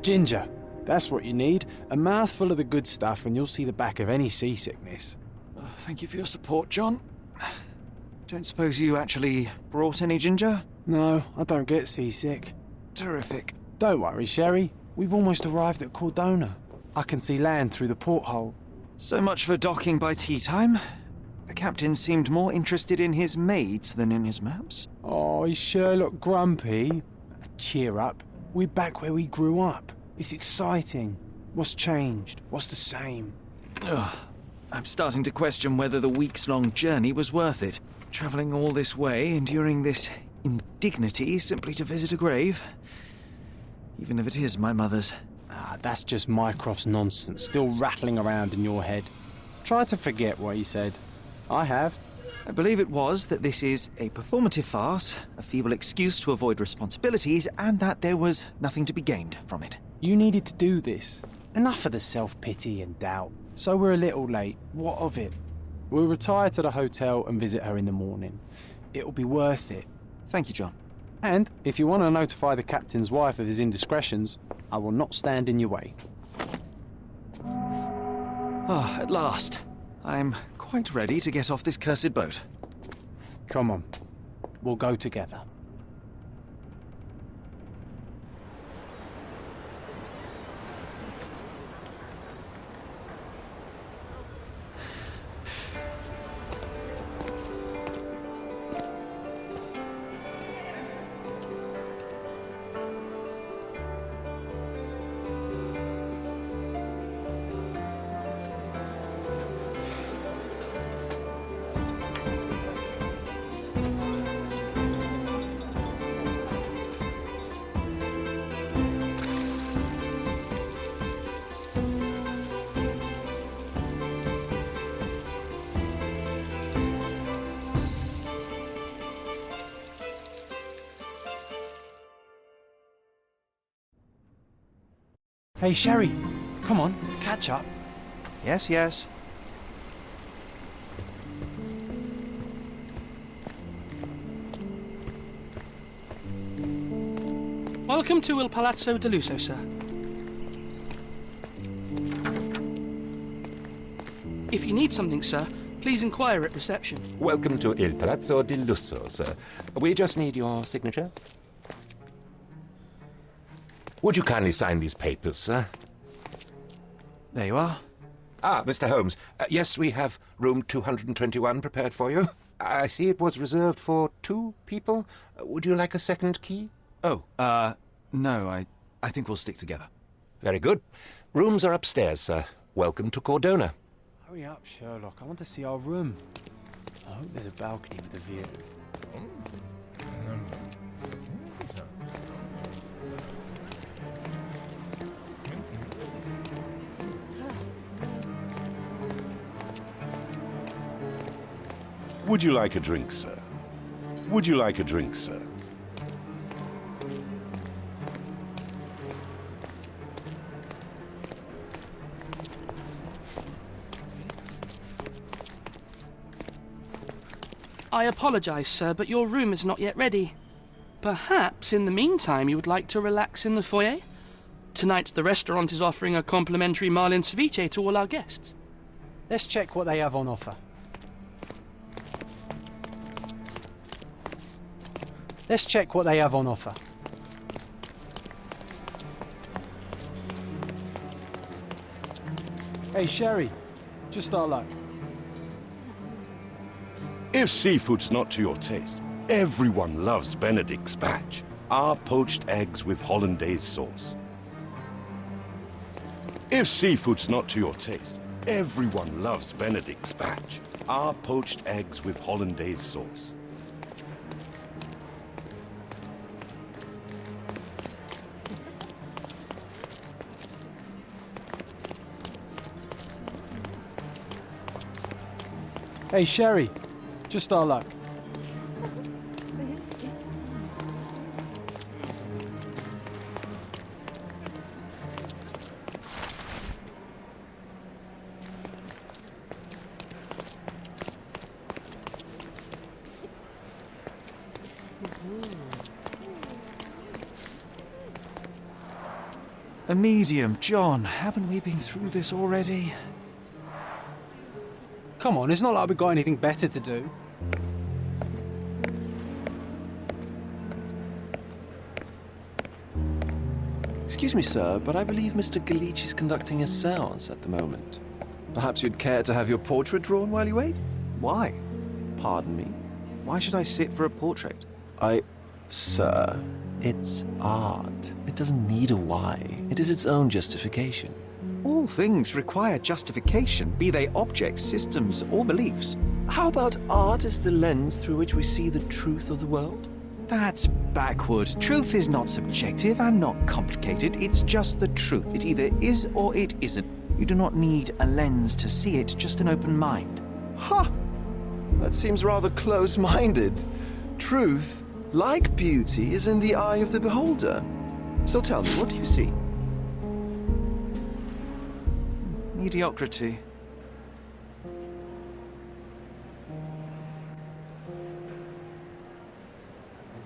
Ginger. That's what you need. A mouthful of the good stuff and you'll see the back of any seasickness. Thank you for your support, John. Don't suppose you actually brought any ginger? No, I don't get seasick. Terrific. Don't worry, Sherry. We've almost arrived at Cordona. I can see land through the porthole. So much for docking by tea time. The captain seemed more interested in his maids than in his maps. Oh, is Sherlock grumpy? Cheer up. We're back where we grew up. It's exciting. What's changed? What's the same? Ugh. I'm starting to question whether the weeks-long journey was worth it. Travelling all this way, enduring this indignity simply to visit a grave. Even if it is my mother's. Ah, that's just Mycroft's nonsense, still rattling around in your head. Try to forget what he said. I have. I believe it was that this is a performative farce, a feeble excuse to avoid responsibilities, and that there was nothing to be gained from it. You needed to do this. Enough of the self-pity and doubt. So we're a little late. What of it? We'll retire to the hotel and visit her in the morning. It'll be worth it. Thank you, John. And if you want to notify the captain's wife of his indiscretions, I will not stand in your way. Ah, at last. I'm quite ready to get off this cursed boat. Come on. We'll go together. Hey, Sherry, come on, catch up. Yes, yes. Welcome to Il Palazzo de Lusso, sir. If you need something, sir, please inquire at reception. Welcome to Il Palazzo di Lusso, sir. We just need your signature. Would you kindly sign these papers, sir? There you are. Ah, Mr. Holmes. Yes, we have room 221 prepared for you. I see it was reserved for 2 people. Would you like a second key? Oh, no, I think we'll stick together. Very good. Rooms are upstairs, sir. Welcome to Cordona. Hurry up, Sherlock. I want to see our room. I hope there's a balcony with a view. Would you like a drink, sir? Would you like a drink, sir? I apologise, sir, but your room is not yet ready. Perhaps, in the meantime, you would like to relax in the foyer? Tonight, the restaurant is offering a complimentary marlin ceviche to all our guests. Let's check what they have on offer. Let's check what they have on offer. Hey, Sherry, just our luck. If seafood's not to your taste, Everyone loves Benedict spatch, our poached eggs with hollandaise sauce. If seafood's not to your taste, everyone loves Benedict spatch, our poached eggs with hollandaise sauce. Hey, Sherry, just our luck. A medium, John. Haven't we been through this already? Come on, it's not like we've got anything better to do. Excuse me, sir, but I believe Mr. Galich is conducting a séance at the moment. Perhaps you'd care to have your portrait drawn while you wait? Why? Pardon me? Why should I sit for a portrait? Sir, it's art. It doesn't need a why. It is its own justification. All things require justification, be they objects, systems, or beliefs. How about art as the lens through which we see the truth of the world? That's backward. Truth is not subjective and not complicated. It's just the truth. It either is or it isn't. You do not need a lens to see it, just an open mind. Ha! That seems rather close-minded. Truth, like beauty, is in the eye of the beholder. So tell me, what do you see? Mediocrity.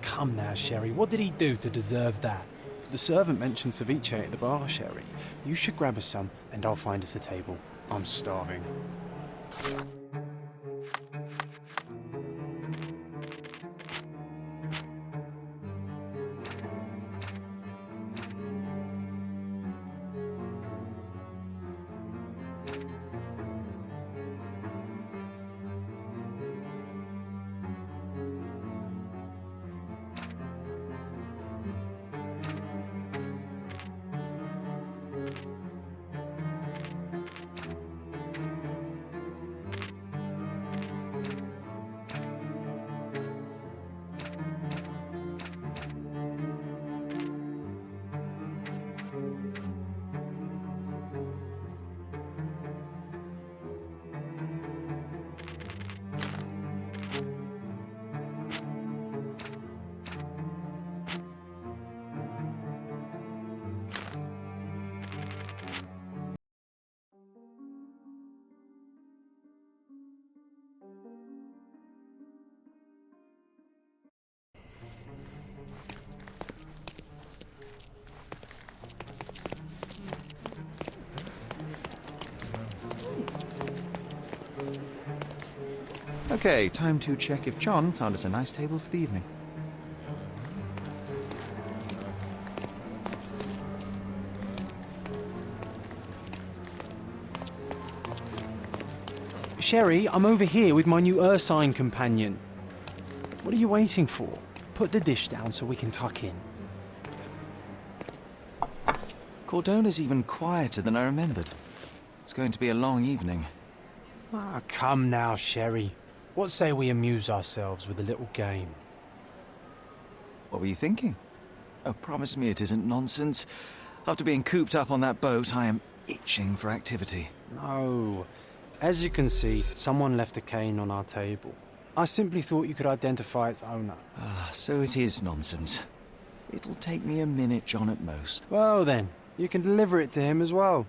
Come now, Sherry, what did he do to deserve that? The servant mentioned ceviche at the bar, Sherry. You should grab us some, and I'll find us a table. I'm starving. Okay, time to check if John found us a nice table for the evening. Sherry, I'm over here with my new Ursine companion. What are you waiting for? Put the dish down so we can tuck in. Cordona's even quieter than I remembered. It's going to be a long evening. Ah, come now, Sherry. What say we amuse ourselves with a little game? What were you thinking? Oh, promise me it isn't nonsense. After being cooped up on that boat, I am itching for activity. No. As you can see, someone left a cane on our table. I simply thought you could identify its owner. Ah, so it is nonsense. It'll take me a minute, John, at most. Well then, you can deliver it to him as well.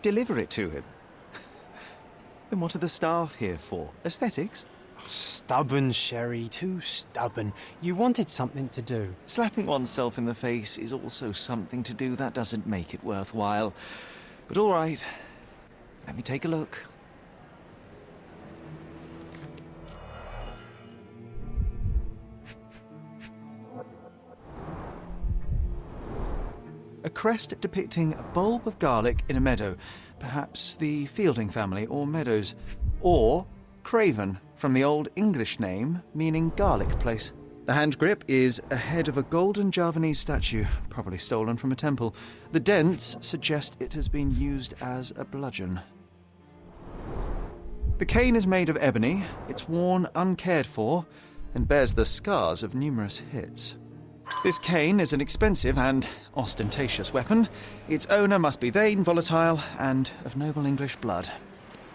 Deliver it to him? Then what are the staff here for? Aesthetics? Stubborn, Sherry, too stubborn. You wanted something to do. Slapping oneself in the face is also something to do. That doesn't make it worthwhile. But all right, let me take a look. A crest depicting a bulb of garlic in a meadow. Perhaps the Fielding family or Meadows. Or Craven, from the Old English name meaning garlic place. The hand grip is a head of a golden Javanese statue, probably stolen from a temple. The dents suggest it has been used as a bludgeon. The cane is made of ebony, it's worn uncared for, and bears the scars of numerous hits. This cane is an expensive and ostentatious weapon. Its owner must be vain, volatile, and of noble English blood.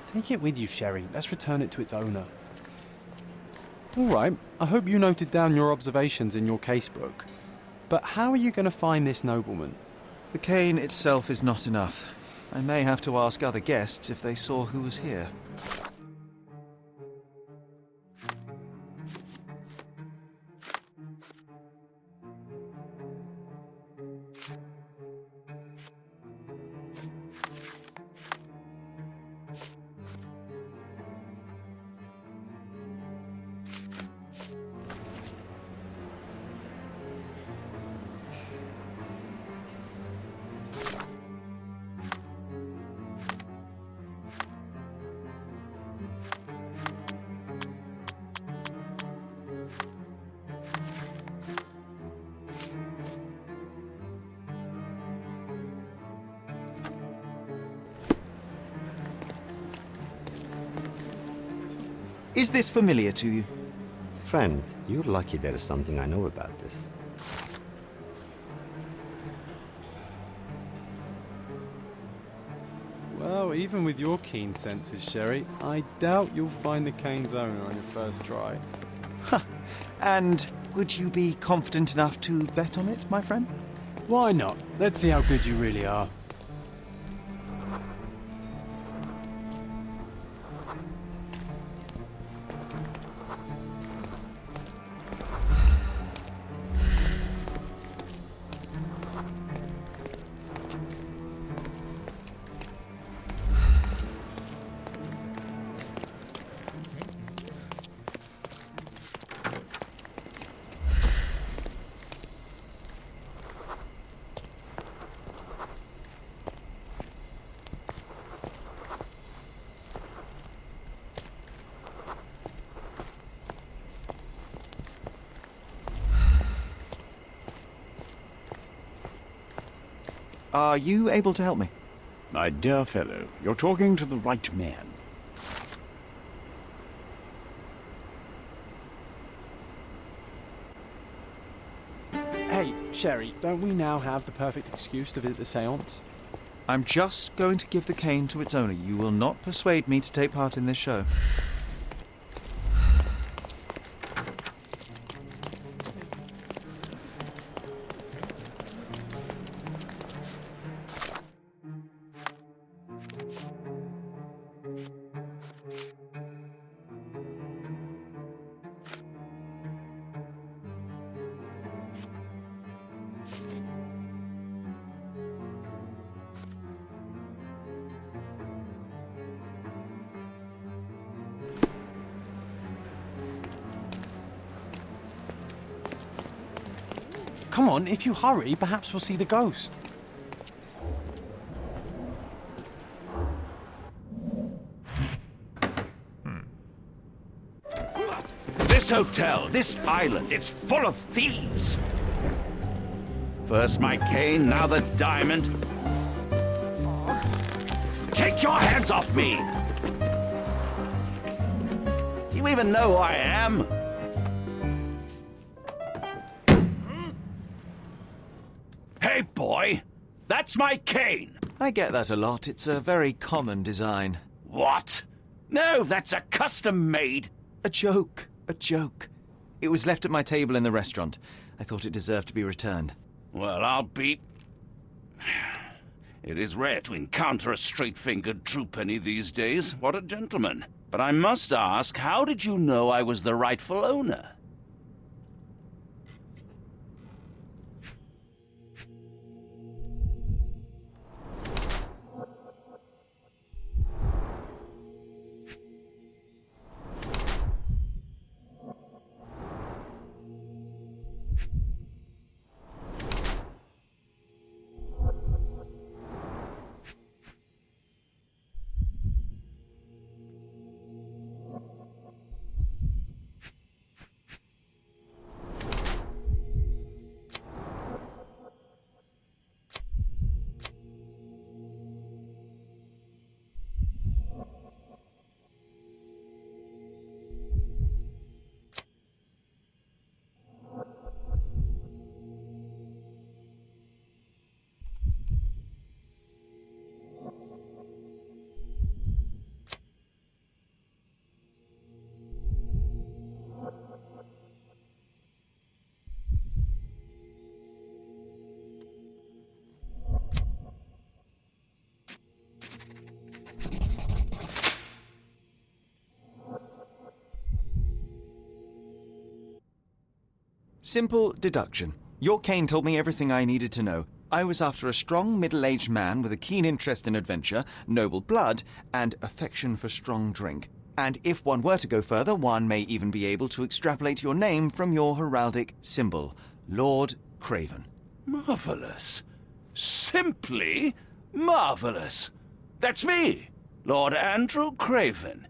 Take it with you, Sherry. Let's return it to its owner. All right, I hope you noted down your observations in your casebook. But how are you going to find this nobleman? The cane itself is not enough. I may have to ask other guests if they saw who was here. Is this familiar to you? Friend, you're lucky there is something I know about this. Well, even with your keen senses, Sherry, I doubt you'll find the cane's owner on your first try. And would you be confident enough to bet on it, my friend? Why not? Let's see how good you really are. Are you able to help me? My dear fellow, you're talking to the right man. Hey, Sherry, don't we now have the perfect excuse to visit the séance? I'm just going to give the cane to its owner. You will not persuade me to take part in this show. Come on, if you hurry, perhaps we'll see the ghost. This hotel, this island, it's full of thieves. First my cane, now the diamond. Take your hands off me! Do you even know who I am? Hey, boy! That's my cane! I get that a lot. It's a very common design. What? No, that's a custom-made... A joke. A joke. It was left at my table in the restaurant. I thought it deserved to be returned. Well, I'll be... It is rare to encounter a straight-fingered true penny these days. What a gentleman. But I must ask, how did you know I was the rightful owner? Simple deduction. Your cane told me everything I needed to know. I was after a strong, middle-aged man with a keen interest in adventure, noble blood, and affection for strong drink. And if one were to go further, one may even be able to extrapolate your name from your heraldic symbol, Lord Craven. Marvelous. Simply marvelous. That's me, Lord Andrew Craven.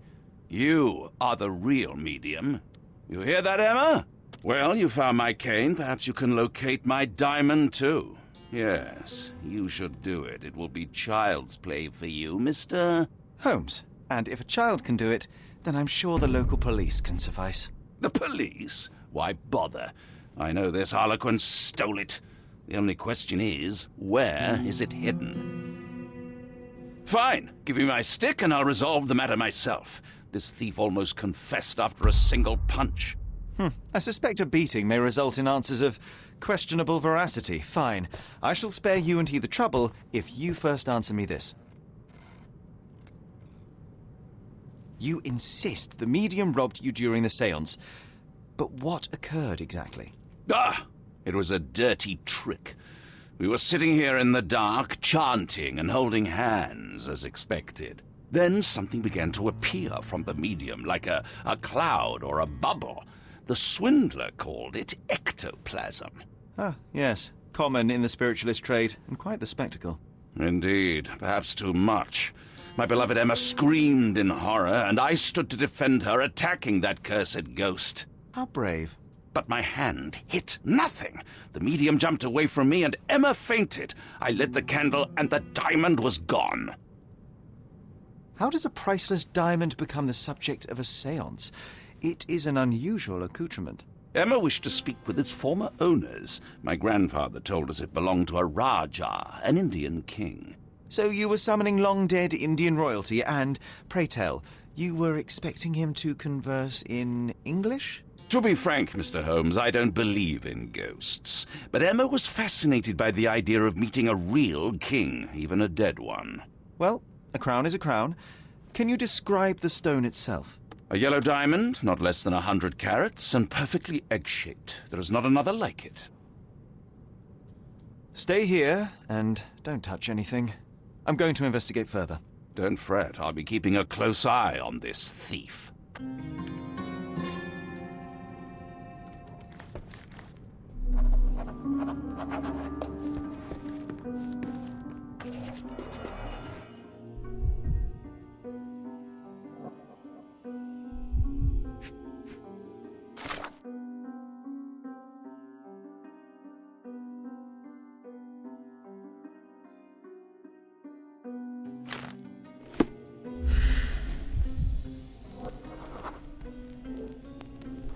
You are the real medium. You hear that, Emma? Well, you found my cane. Perhaps you can locate my diamond, too. Yes, you should do it. It will be child's play for you, Mr. Holmes. And if a child can do it, then I'm sure the local police can suffice. The police? Why bother? I know this harlequin stole it. The only question is, where is it hidden? Fine. Give me my stick and I'll resolve the matter myself. This thief almost confessed after a single punch. I suspect a beating may result in answers of questionable veracity. Fine. I shall spare you and he the trouble if you first answer me this. You insist the medium robbed you during the séance. But what occurred exactly? It was a dirty trick. We were sitting here in the dark, chanting and holding hands, as expected. Then something began to appear from the medium, like a cloud or a bubble. The swindler called it ectoplasm. Ah, yes. Common in the spiritualist trade, and quite the spectacle. Indeed, perhaps too much. My beloved Emma screamed in horror, and I stood to defend her, attacking that cursed ghost. How brave. But my hand hit nothing. The medium jumped away from me, and Emma fainted. I lit the candle, and the diamond was gone. How does a priceless diamond become the subject of a séance? It is an unusual accoutrement. Emma wished to speak with its former owners. My grandfather told us it belonged to a Rajah, an Indian king. So you were summoning long-dead Indian royalty, and, pray tell, you were expecting him to converse in English? To be frank, Mr. Holmes, I don't believe in ghosts. But Emma was fascinated by the idea of meeting a real king, even a dead one. Well, a crown is a crown. Can you describe the stone itself? A yellow diamond, not less than 100 carats, and perfectly egg-shaped. There is not another like it. Stay here, and don't touch anything. I'm going to investigate further. Don't fret, I'll be keeping a close eye on this thief.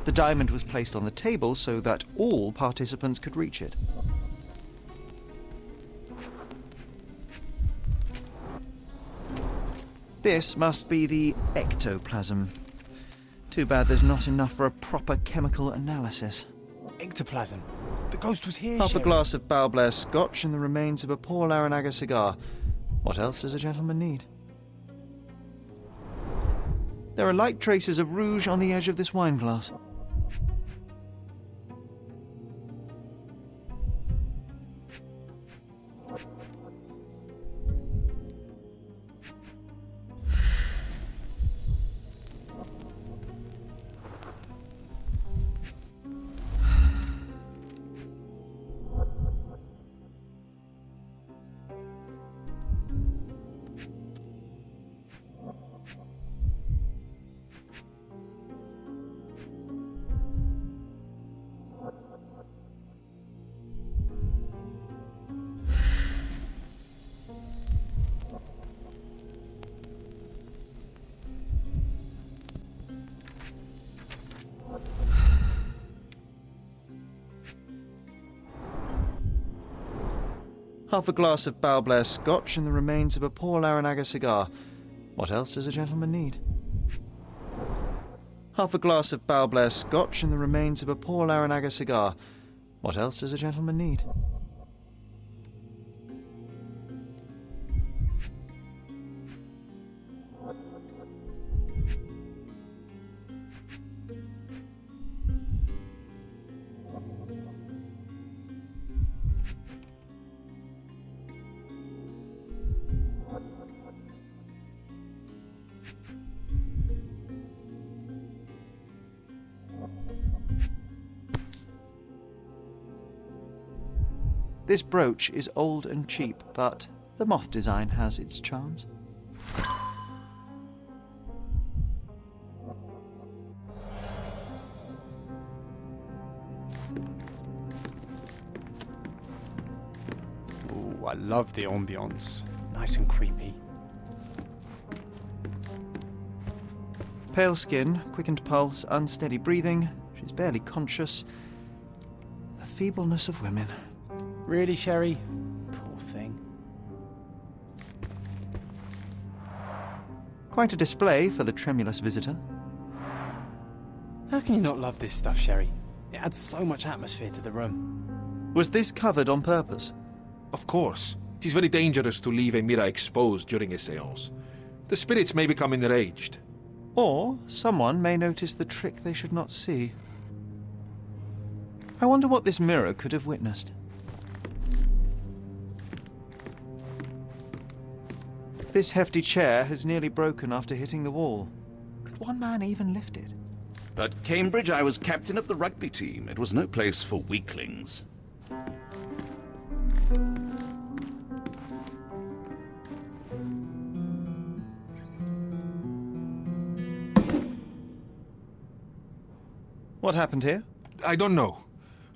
The diamond was placed on the table so that all participants could reach it. This must be the ectoplasm. Too bad there's not enough for a proper chemical analysis. Ectoplasm. The ghost was here, Half a Sheriff. glass of Balblair scotch and the remains of a Paul Aranaga cigar. What else does a gentleman need? There are light traces of rouge on the edge of this wine glass. Half a glass of Balblair scotch and the remains of a Paul Aranaga cigar. What else does a gentleman need? Half a glass of Balblair scotch and the remains of a Paul Aranaga cigar. What else does a gentleman need? This brooch is old and cheap, but the moth design has its charms. Ooh, I love the ambience. Nice and creepy. Pale skin, quickened pulse, unsteady breathing. She's barely conscious. The feebleness of women. Really, Sherry? Poor thing. Quite a display for the tremulous visitor. How can you not love this stuff, Sherry? It adds so much atmosphere to the room. Was this covered on purpose? Of course. It is very dangerous to leave a mirror exposed during a séance. The spirits may become enraged. Or someone may notice the trick they should not see. I wonder what this mirror could have witnessed. This hefty chair has nearly broken after hitting the wall. Could one man even lift it? At Cambridge, I was captain of the rugby team. It was no place for weaklings. What happened here? I don't know.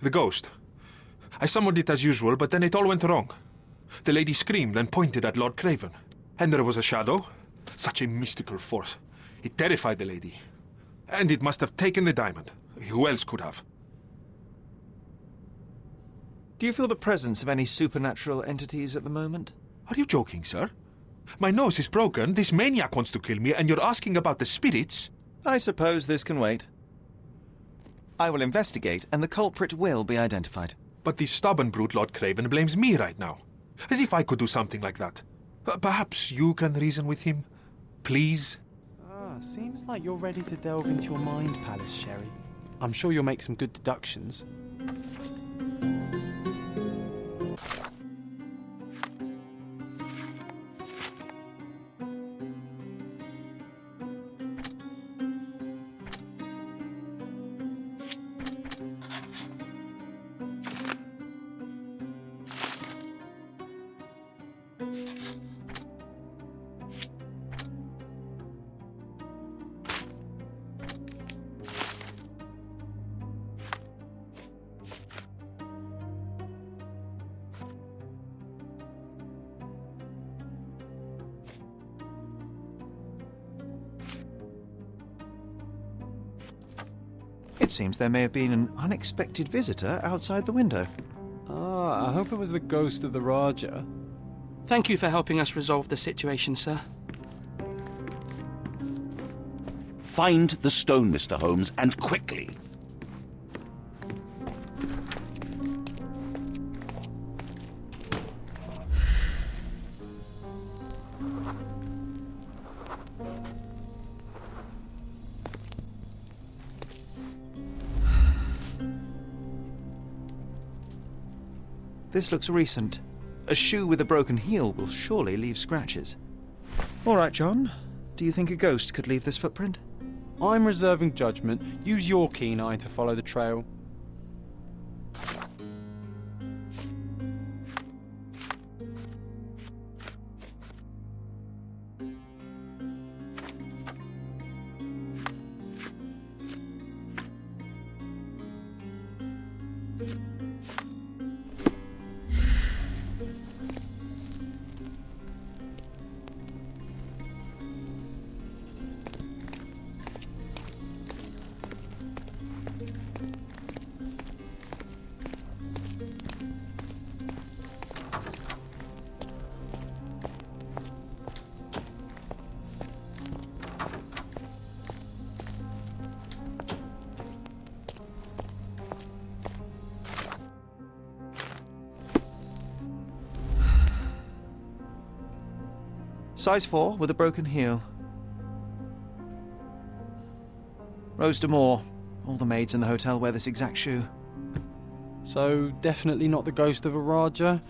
The ghost. I summoned it as usual, but then it all went wrong. The lady screamed and pointed at Lord Craven. And there was a shadow. Such a mystical force. It terrified the lady. And it must have taken the diamond. Who else could have? Do you feel the presence of any supernatural entities at the moment? Are you joking, sir? My nose is broken, this maniac wants to kill me, and you're asking about the spirits? I suppose this can wait. I will investigate, and the culprit will be identified. But the stubborn brute Lord Craven blames me right now. As if I could do something like that. Perhaps you can reason with him? Please? Seems like you're ready to delve into your mind palace, Sherry. I'm sure you'll make some good deductions. It seems there may have been an unexpected visitor outside the window. I hope it was the ghost of the Raja. Thank you for helping us resolve the situation, sir. Find the stone, Mr. Holmes, and quickly. This looks recent. A shoe with a broken heel will surely leave scratches. All right, John. Do you think a ghost could leave this footprint? I'm reserving judgment. Use your keen eye to follow the trail. Size 4 with a broken heel. Rose D'Amour. All the maids in the hotel wear this exact shoe. So, definitely not the ghost of a Raja?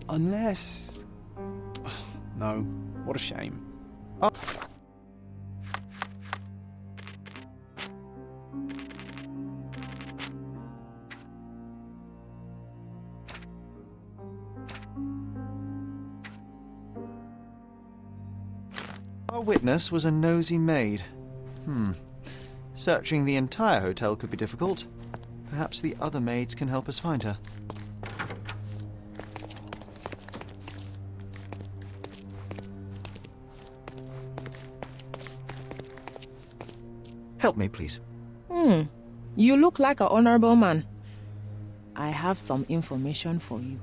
Unless... No, what a shame. Our witness was a nosy maid. Searching the entire hotel could be difficult. Perhaps the other maids can help us find her. Help me, please. You look like an honorable man. I have some information for you.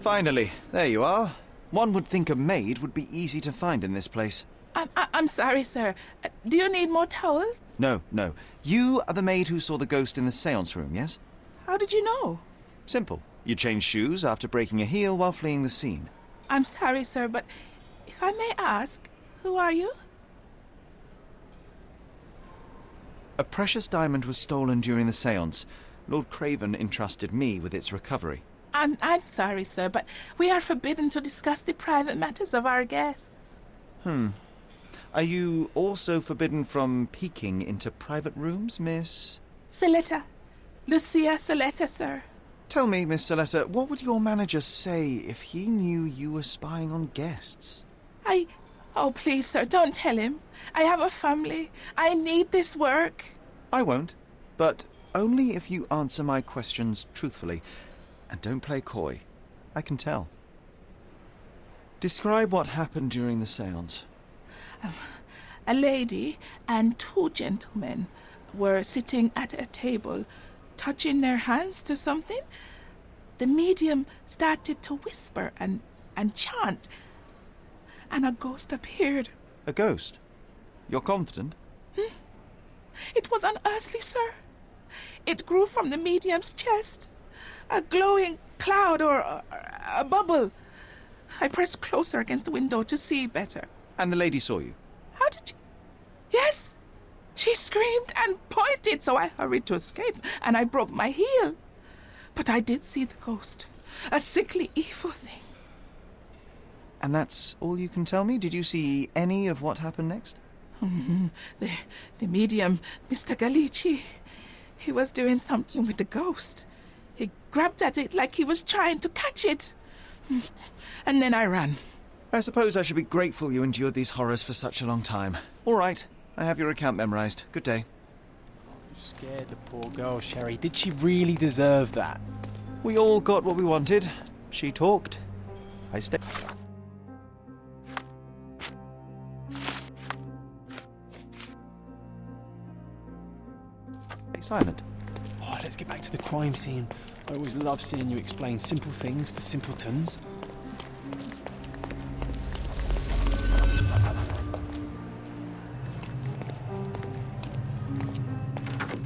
Finally, there you are. One would think a maid would be easy to find in this place. I'm sorry, sir. Do you need more towels? No. You are the maid who saw the ghost in the seance room, yes? How did you know? Simple. You changed shoes after breaking a heel while fleeing the scene. I'm sorry, sir, but if I may ask, who are you? A precious diamond was stolen during the seance. Lord Craven entrusted me with its recovery. I'm sorry, sir, but we are forbidden to discuss the private matters of our guests. Are you also forbidden from peeking into private rooms, Miss? Saletta. Lucia Saletta, sir. Tell me, Miss Saletta, what would your manager say if he knew you were spying on guests? Oh, please, sir, don't tell him. I have a family. I need this work. I won't, but only if you answer my questions truthfully. And don't play coy. I can tell. Describe what happened during the seance. A lady and two gentlemen were sitting at a table, touching their hands to something. The medium started to whisper and chant, and a ghost appeared. A ghost? You're confident? It was unearthly, sir. It grew from the medium's chest. A glowing cloud or a bubble. I pressed closer against the window to see better. And the lady saw you? How did you... Yes! She screamed and pointed, so I hurried to escape, and I broke my heel. But I did see the ghost. A sickly, evil thing. And that's all you can tell me? Did you see any of what happened next? The medium, Mr. Galici, he was doing something with the ghost. He grabbed at it like he was trying to catch it. And then I ran. I suppose I should be grateful you endured these horrors for such a long time. All right, I have your account memorized. Good day. You scared the poor girl, Sherry. Did she really deserve that? We all got what we wanted. She talked. I stayed. Silent. Oh, let's get back to the crime scene. I always love seeing you explain simple things to simpletons.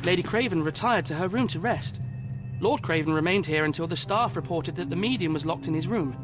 Lady Craven retired to her room to rest. Lord Craven remained here until the staff reported that the medium was locked in his room.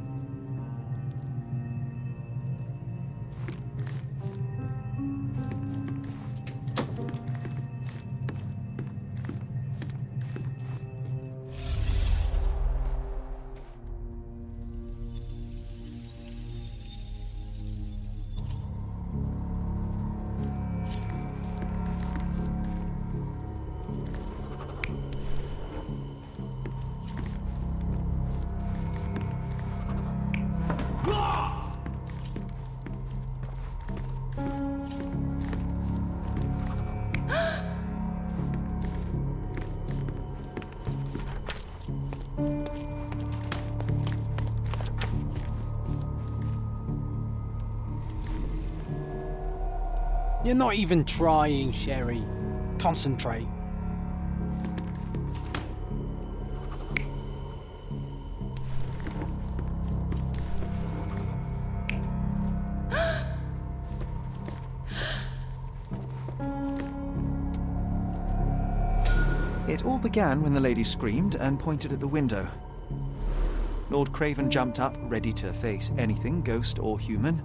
You're not even trying, Sherry. Concentrate. It all began when the lady screamed and pointed at the window. Lord Craven jumped up, ready to face anything, ghost or human.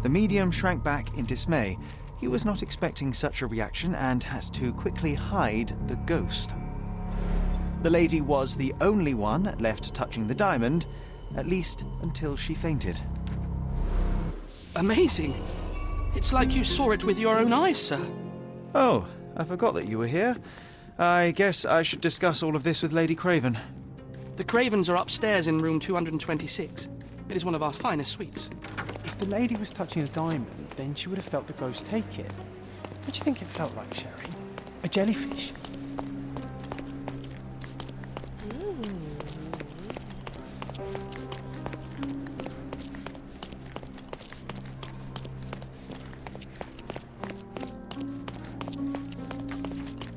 The medium shrank back in dismay. He was not expecting such a reaction and had to quickly hide the ghost. The lady was the only one left touching the diamond, at least until she fainted. Amazing. It's like you saw it with your own eyes, sir. Oh, I forgot that you were here. I guess I should discuss all of this with Lady Craven. The Cravens are upstairs in room 226. It is one of our finest suites. If the lady was touching a diamond, then she would have felt the ghost take it. What do you think it felt like, Sherry? A jellyfish?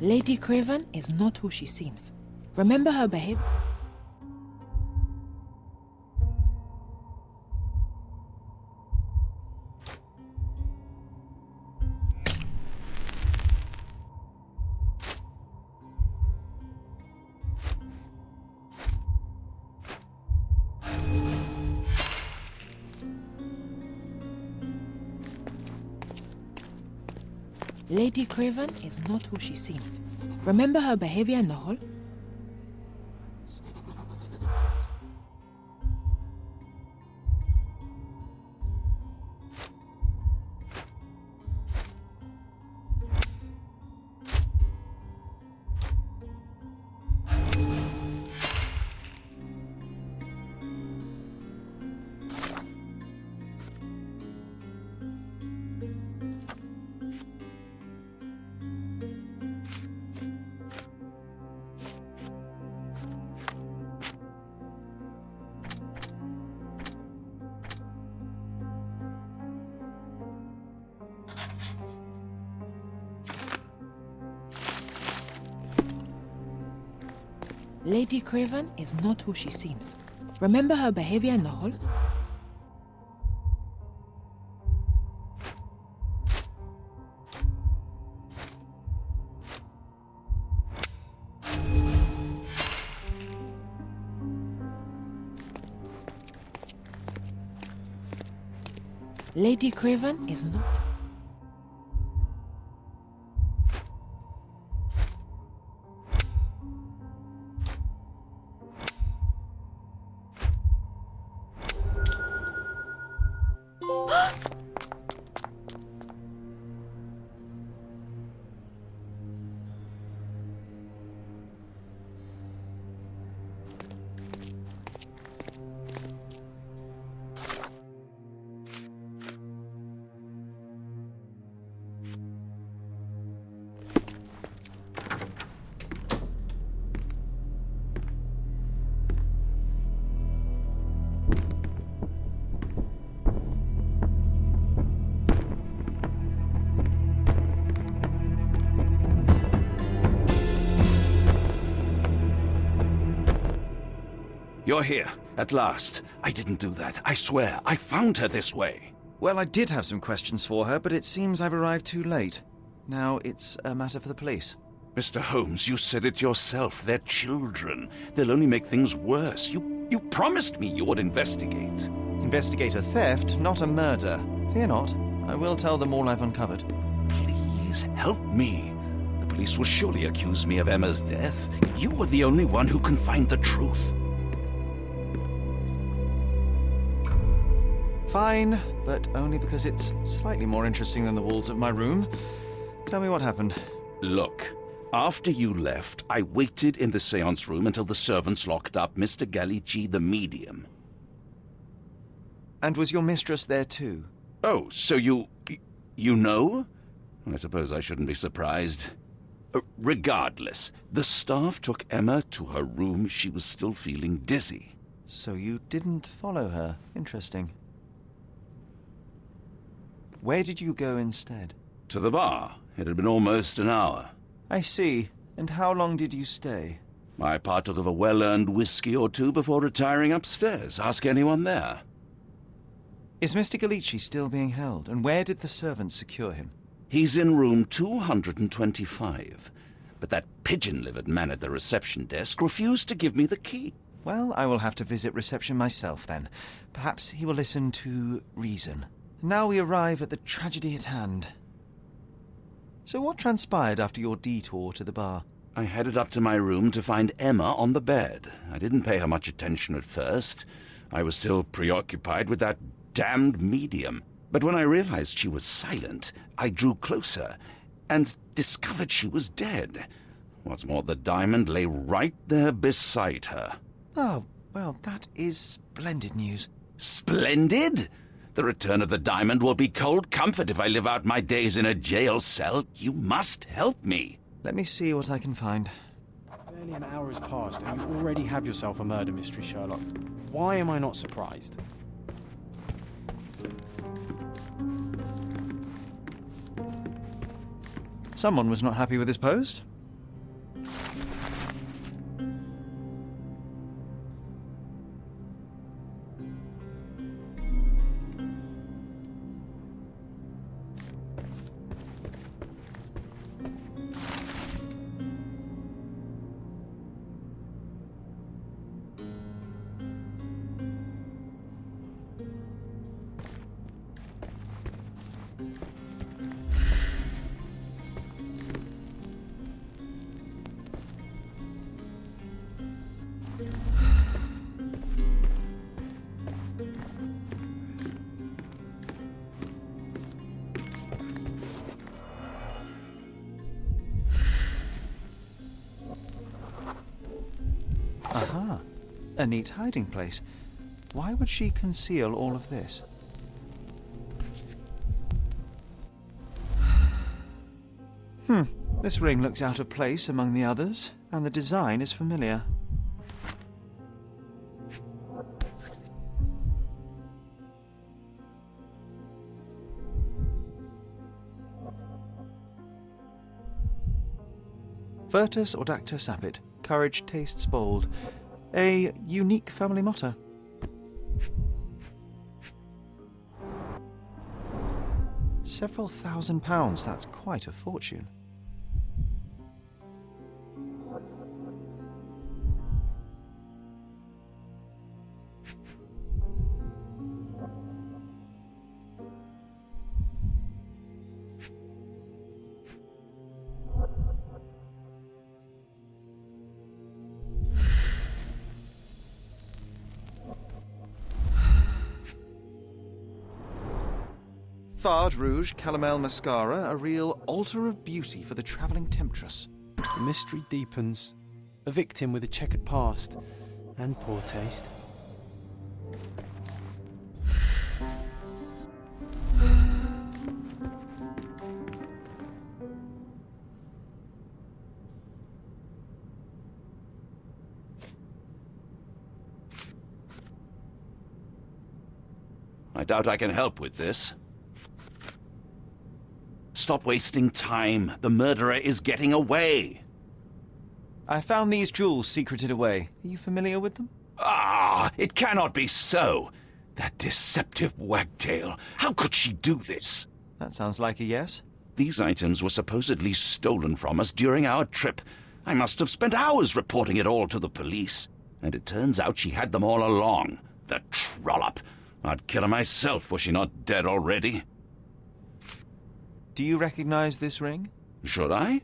Lady Craven is not who she seems. Remember her behavior. Lady Craven is not who she seems. Remember her behavior in the hall? Lady Craven is not who she seems. Remember her behavior in the hall? Lady Craven is not... You're here, at last. I didn't do that. I swear. I found her this way. Well, I did have some questions for her, but it seems I've arrived too late. Now it's a matter for the police. Mr. Holmes, you said it yourself. They're children. They'll only make things worse. You promised me you would investigate. Investigate a theft, not a murder. Fear not. I will tell them all I've uncovered. Please, help me. The police will surely accuse me of Emma's death. You were the only one who can find the truth. Fine, but only because it's slightly more interesting than the walls of my room. Tell me what happened. Look, after you left, I waited in the seance room until the servants locked up Mr. Gallici, the medium. And was your mistress there too? Oh, so you know? I suppose I shouldn't be surprised. Regardless, the staff took Emma to her room. She was still feeling dizzy. So you didn't follow her. Interesting. Where did you go instead? To the bar. It had been almost an hour. I see. And how long did you stay? I partook of a well-earned whiskey or two before retiring upstairs. Ask anyone there. Is Mr. Gallici still being held? And where did the servants secure him? He's in room 225. But that pigeon-livered man at the reception desk refused to give me the key. Well, I will have to visit reception myself then. Perhaps he will listen to reason. Now we arrive at the tragedy at hand. So what transpired after your detour to the bar? I headed up to my room to find Emma on the bed. I didn't pay her much attention at first. I was still preoccupied with that damned medium. But when I realized she was silent, I drew closer and discovered she was dead. What's more, the diamond lay right there beside her. Oh, well, that is splendid news. Splendid? The return of the diamond will be cold comfort if I live out my days in a jail cell. You must help me. Let me see what I can find. Barely an hour has passed and you already have yourself a murder mystery, Sherlock. Why am I not surprised? Someone was not happy with his post. Aha, a neat hiding place. Why would she conceal all of this? This ring looks out of place among the others, and the design is familiar. Virtus audacta sapit. Courage tastes bold. A unique family motto. Several £1,000s, that's quite a fortune. Fard Rouge Calomel Mascara, a real altar of beauty for the travelling temptress. The mystery deepens. A victim with a checkered past and poor taste. I doubt I can help with this. Stop wasting time. The murderer is getting away. I found these jewels secreted away. Are you familiar with them? Ah, it cannot be so. That deceptive wagtail. How could she do this? That sounds like a yes. These items were supposedly stolen from us during our trip. I must have spent hours reporting it all to the police. And it turns out she had them all along. The trollop. I'd kill her myself were she not dead already. Do you recognize this ring? Should I?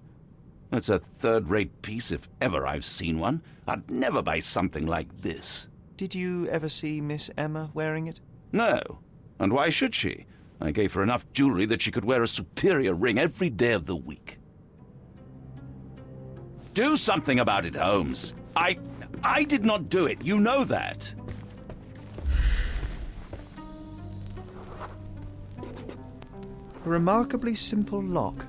It's a third-rate piece if ever I've seen one. I'd never buy something like this. Did you ever see Miss Emma wearing it? No. And why should she? I gave her enough jewelry that she could wear a superior ring every day of the week. Do something about it, Holmes. I did not do it. You know that. A remarkably simple lock.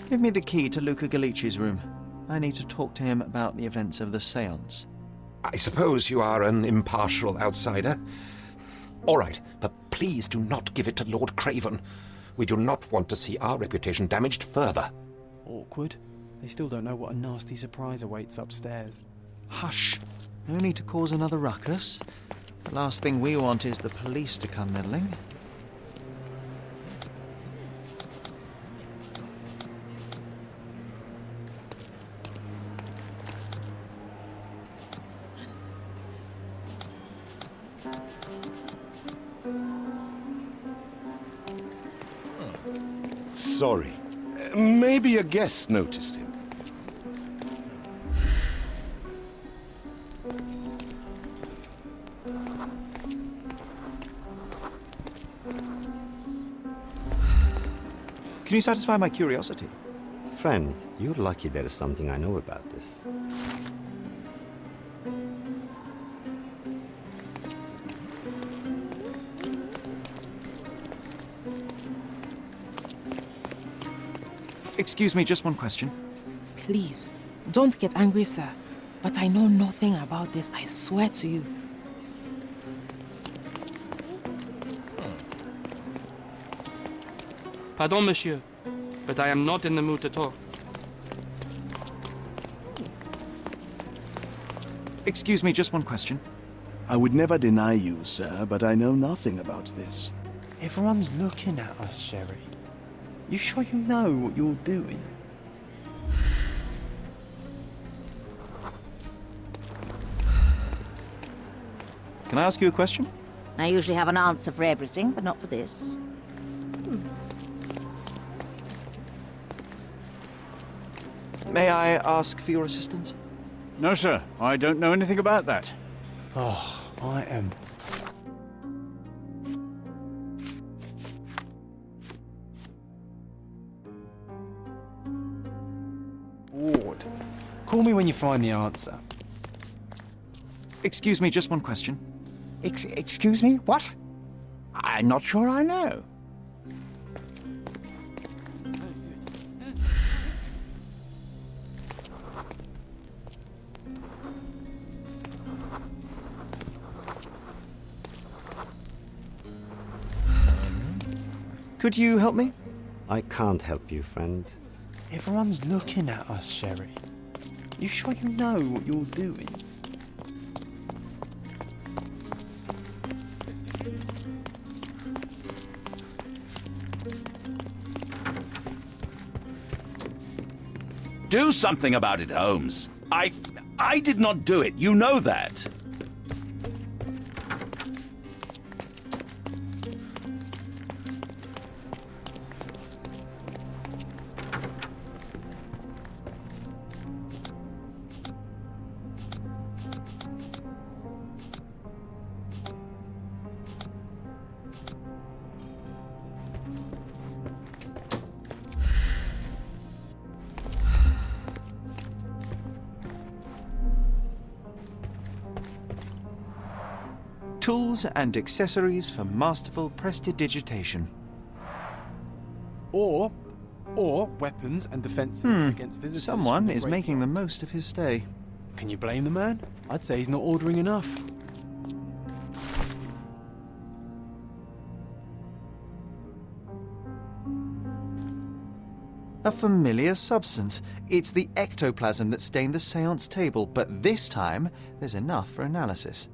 Give me the key to Luca Galici's room. I need to talk to him about the events of the séance. I suppose you are an impartial outsider. All right, but please do not give it to Lord Craven. We do not want to see our reputation damaged further. Awkward. They still don't know what a nasty surprise awaits upstairs. Hush. No need to cause another ruckus. The last thing we want is the police to come meddling. Sorry. Maybe a guest noticed him. Can you satisfy my curiosity? Friend, you're lucky there is something I know about this. Excuse me, just one question. Please, don't get angry, sir. But I know nothing about this, I swear to you. Pardon, monsieur, but I am not in the mood to talk. Excuse me, just one question. I would never deny you, sir, but I know nothing about this. Everyone's looking at us, Sherry. You sure you know what you're doing? Can I ask you a question? I usually have an answer for everything, but not for this. May I ask for your assistance? No, sir. I don't know anything about that. Oh, I am... bored. Call me when you find the answer. Excuse me, just one question. Excuse me? What? I'm not sure I know. Could you help me? I can't help you, friend. Everyone's looking at us, Sherry. You sure you know what you're doing? Do something about it, Holmes. I did not do it. You know that. Tools and accessories for masterful prestidigitation. Or weapons and defences against visitors. Someone is making the most of his stay. Can you blame the man? I'd say he's not ordering enough. A familiar substance. It's the ectoplasm that stained the séance table, but this time there's enough for analysis.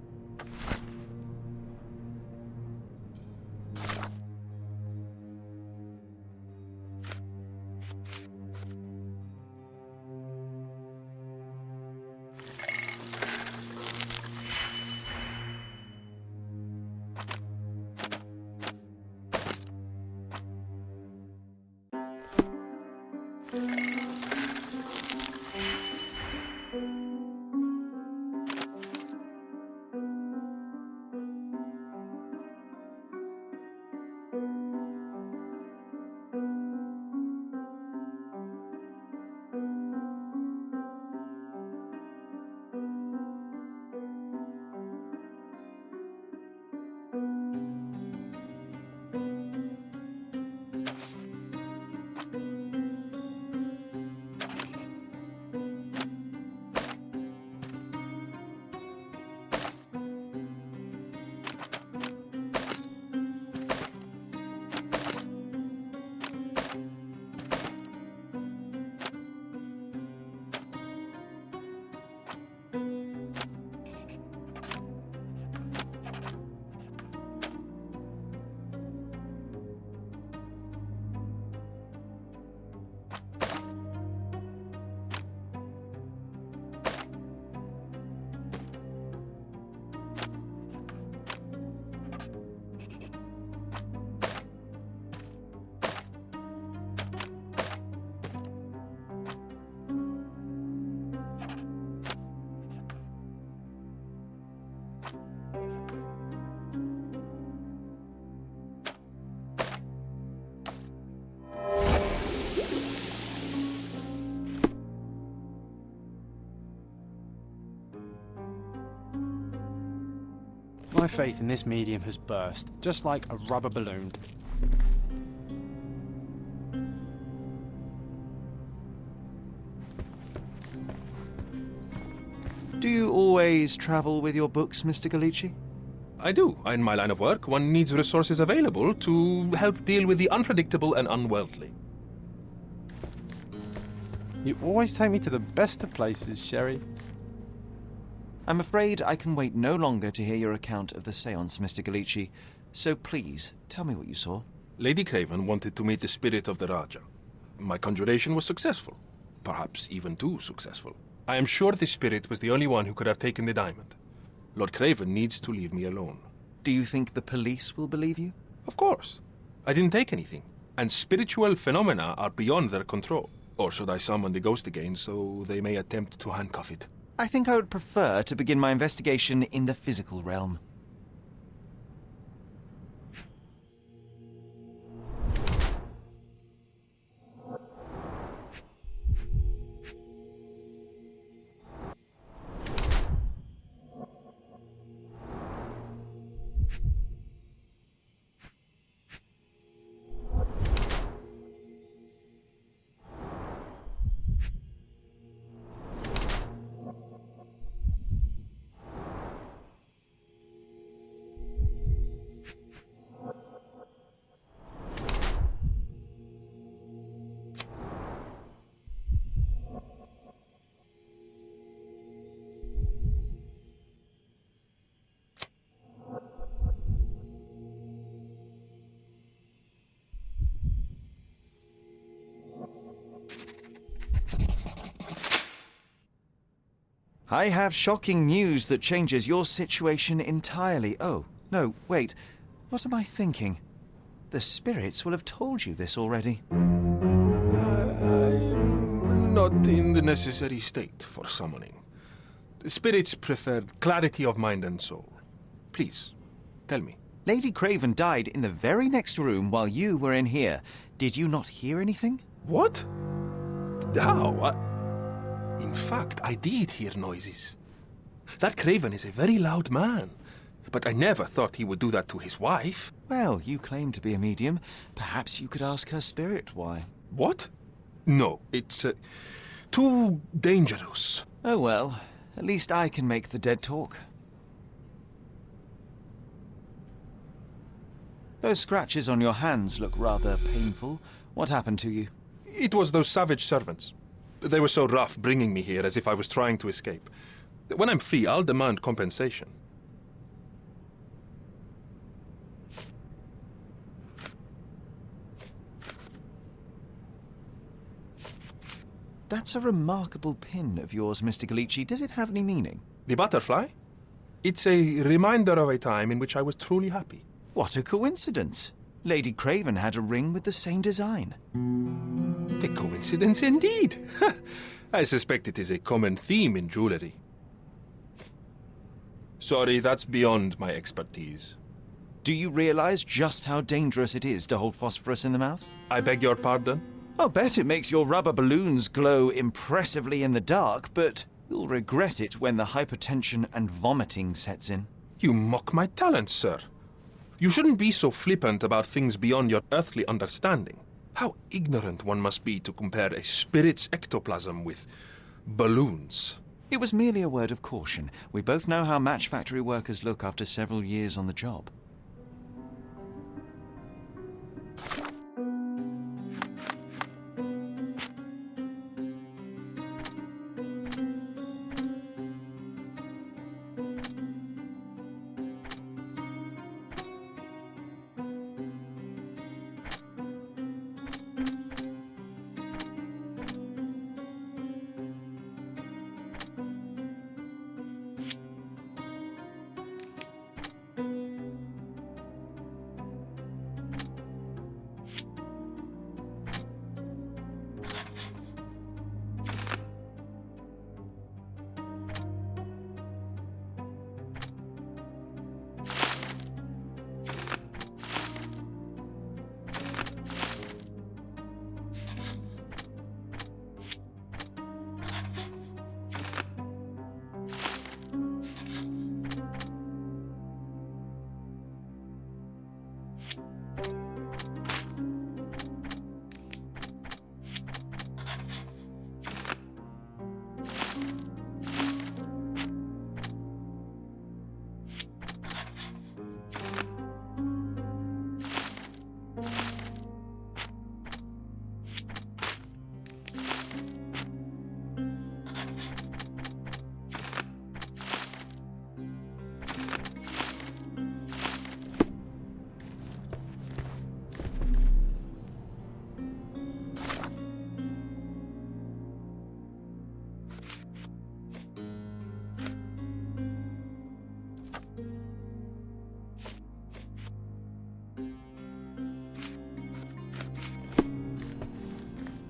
My faith in this medium has burst, just like a rubber balloon. Do you always travel with your books, Mr. Galici? I do. In my line of work, one needs resources available to help deal with the unpredictable and unworldly. You always take me to the best of places, Sherry. I'm afraid I can wait no longer to hear your account of the séance, Mr. Galici. So please, tell me what you saw. Lady Craven wanted to meet the spirit of the Raja. My conjuration was successful. Perhaps even too successful. I am sure the spirit was the only one who could have taken the diamond. Lord Craven needs to leave me alone. Do you think the police will believe you? Of course. I didn't take anything. And spiritual phenomena are beyond their control. Or should I summon the ghost again so they may attempt to handcuff it? I think I would prefer to begin my investigation in the physical realm. I have shocking news that changes your situation entirely. Oh, no, wait. What am I thinking? The spirits will have told you this already. I'm not in the necessary state for summoning. The spirits preferred clarity of mind and soul. Please, tell me. Lady Craven died in the very next room while you were in here. Did you not hear anything? What? How? In fact, I did hear noises. That Craven is a very loud man. But I never thought he would do that to his wife. Well, you claim to be a medium. Perhaps you could ask her spirit why. What? No, it's too dangerous. Oh well, at least I can make the dead talk. Those scratches on your hands look rather painful. What happened to you? It was those savage servants. They were so rough bringing me here as if I was trying to escape. When I'm free, I'll demand compensation. That's a remarkable pin of yours, Mr. Galici. Does it have any meaning? The butterfly? It's a reminder of a time in which I was truly happy. What a coincidence. Lady Craven had a ring with the same design. A coincidence indeed. I suspect it is a common theme in jewelry. Sorry, that's beyond my expertise. Do you realize just how dangerous it is to hold phosphorus in the mouth? I beg your pardon? I'll bet it makes your rubber balloons glow impressively in the dark, but you'll regret it when the hypertension and vomiting sets in. You mock my talents, sir. You shouldn't be so flippant about things beyond your earthly understanding. How ignorant one must be to compare a spirit's ectoplasm with balloons. It was merely a word of caution. We both know how match factory workers look after several years on the job.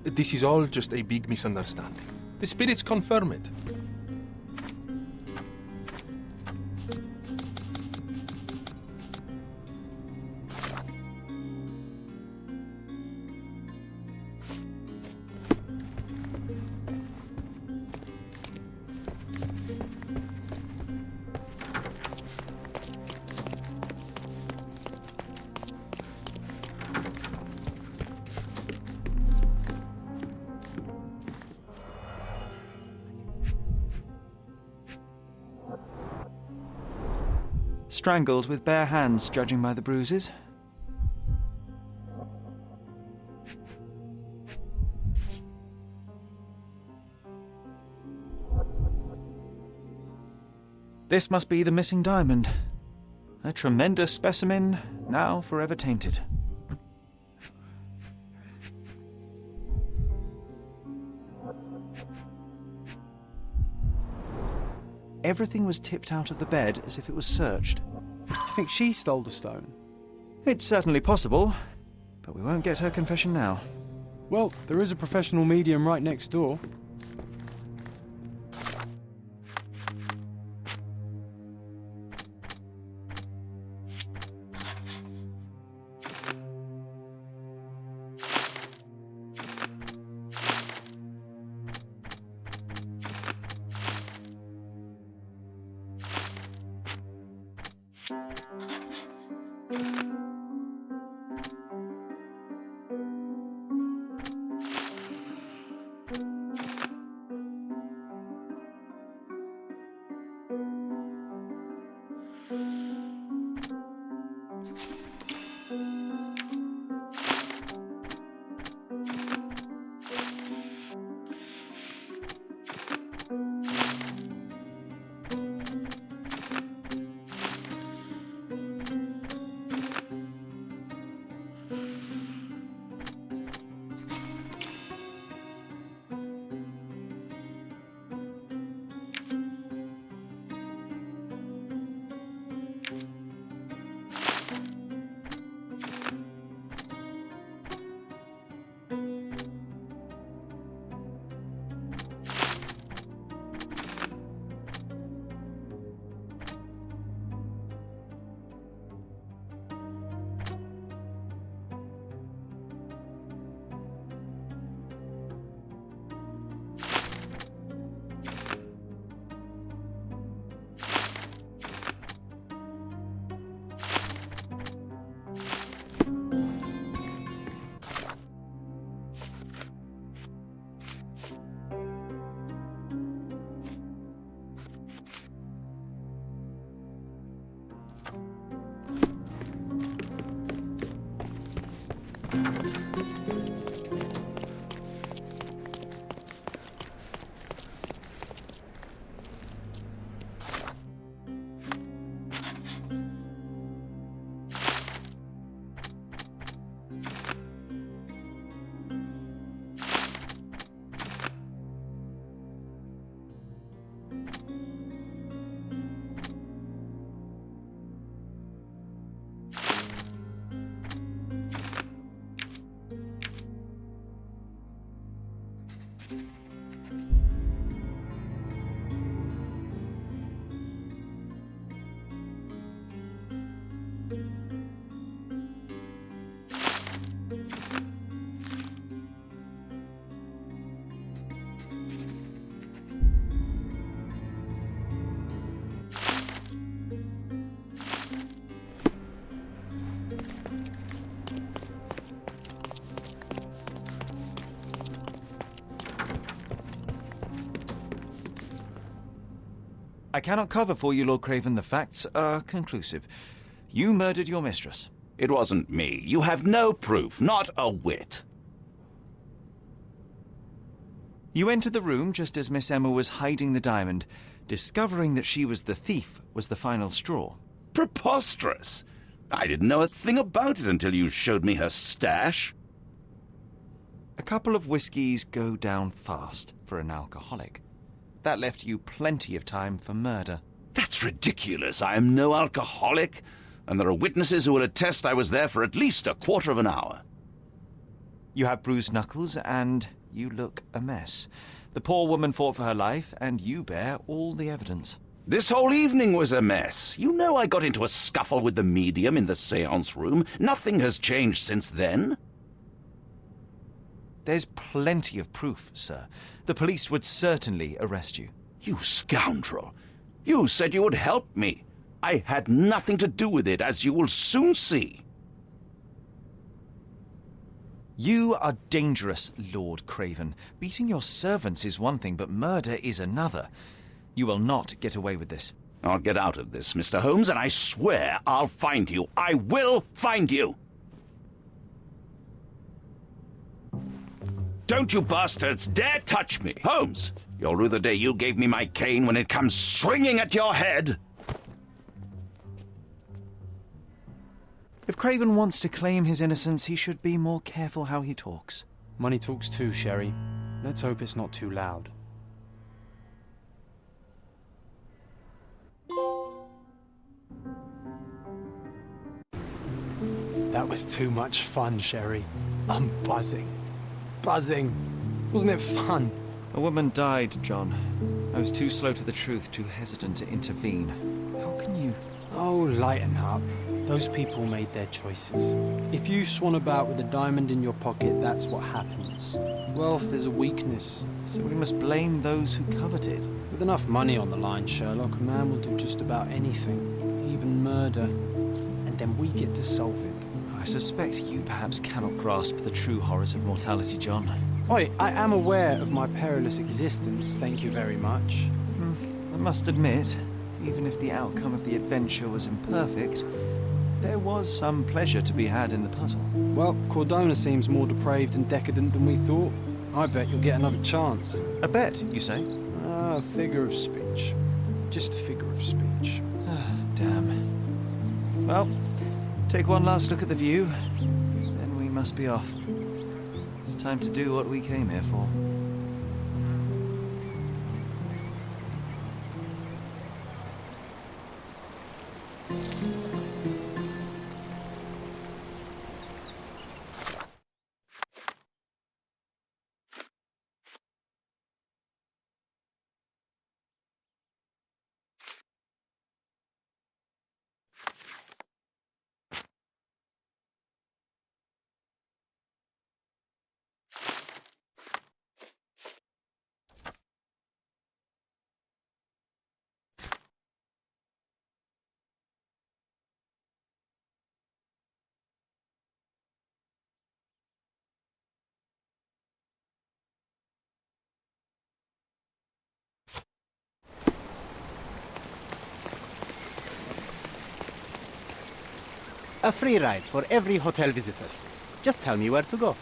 This is all just a big misunderstanding. The spirits confirm it. Strangled with bare hands, judging by the bruises. This must be the missing diamond. A tremendous specimen, now forever tainted. Everything was tipped out of the bed as if it was searched. I think she stole the stone. It's certainly possible, but we won't get her confession now. Well, there is a professional medium right next door. I cannot cover for you, Lord Craven. The facts are conclusive. You murdered your mistress. It wasn't me. You have no proof, not a whit. You entered the room just as Miss Emma was hiding the diamond. Discovering that she was the thief was the final straw. Preposterous! I didn't know a thing about it until you showed me her stash. A couple of whiskies go down fast for an alcoholic. That left you plenty of time for murder. That's ridiculous. I am no alcoholic, and there are witnesses who will attest I was there for at least a quarter of an hour. You have bruised knuckles, and you look a mess. The poor woman fought for her life, and you bear all the evidence. This whole evening was a mess. You know I got into a scuffle with the medium in the seance room. Nothing has changed since then. There's plenty of proof, sir. The police would certainly arrest you. You scoundrel. You said you would help me. I had nothing to do with it, as you will soon see. You are dangerous, Lord Craven. Beating your servants is one thing, but murder is another. You will not get away with this. I'll get out of this, Mr. Holmes, and I swear I'll find you. I will find you! Don't you bastards dare touch me! Holmes, you'll rue the day you gave me my cane when it comes swinging at your head! If Craven wants to claim his innocence, he should be more careful how he talks. Money talks too, Sherry. Let's hope it's not too loud. That was too much fun, Sherry. I'm buzzing. Buzzing. Wasn't it fun? A woman died, John. I was too slow to the truth, too hesitant to intervene. How can you... Oh, lighten up. Those people made their choices. If you swan about with a diamond in your pocket, that's what happens. Wealth is a weakness. So we must blame those who covet it. With enough money on the line, Sherlock, a man will do just about anything. Even murder. And then we get to solve it. I suspect you perhaps cannot grasp the true horrors of mortality, John. Oi, I am aware of my perilous existence, thank you very much. I must admit, even if the outcome of the adventure was imperfect, there was some pleasure to be had in the puzzle. Well, Cordona seems more depraved and decadent than we thought. I bet you'll get another chance. A bet, you say? A figure of speech. Just a figure of speech. Damn. Well, take one last look at the view, then we must be off. It's time to do what we came here for. A free ride for every hotel visitor. Just tell me where to go.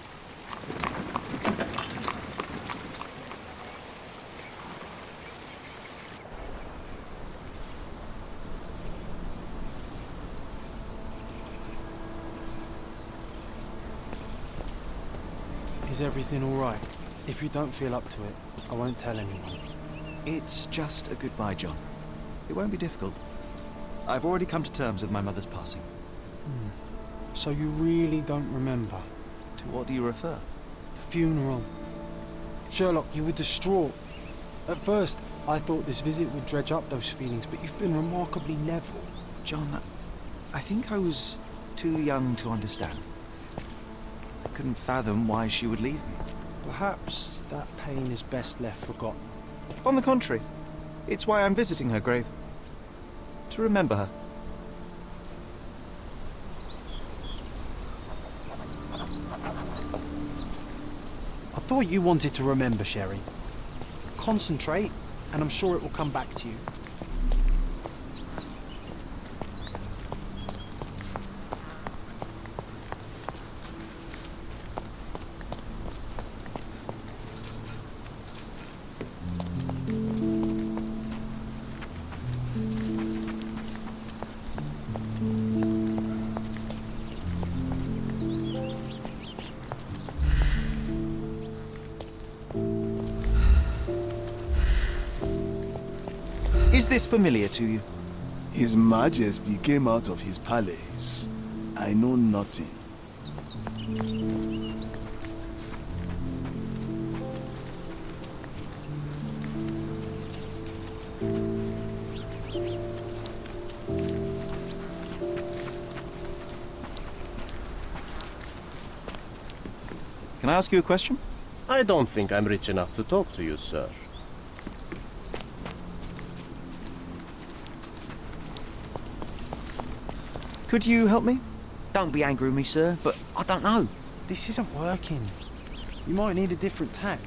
Is everything all right? If you don't feel up to it, I won't tell anyone. It's just a goodbye, John. It won't be difficult. I've already come to terms with my mother's passing. So you really don't remember? To what do you refer? The funeral. Sherlock, you were distraught. At first, I thought this visit would dredge up those feelings, but you've been remarkably level. John, I think I was too young to understand. I couldn't fathom why she would leave me. Perhaps that pain is best left forgotten. On the contrary, it's why I'm visiting her grave. To remember her. I thought you wanted to remember, Sherry. Concentrate, and I'm sure it will come back to you. Is this familiar to you? His Majesty came out of his palace. I know nothing. Can I ask you a question? I don't think I'm rich enough to talk to you, sir. Could you help me? Don't be angry with me, sir, but I don't know. This isn't working. You might need a different tack.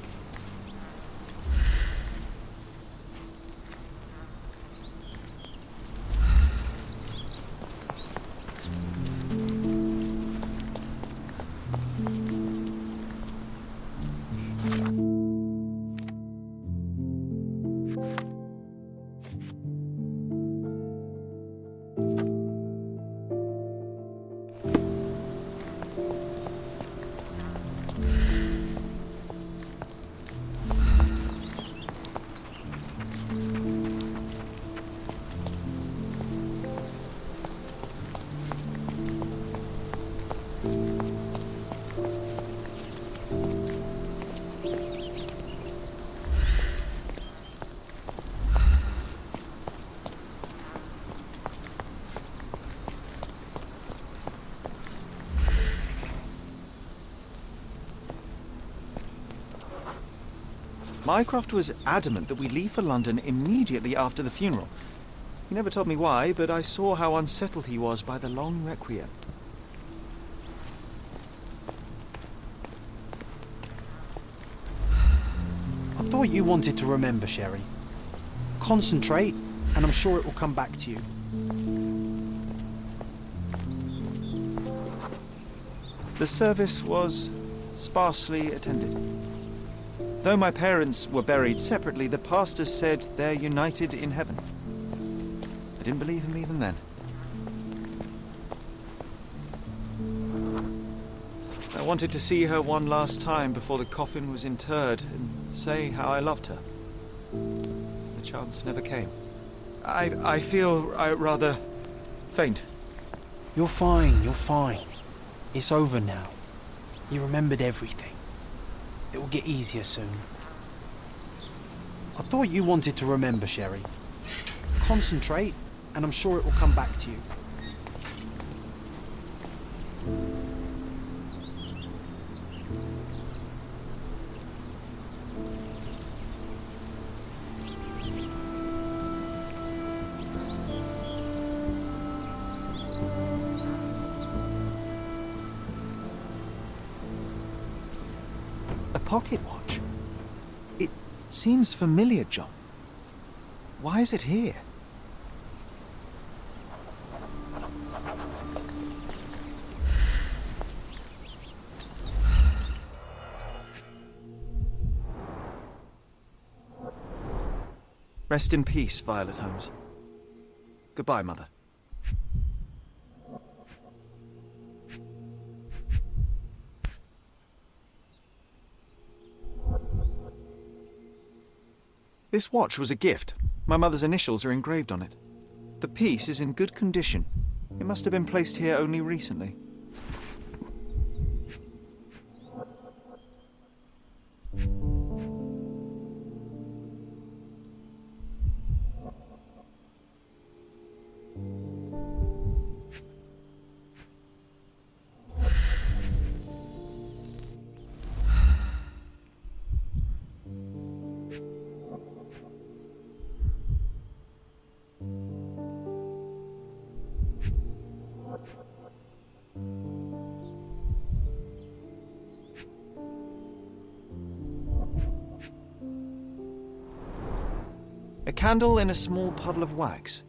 Mycroft was adamant that we leave for London immediately after the funeral. He never told me why, but I saw how unsettled he was by the long requiem. I thought you wanted to remember, Sherry. Concentrate, and I'm sure it will come back to you. The service was sparsely attended. Though my parents were buried separately, the pastor said they're united in heaven. I didn't believe him even then. I wanted to see her one last time before the coffin was interred and say how I loved her. The chance never came. I feel rather faint. You're fine, you're fine. It's over now. You remembered everything. It will get easier soon. I thought you wanted to remember, Sherry. Concentrate, and I'm sure it will come back to you. A pocket watch? It seems familiar, John. Why is it here? Rest in peace, Violet Holmes. Goodbye, Mother. This watch was a gift. My mother's initials are engraved on it. The piece is in good condition. It must have been placed here only recently. A candle in a small puddle of wax.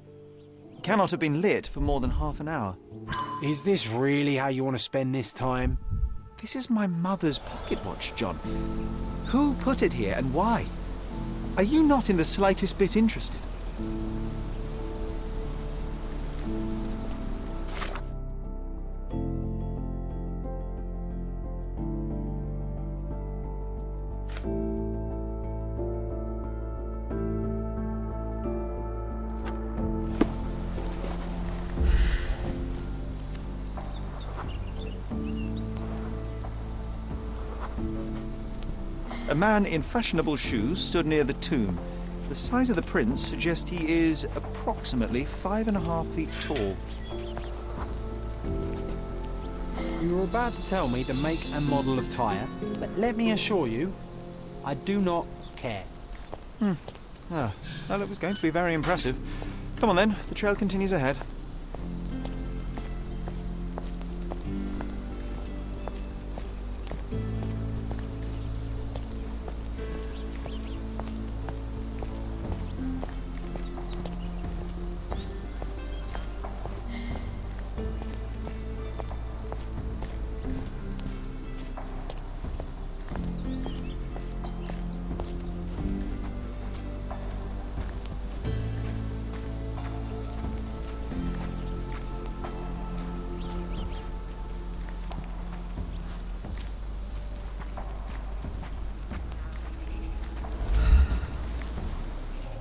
It cannot have been lit for more than half an hour. Is this really how you want to spend this time? This is my mother's pocket watch, John. Who put it here and why? Are you not in the slightest bit interested? A man in fashionable shoes stood near the tomb. The size of the prints suggest he is approximately 5.5 feet tall. You You're about to tell me the make and model of tyre, but let me assure you, I do not care. Well, it was going to be very impressive. Come on then, the trail continues ahead.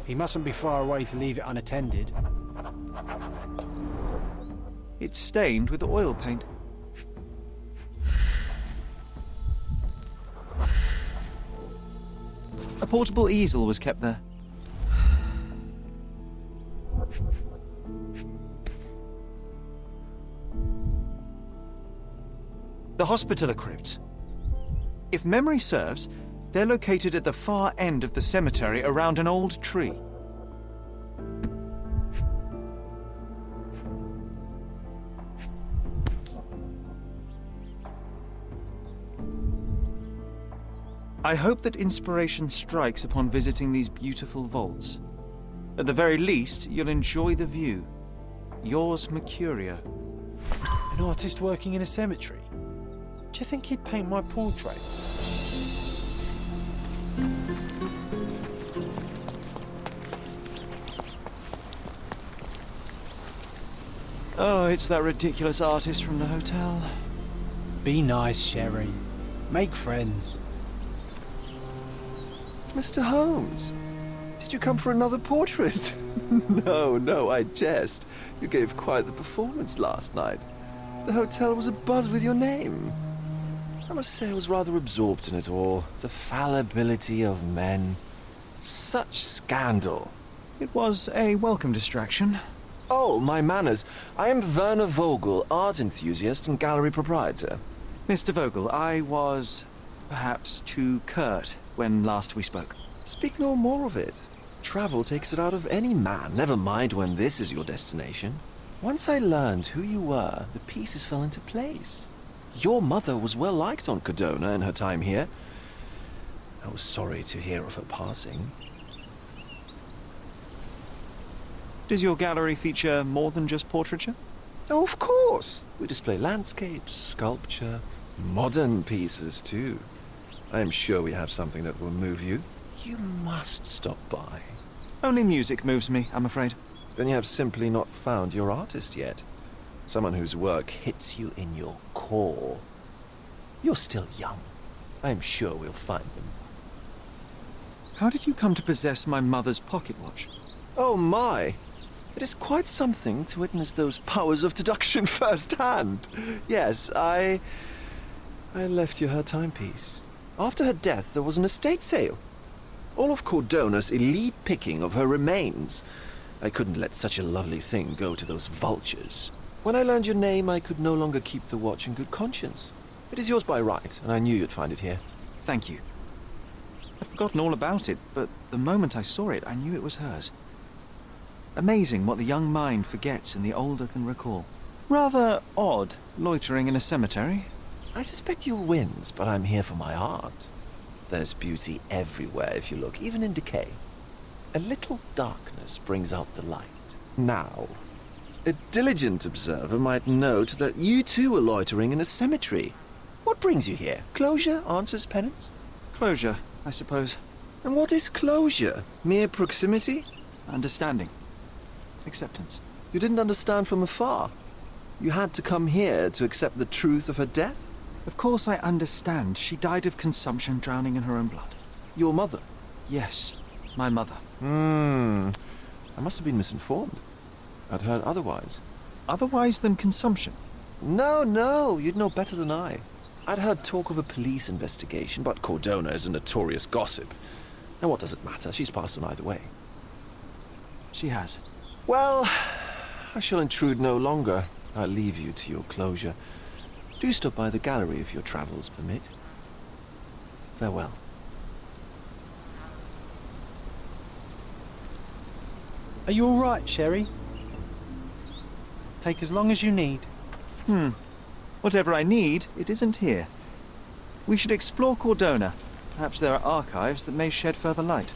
He mustn't be far away to leave it unattended. It's stained with oil paint. A portable easel was kept there. The Hospitaller crypts. If memory serves, they're located at the far end of the cemetery around an old tree. I hope that inspiration strikes upon visiting these beautiful vaults. At the very least, you'll enjoy the view. Yours, Mercurio. An artist working in a cemetery? Do you think he'd paint my portrait? Oh, it's that ridiculous artist from the hotel. Be nice, Sherry. Make friends. Mr. Holmes, did you come for another portrait? No, I jest. You gave quite the performance last night. The hotel was abuzz with your name. I must say I was rather absorbed in it all. The fallibility of men. Such scandal. It was a welcome distraction. Oh, my manners. I am Werner Vogel, art enthusiast and gallery proprietor. Mr. Vogel, I was perhaps too curt when last we spoke. Speak no more of it. Travel takes it out of any man, never mind when this is your destination. Once I learned who you were, the pieces fell into place. Your mother was well liked on Codona in her time here. I was sorry to hear of her passing. Does your gallery feature more than just portraiture? Oh, of course. We display landscapes, sculpture, modern pieces too. I am sure we have something that will move you. You must stop by. Only music moves me, I'm afraid. Then you have simply not found your artist yet. Someone whose work hits you in your core. You're still young. I am sure we'll find them. How did you come to possess my mother's pocket watch? Oh my! It is quite something to witness those powers of deduction firsthand. Yes, I left you her timepiece. After her death, there was an estate sale. All of Cordona's elite picking of her remains. I couldn't let such a lovely thing go to those vultures. When I learned your name, I could no longer keep the watch in good conscience. It is yours by right, and I knew you'd find it here. Thank you. I'd forgotten all about it, but the moment I saw it, I knew it was hers. Amazing what the young mind forgets and the older can recall. Rather odd, loitering in a cemetery. I suspect you'll win, but I'm here for my art. There's beauty everywhere if you look, even in decay. A little darkness brings out the light. Now, a diligent observer might note that you too are loitering in a cemetery. What brings you here? Closure answers penance? Closure, I suppose. And what is closure? Mere proximity? Understanding. Acceptance. You didn't understand from afar. You had to come here to accept the truth of her death? Of course I understand. She died of consumption, drowning in her own blood. Your mother? Yes, my mother. I must have been misinformed. I'd heard otherwise. Otherwise than consumption? No, you'd know better than I. I'd heard talk of a police investigation, but Cordona is a notorious gossip. And what does it matter? She's passed on either way. She has. Well, I shall intrude no longer. I'll leave you to your closure. Do stop by the gallery if your travels permit. Farewell. Are you all right, Sherry? Take as long as you need. Whatever I need, it isn't here. We should explore Cordona. Perhaps there are archives that may shed further light.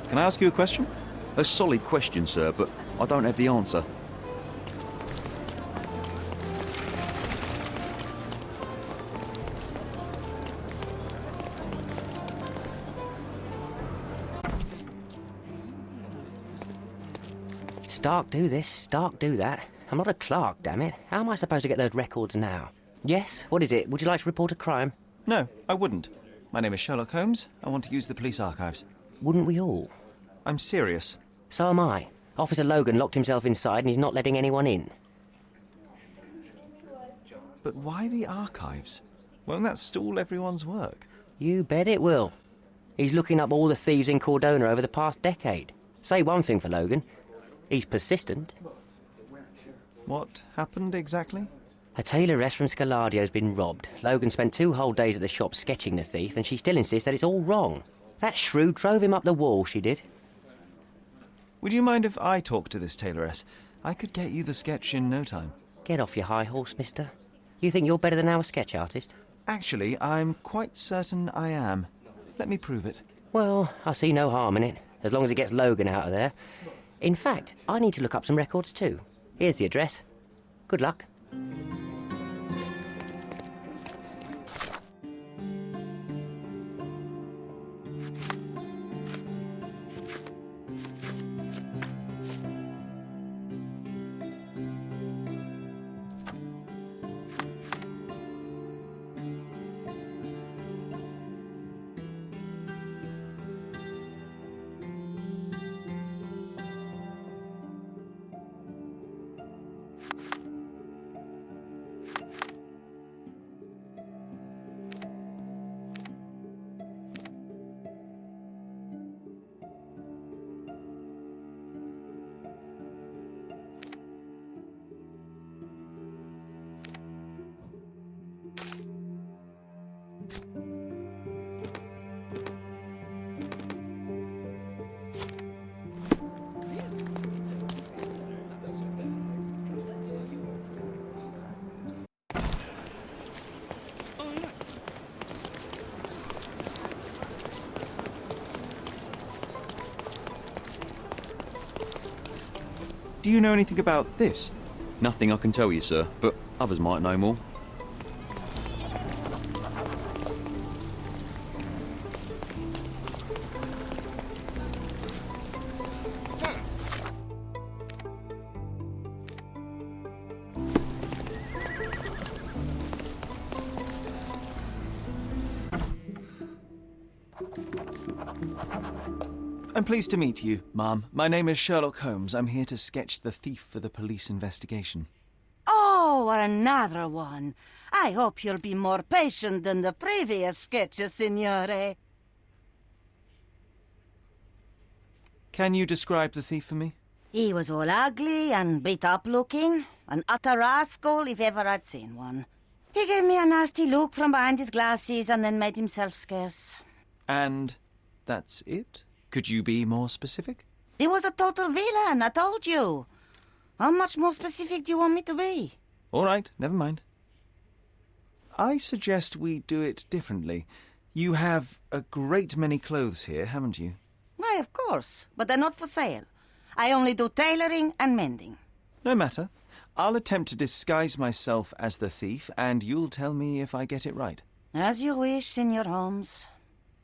Can I ask you a question? A solid question, sir, but I don't have the answer. Stark do this, Stark do that. I'm not a clerk, damn it. How am I supposed to get those records now? Yes? What is it? Would you like to report a crime? No, I wouldn't. My name is Sherlock Holmes. I want to use the police archives. Wouldn't we all? I'm serious. So am I. Officer Logan locked himself inside and he's not letting anyone in. But why the archives? Won't that stall everyone's work? You bet it will. He's looking up all the thieves in Cordona over the past decade. Say one thing for Logan. He's persistent. What happened exactly? A tailoress from Scaladio's been robbed. Logan spent 2 whole days at the shop sketching the thief, and she still insists that it's all wrong. That shrew drove him up the wall, she did. Would you mind if I talk to this tailoress? I could get you the sketch in no time. Get off your high horse, mister. You think you're better than our sketch artist? Actually, I'm quite certain I am. Let me prove it. Well, I see no harm in it, as long as it gets Logan out of there. In fact, I need to look up some records too. Here's the address. Good luck. Do you know anything about this? Nothing I can tell you, sir, but others might know more. I'm pleased to meet you, ma'am. My name is Sherlock Holmes. I'm here to sketch the thief for the police investigation. Oh, another one. I hope you'll be more patient than the previous sketches, signore. Can you describe the thief for me? He was all ugly and beat-up looking. An utter rascal if ever I'd seen one. He gave me a nasty look from behind his glasses and then made himself scarce. And that's it? Could you be more specific? He was a total villain, I told you. How much more specific do you want me to be? All right, never mind. I suggest we do it differently. You have a great many clothes here, haven't you? Why, of course, but they're not for sale. I only do tailoring and mending. No matter. I'll attempt to disguise myself as the thief, and you'll tell me if I get it right. As you wish, Senor Holmes.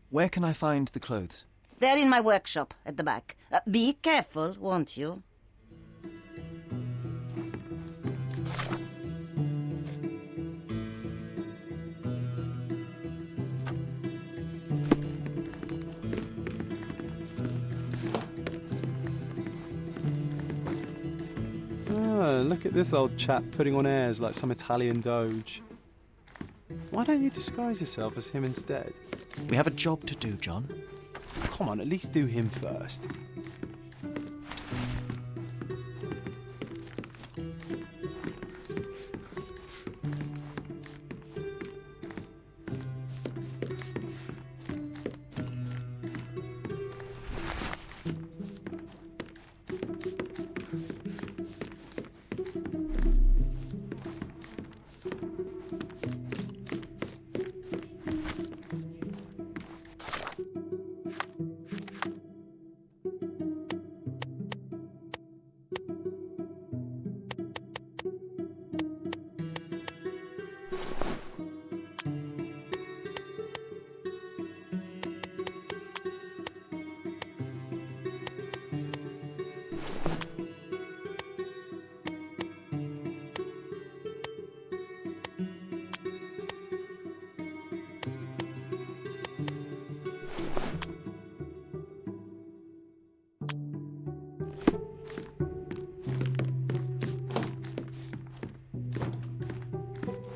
Where can I find the clothes? They're in my workshop at the back. Be careful, won't you? Oh, look at this old chap putting on airs like some Italian doge. Why don't you disguise yourself as him instead? We have a job to do, John. Come on, at least do him first.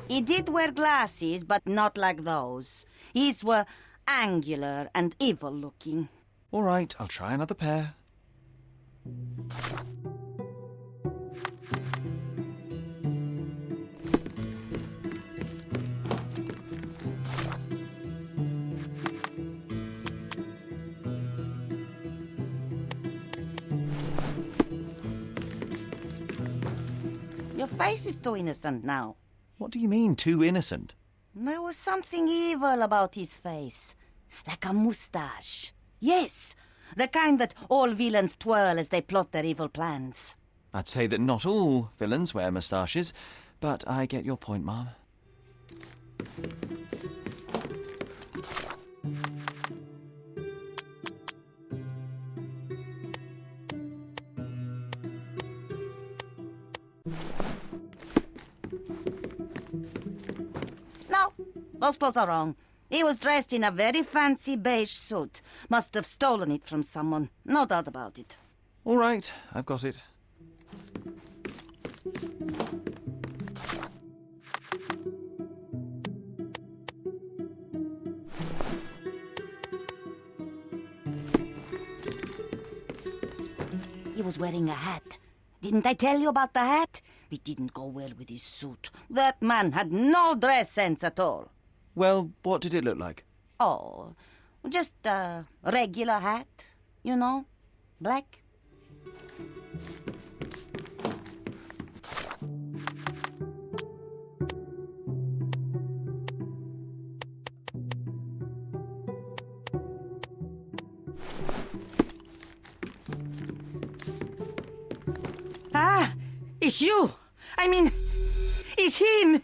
He did wear glasses, but not like those. His were angular and evil-looking. All right, I'll try another pair. Your face is too innocent now. What do you mean, too innocent? There was something evil about his face. Like a moustache. Yes, The kind that all villains twirl as they plot their evil plans. I'd say that not all villains wear moustaches, but I get your point, Mom. No, those clothes are wrong. He was dressed in a very fancy beige suit. Must have stolen it from someone. No doubt about it. All right, I've got it. He was wearing a hat. Didn't I tell you about the hat? It didn't go well with his suit. That man had no dress sense at all. Well, what did it look like? Oh, just a regular hat, you know, black. Ah, it's you. I mean, it's him.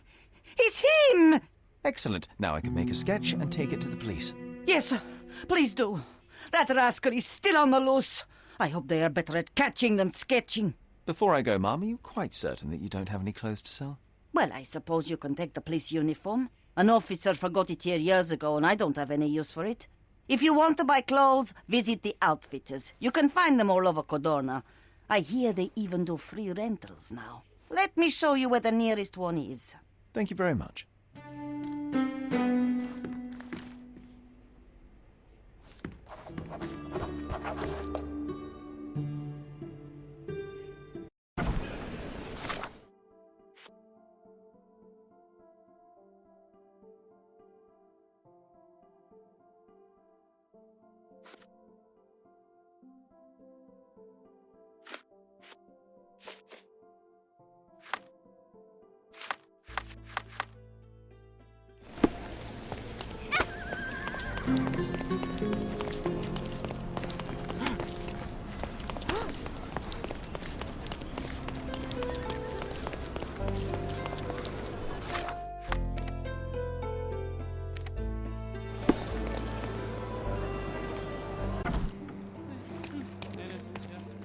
It's him. Excellent. Now I can make a sketch and take it to the police. Yes, please do. That rascal is still on the loose. I hope they are better at catching than sketching. Before I go, Mom, are you quite certain that you don't have any clothes to sell? Well, I suppose you can take the police uniform. An officer forgot it here years ago, and I don't have any use for it. If you want to buy clothes, visit the outfitters. You can find them all over Codorna. I hear they even do free rentals now. Let me show you where the nearest one is. Thank you very much.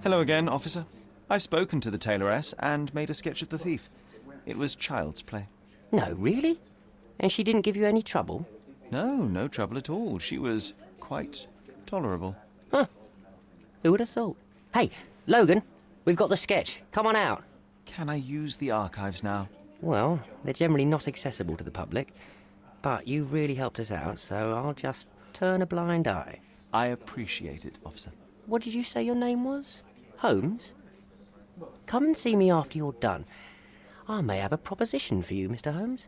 Hello again, officer. I've spoken to the tailoress and made a sketch of the thief. It was child's play. No, really? And she didn't give you any trouble? No, no trouble at all. She was quite tolerable. Huh. Who would have thought? Hey, Logan, we've got the sketch. Come on out. Can I use the archives now? Well, they're generally not accessible to the public. But you really helped us out, so I'll just turn a blind eye. I appreciate it, officer. What did you say your name was? Holmes? Come and see me after you're done. I may have a proposition for you, Mr. Holmes.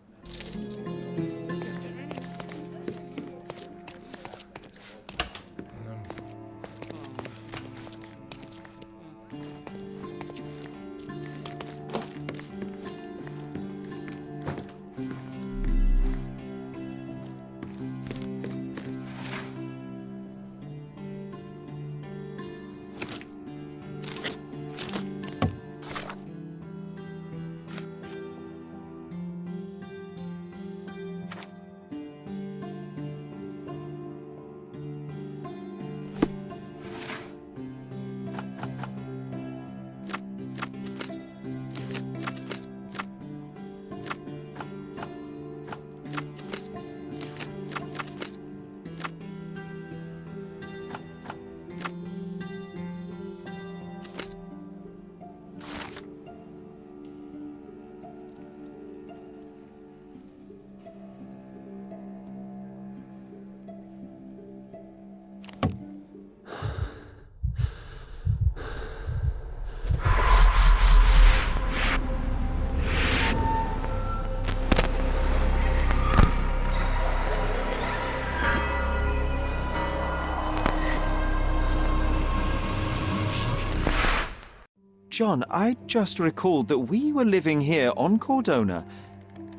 John, I just recalled that we were living here on Cordona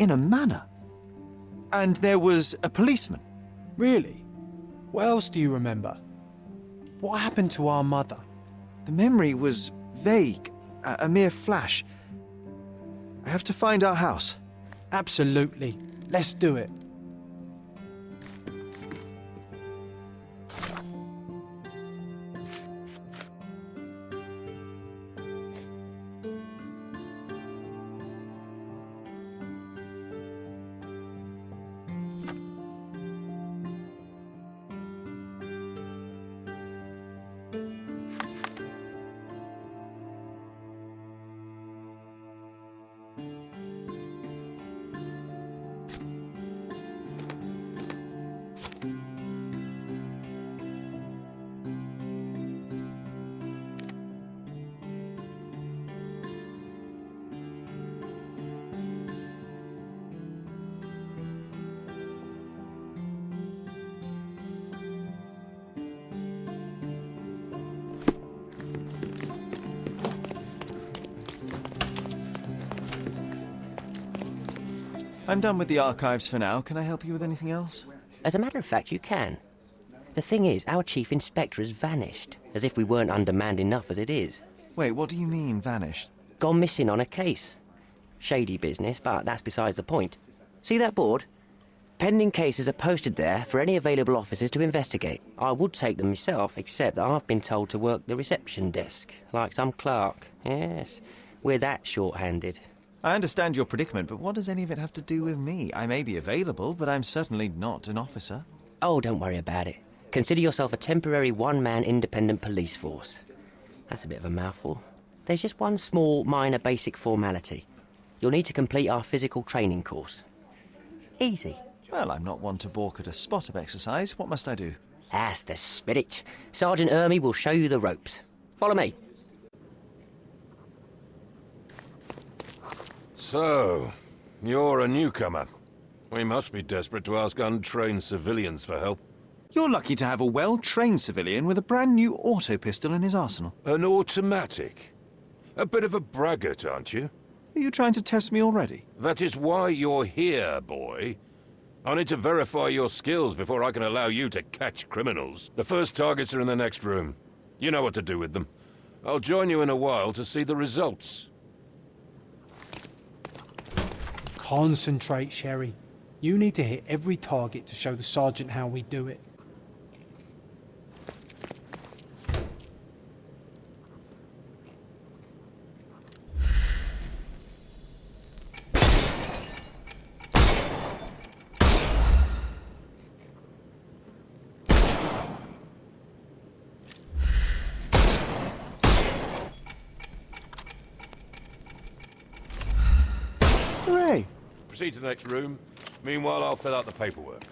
in a manor. And there was a policeman. Really? What else do you remember? What happened to our mother? The memory was vague, a mere flash. I have to find our house. Absolutely. Let's do it. I'm done with the archives for now. Can I help you with anything else? As a matter of fact, you can. The thing is, our chief inspector has vanished, as if we weren't undermanned enough as it is. Wait, what do you mean, vanished? Gone missing on a case. Shady business, but that's besides the point. See that board? Pending cases are posted there for any available officers to investigate. I would take them myself, except that I've been told to work the reception desk, like some clerk. Yes, we're that short-handed. I understand your predicament, but what does any of it have to do with me? I may be available, but I'm certainly not an officer. Oh, don't worry about it. Consider yourself a temporary one-man independent police force. That's a bit of a mouthful. There's just one small, minor, basic formality. You'll need to complete our physical training course. Easy. Well, I'm not one to balk at a spot of exercise. What must I do? That's the spirit. Sergeant Ermey will show you the ropes. Follow me. So, you're a newcomer. We must be desperate to ask untrained civilians for help. You're lucky to have a well-trained civilian with a brand new auto pistol in his arsenal. An automatic? A bit of a braggart, aren't you? Are you trying to test me already? That is why you're here, boy. I need to verify your skills before I can allow you to catch criminals. The first targets are in the next room. You know what to do with them. I'll join you in a while to see the results. Concentrate, Sherry. You need to hit every target to show the sergeant how we do it. Hooray! Proceed to the next room. Meanwhile, I'll fill out the paperwork.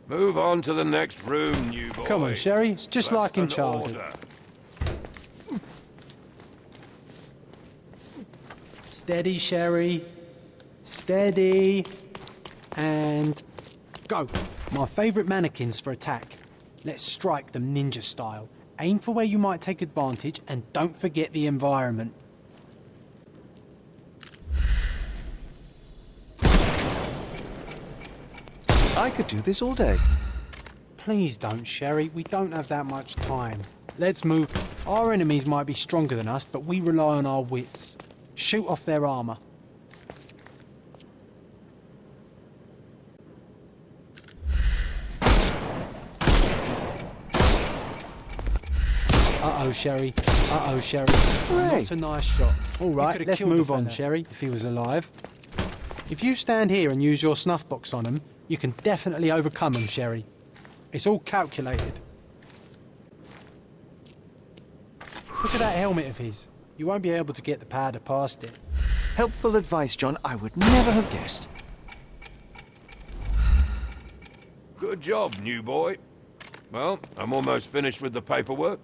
Move on to the next room, new boy. Come on, Sherry. It's just That's like in an childhood. order. Steady, Sherry. Steady. And go. My favourite mannequins for attack. Let's strike them ninja style. Aim for where you might take advantage and don't forget the environment. I could do this all day. Please don't, Sherry. We don't have that much time. Let's move. Our enemies might be stronger than us, but we rely on our wits. Shoot off their armour. Uh-oh, Sherry. Uh-oh, Sherry. Hooray. Not a nice shot. All right, let's move on, Sherry, if he was alive. If you stand here and use your snuff box on him, you can definitely overcome him, Sherry. It's all calculated. Look at that helmet of his. You won't be able to get the powder past it. Helpful advice, John. I would never have guessed. Good job, new boy. Well, I'm almost finished with the paperwork.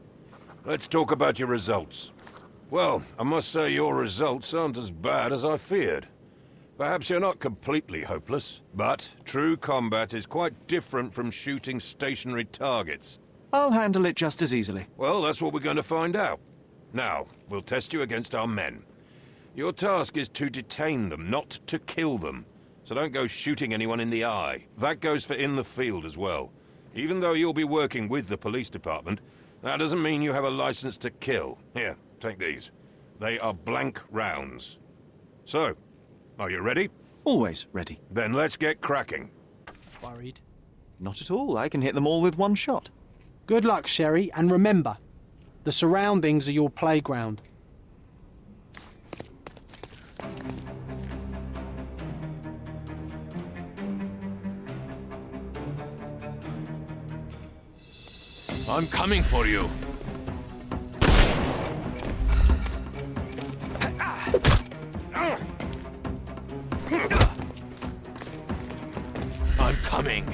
Let's talk about your results. Well, I must say your results aren't as bad as I feared. Perhaps you're not completely hopeless, but true combat is quite different from shooting stationary targets. I'll handle it just as easily. Well, that's what we're going to find out. Now, we'll test you against our men. Your task is to detain them, not to kill them. So don't go shooting anyone in the eye. That goes for in the field as well. Even though you'll be working with the police department, that doesn't mean you have a license to kill. Here, take these. They are blank rounds. So, are you ready? Always ready. Then let's get cracking. Worried? Not at all. I can hit them all with one shot. Good luck, Sherry, and remember, the surroundings are your playground. I'm coming for you. I'm coming.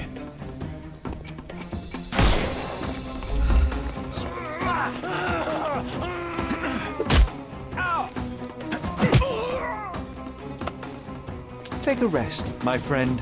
Take a rest, my friend.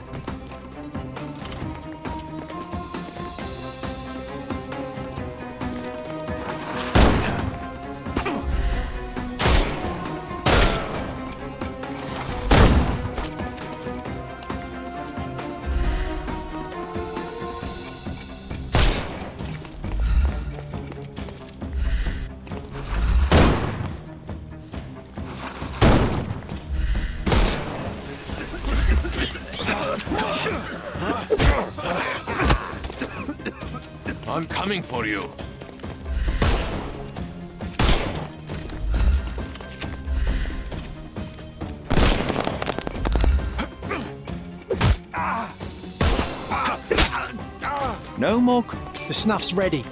I'm coming for you. No more. The snuff's ready.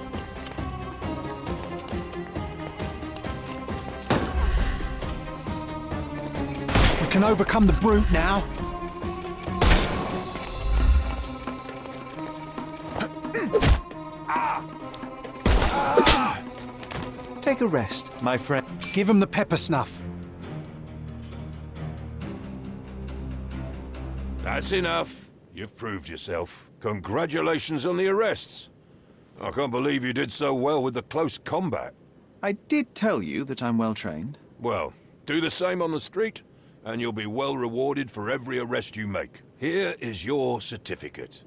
We can overcome the brute now. Take a rest, my friend. Give him the pepper snuff. That's enough. You've proved yourself. Congratulations on the arrests. I can't believe you did so well with the close combat. I did tell you that I'm well trained. Well, do the same on the street, and you'll be well rewarded for every arrest you make. Here is your certificate.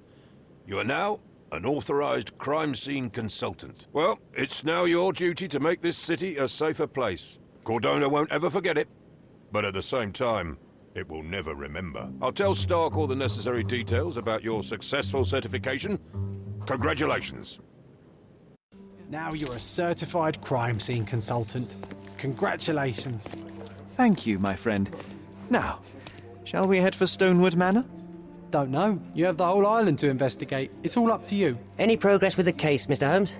You are now an authorized crime scene consultant. Well, it's now your duty to make this city a safer place. Cordona won't ever forget it, but at the same time, it will never remember. I'll tell Stark all the necessary details about your successful certification. Congratulations. Now you're a certified crime scene consultant. Congratulations. Thank you, my friend. Now, shall we head for Stonewood Manor? Don't know. You have the whole island to investigate. It's all up to you. Any progress with the case, Mr. Holmes?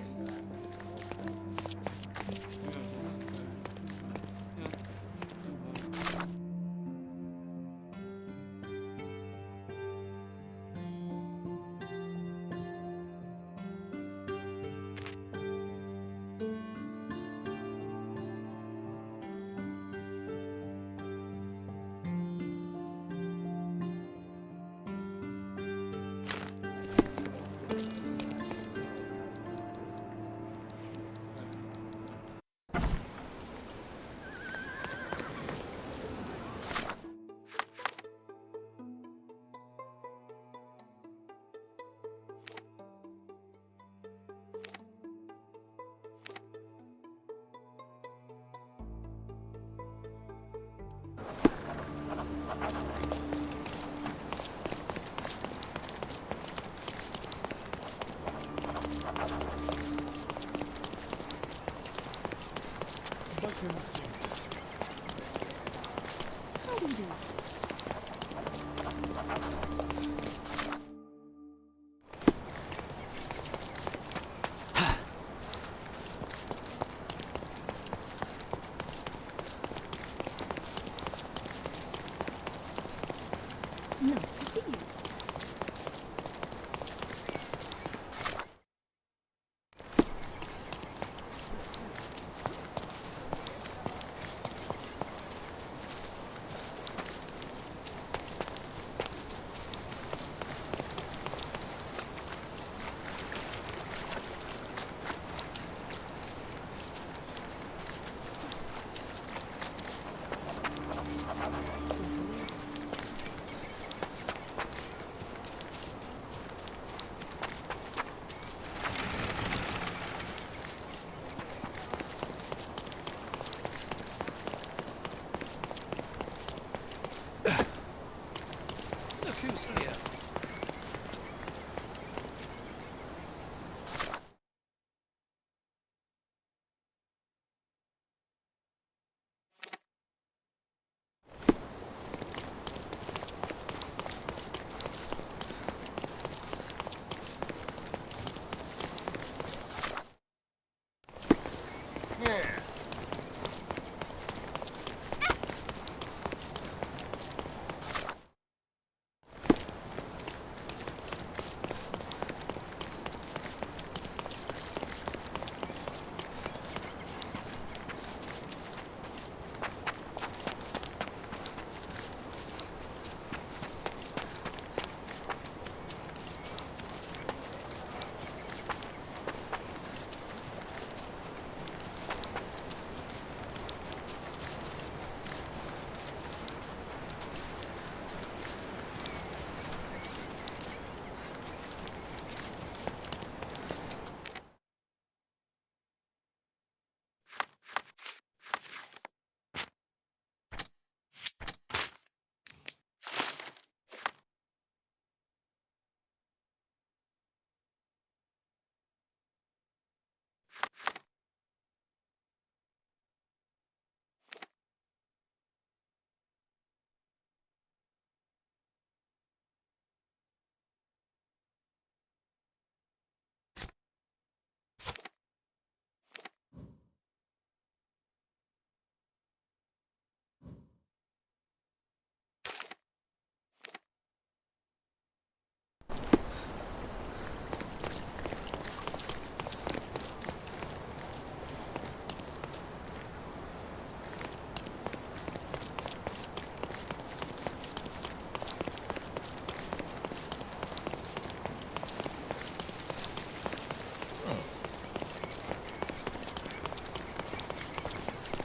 How do you do? Nice to see you.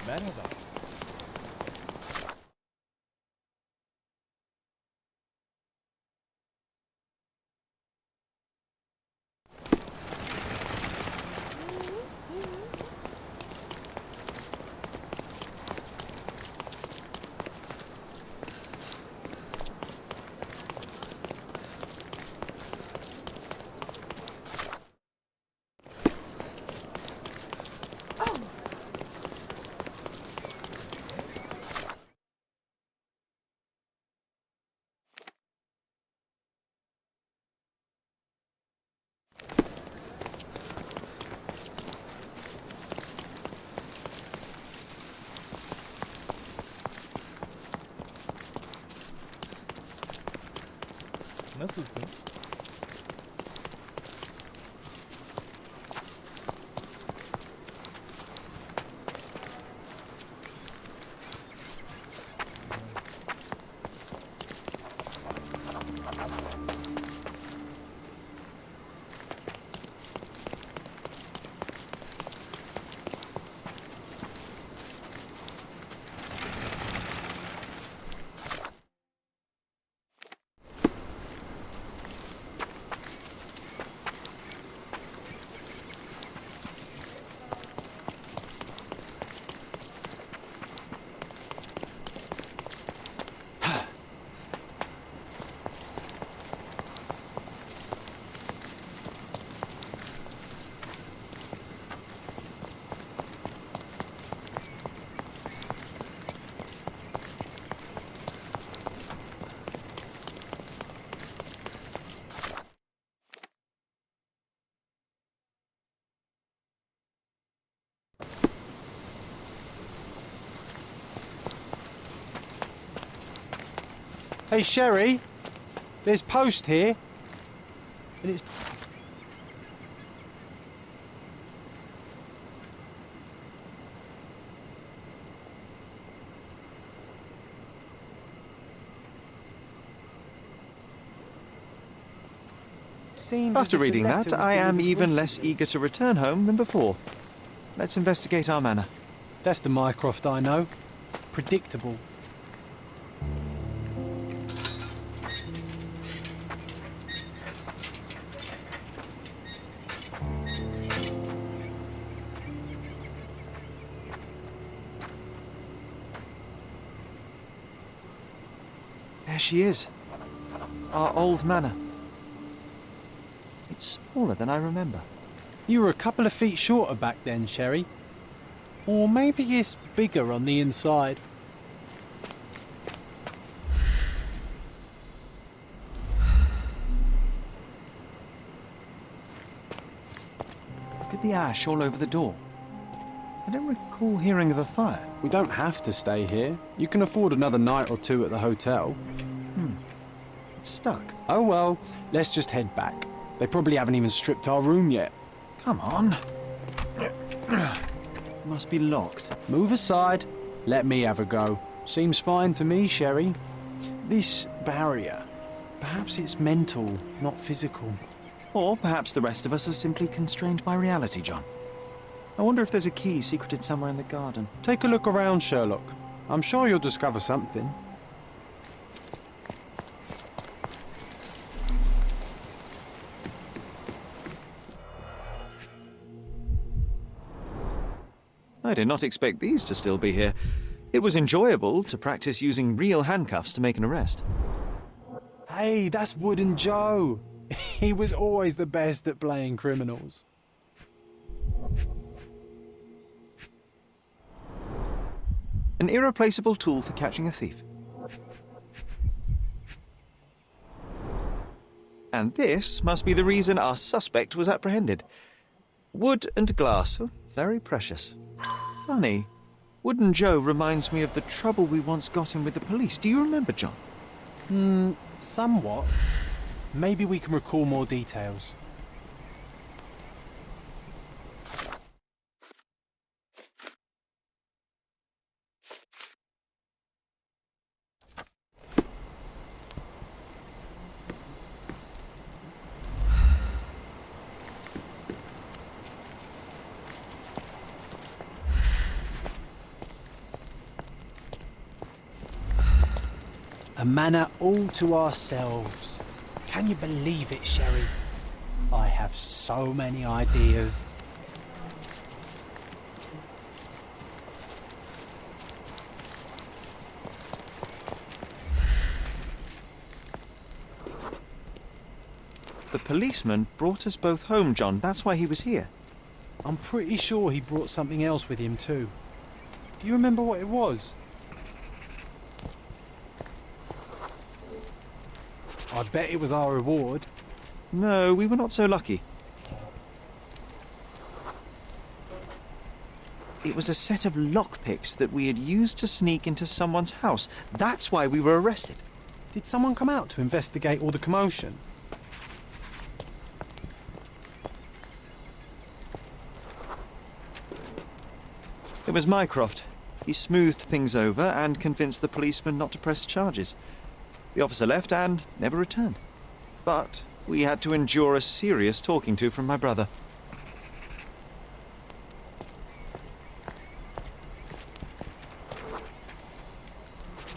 Merhaba. Nasılsın? Hey, Sherry, there's post here, and it's... After reading that, I am even less eager to return home than before. Let's investigate our manor. That's the Mycroft I know. Predictable. There she is. Our old manor. It's smaller than I remember. You were a couple of feet shorter back then, Sherry. Or maybe it's bigger on the inside. Look at the ash all over the door. I don't recall hearing of a fire. We don't have to stay here. You can afford another night or two at the hotel. It's stuck. Oh well, let's just head back. They probably haven't even stripped our room yet. Come on. Must be locked. Move aside. Let me have a go. Seems fine to me, Sherry. This barrier, perhaps it's mental, not physical. Or perhaps the rest of us are simply constrained by reality, John. I wonder if there's a key secreted somewhere in the garden. Take a look around, Sherlock. I'm sure you'll discover something. I did not expect these to still be here. It was enjoyable to practice using real handcuffs to make an arrest. Hey, that's Wooden Joe. He was always the best at playing criminals. An irreplaceable tool for catching a thief. And this must be the reason our suspect was apprehended. Wood and glass, oh, very precious. Funny, Wooden Joe reminds me of the trouble we once got in with the police. Do you remember, John? Somewhat. Maybe we can recall more details. A manor all to ourselves. Can you believe it, Sherry? I have so many ideas. The policeman brought us both home, John. That's why he was here. I'm pretty sure he brought something else with him too. Do you remember what it was? I bet it was our reward. No, we were not so lucky. It was a set of lockpicks that we had used to sneak into someone's house. That's why we were arrested. Did someone come out to investigate all the commotion? It was Mycroft. He smoothed things over and convinced the policeman not to press charges. The officer left and never returned. But we had to endure a serious talking to from my brother.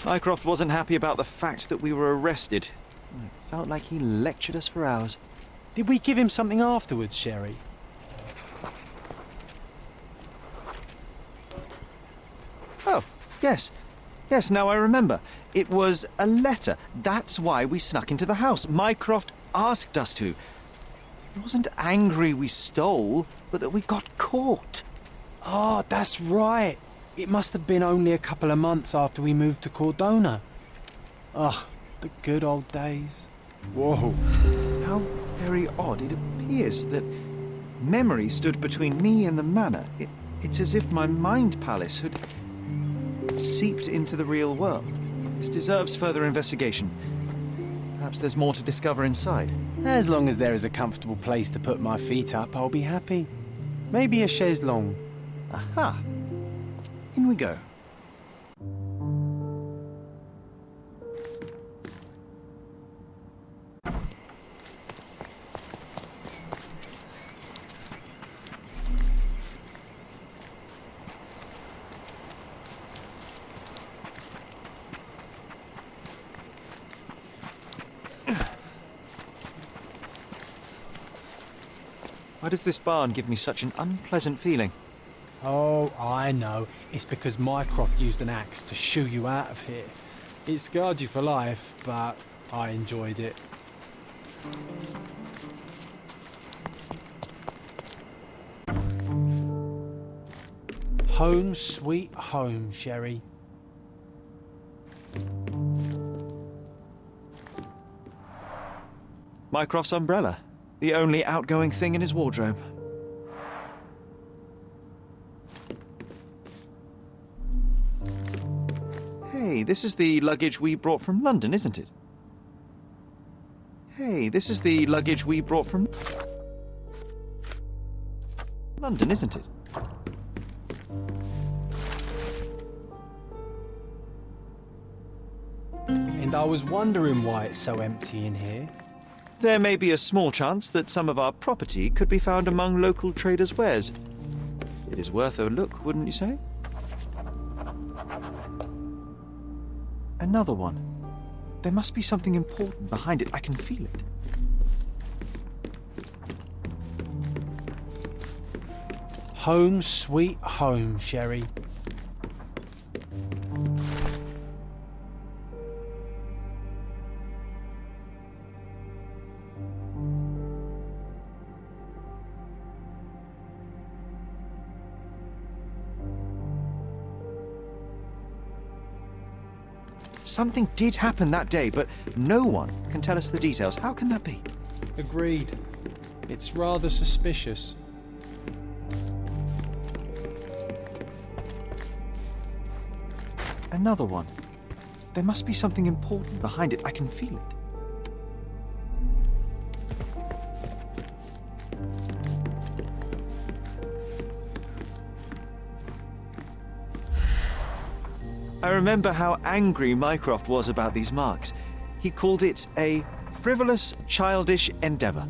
Mycroft wasn't happy about the fact that we were arrested. It felt like he lectured us for hours. Did we give him something afterwards, Sherry? Oh, yes. Yes, now I remember. It was a letter. That's why we snuck into the house. Mycroft asked us to. He wasn't angry we stole, but that we got caught. Ah, that's right. It must have been only a couple of months after we moved to Cordona. Ugh, the good old days. Whoa. How very odd. It appears that memory stood between me and the manor. It's as if my mind palace had seeped into the real world. This deserves further investigation. Perhaps there's more to discover inside. As long as there is a comfortable place to put my feet up, I'll be happy. Maybe a chaise longue. Aha! In we go. Why does this barn give me such an unpleasant feeling? Oh, I know. It's because Mycroft used an axe to shoo you out of here. It scarred you for life, but I enjoyed it. Home sweet home, Sherry. Mycroft's umbrella. The only outgoing thing in his wardrobe. Hey, this is the luggage we brought from London, isn't it? Hey, this is the luggage we brought from London, isn't it? And I was wondering why it's so empty in here. There may be a small chance that some of our property could be found among local traders' wares. It is worth a look, wouldn't you say? Another one. There must be something important behind it. I can feel it. Home sweet home, Sherry. Something did happen that day, but no one can tell us the details. How can that be? Agreed. It's rather suspicious. Another one. There must be something important behind it. I can feel it. I remember how angry Mycroft was about these marks. He called it a frivolous, childish endeavour.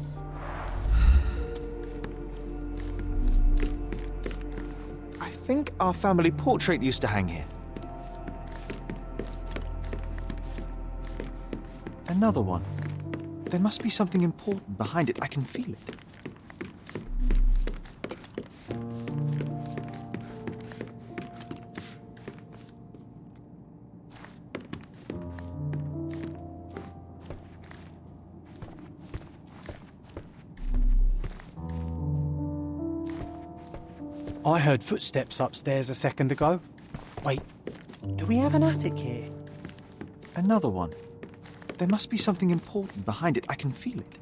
I think our family portrait used to hang here. Another one. There must be something important behind it. I can feel it. I heard footsteps upstairs a second ago. Wait, do we have an attic here? Another one. There must be something important behind it. I can feel it.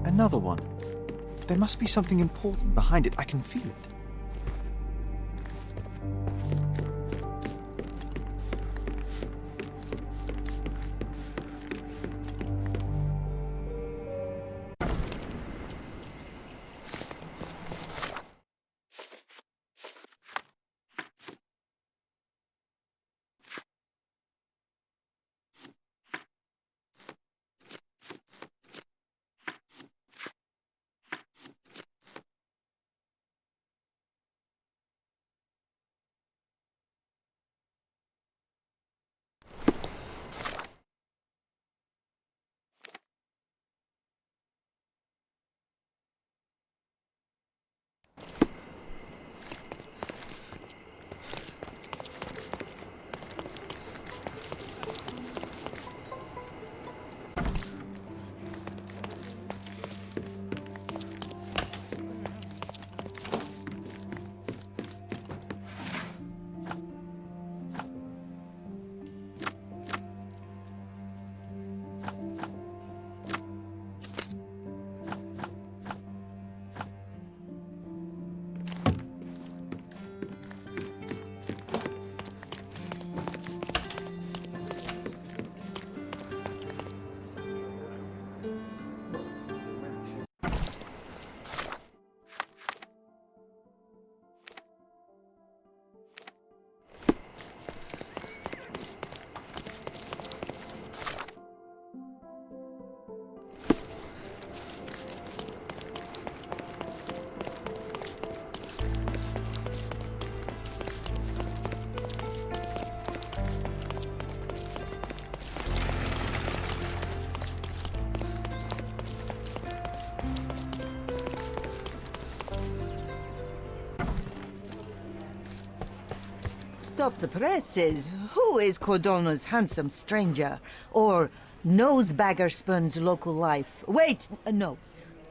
Another one. There must be something important behind it. I can feel it. Stop the presses. Who is Cordona's handsome stranger? Or nosebagger spurns local life? Wait, no.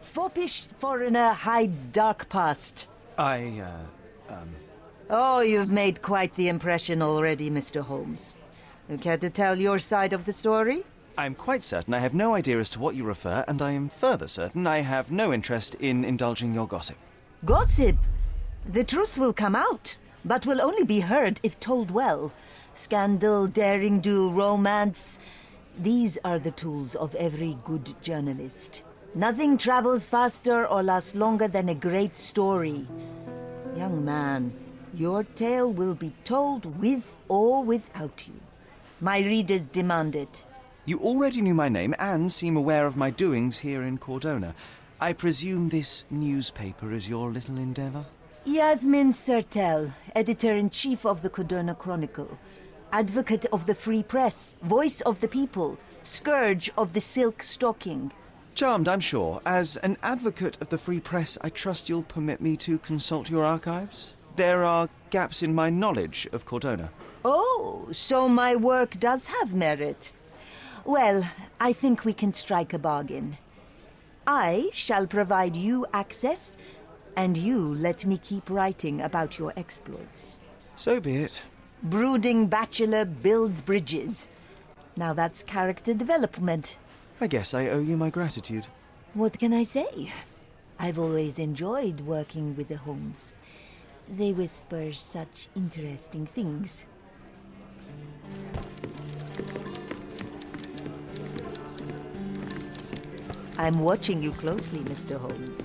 Foppish foreigner hides dark past. Oh, you've made quite the impression already, Mr. Holmes. You care to tell your side of the story? I'm quite certain I have no idea as to what you refer, and I am further certain I have no interest in indulging your gossip. Gossip? The truth will come out, but will only be heard if told well. Scandal, daring-do, romance. These are the tools of every good journalist. Nothing travels faster or lasts longer than a great story. Young man, your tale will be told with or without you. My readers demand it. You already knew my name and seem aware of my doings here in Cordona. I presume this newspaper is your little endeavor? Yasmin Sertel, editor-in-chief of the Cordona Chronicle. Advocate of the free press, voice of the people, scourge of the silk stocking. Charmed, I'm sure. As an advocate of the free press, I trust you'll permit me to consult your archives. There are gaps in my knowledge of Cordona. Oh, so my work does have merit. Well, I think we can strike a bargain. I shall provide you access, and you let me keep writing about your exploits. So be it. Brooding bachelor builds bridges. Now that's character development. I guess I owe you my gratitude. What can I say? I've always enjoyed working with the Holmes. They whisper such interesting things. I'm watching you closely, Mr. Holmes.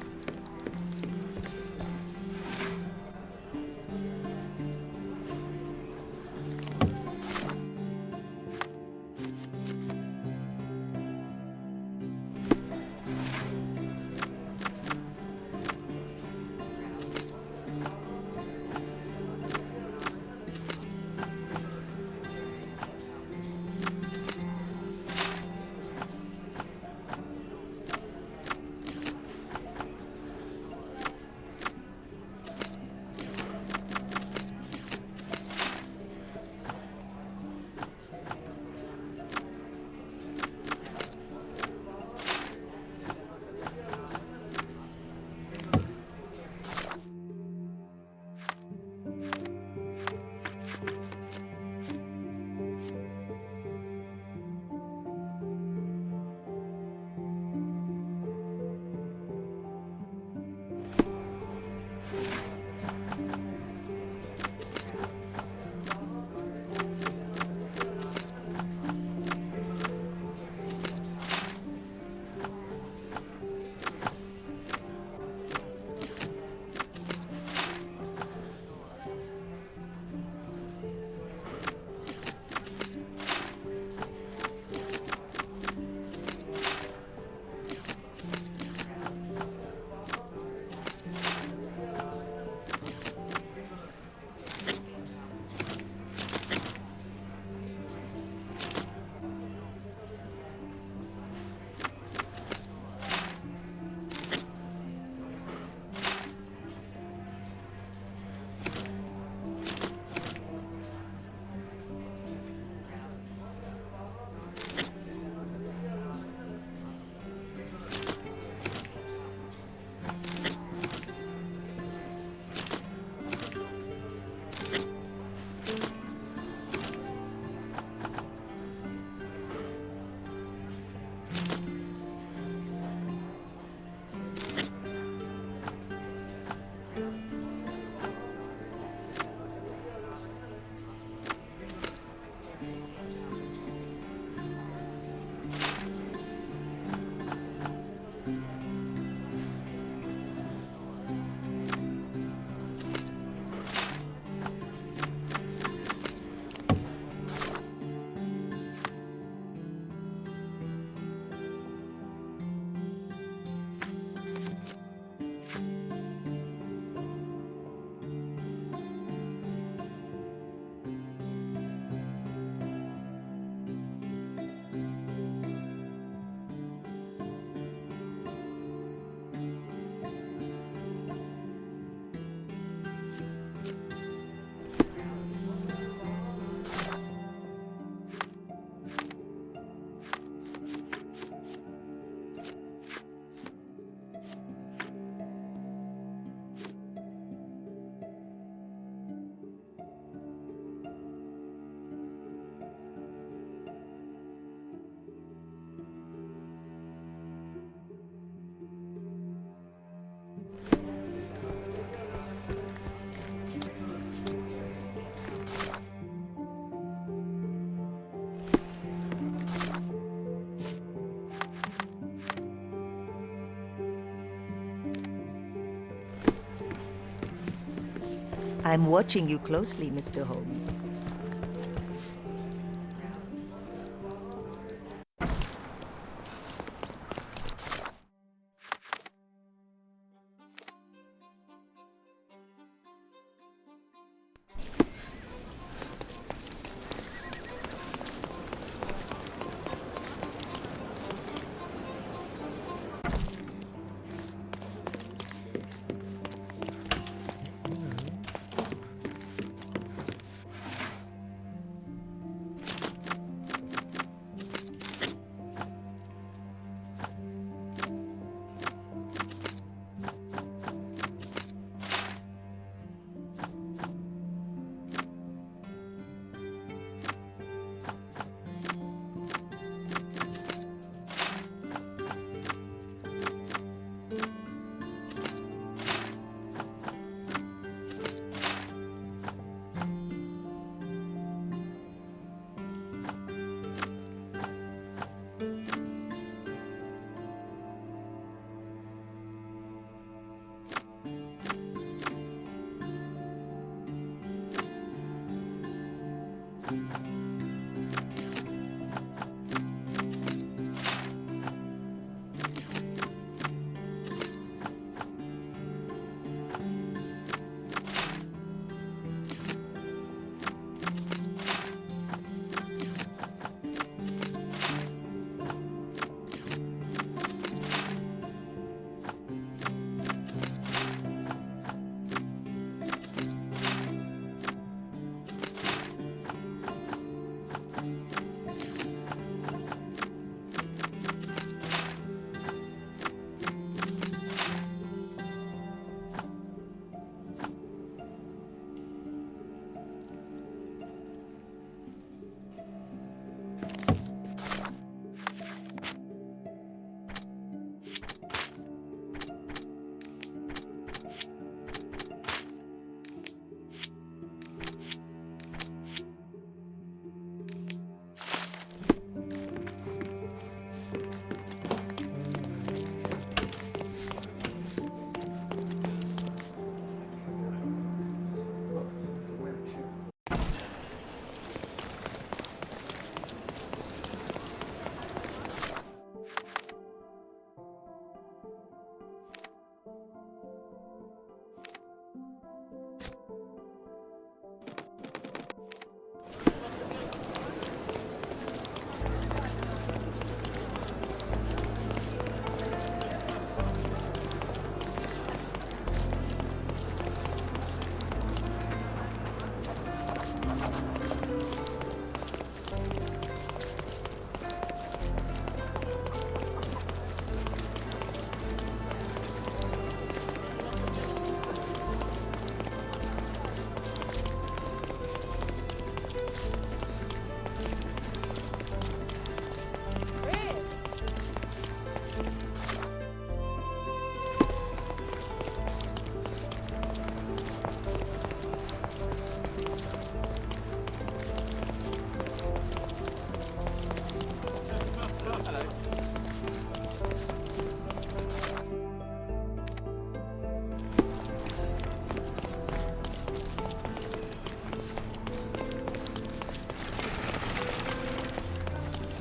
I'm watching you closely, Mr. Holmes.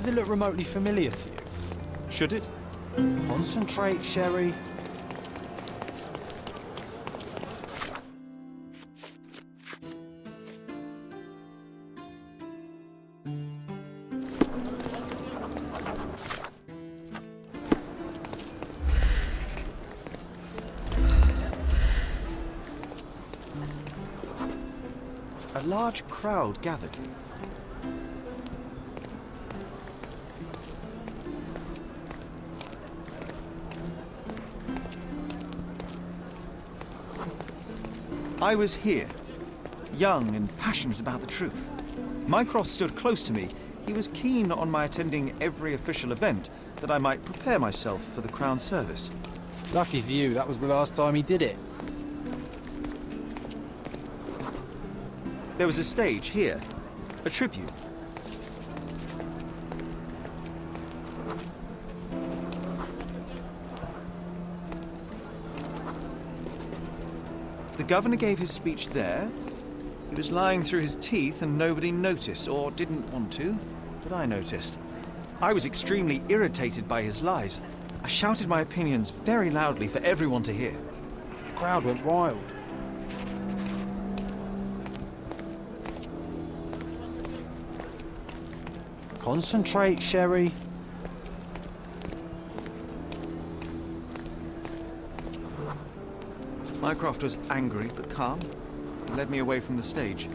Does it look remotely familiar to you? Should it? Concentrate, Sherry. A large crowd gathered. I was here, young and passionate about the truth. Mycroft stood close to me. He was keen on my attending every official event, that I might prepare myself for the Crown service. Lucky for you, that was the last time he did it. There was a stage here, a tribute. The governor gave his speech there. He was lying through his teeth and nobody noticed, or didn't want to, but I noticed. I was extremely irritated by his lies. I shouted my opinions very loudly for everyone to hear. The crowd went wild. Concentrate, Sherry. Mycroft was angry but calm. He led me away from the stage.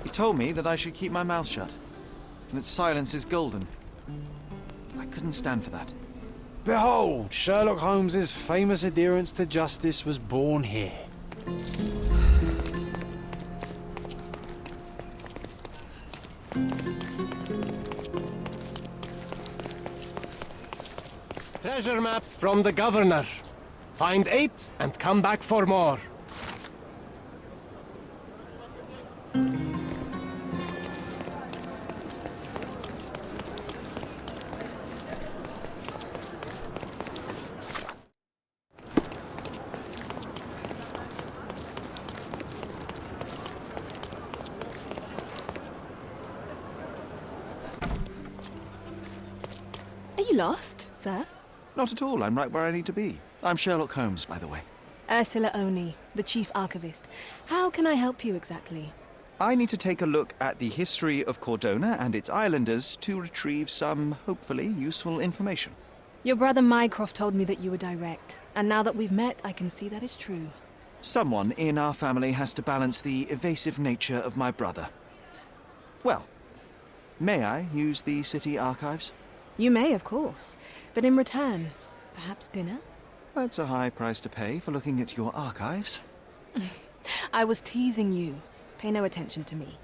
He told me that I should keep my mouth shut, and that silence is golden. I couldn't stand for that. Behold, Sherlock Holmes's famous adherence to justice was born here. Treasure maps from the governor. Find 8 and come back for more. Are you lost, sir? Not at all. I'm right where I need to be. I'm Sherlock Holmes, by the way. Ursula Oni, the chief archivist. How can I help you exactly? I need to take a look at the history of Cordona and its islanders to retrieve some, hopefully, useful information. Your brother Mycroft told me that you were direct, and now that we've met, I can see that is true. Someone in our family has to balance the evasive nature of my brother. Well, may I use the city archives? You may, of course, but in return, perhaps dinner? That's a high price to pay for looking at your archives. I was teasing you. Pay no attention to me.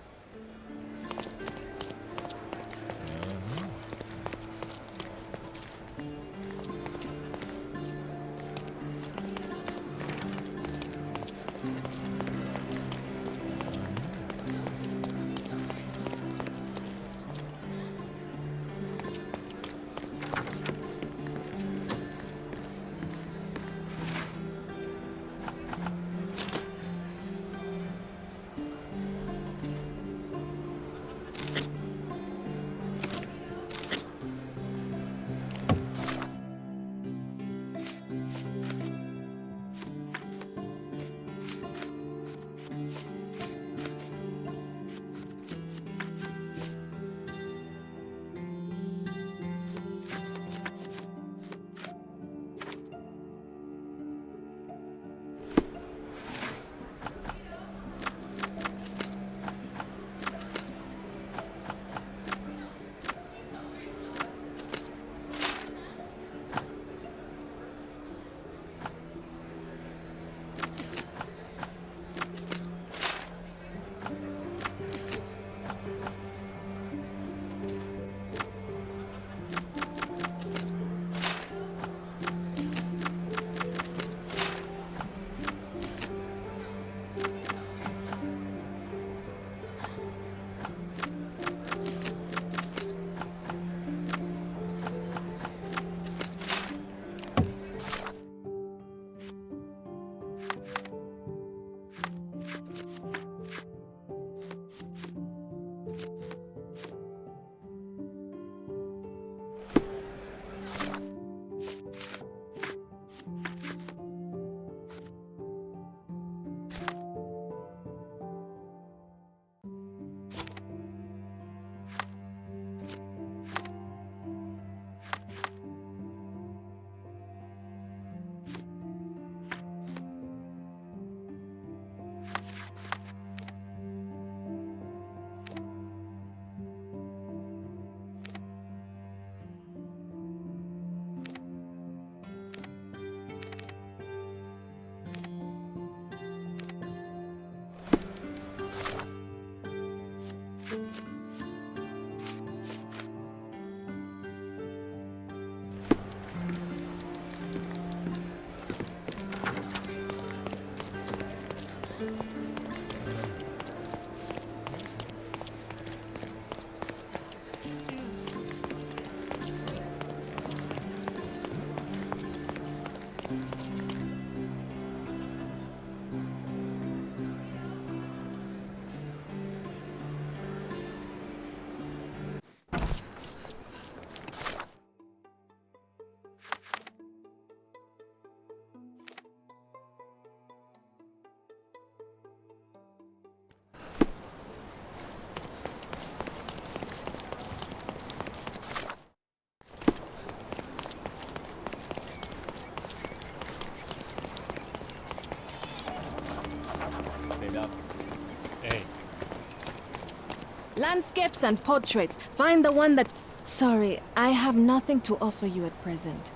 Landscapes and portraits. Find the one that... Sorry, I have nothing to offer you at present.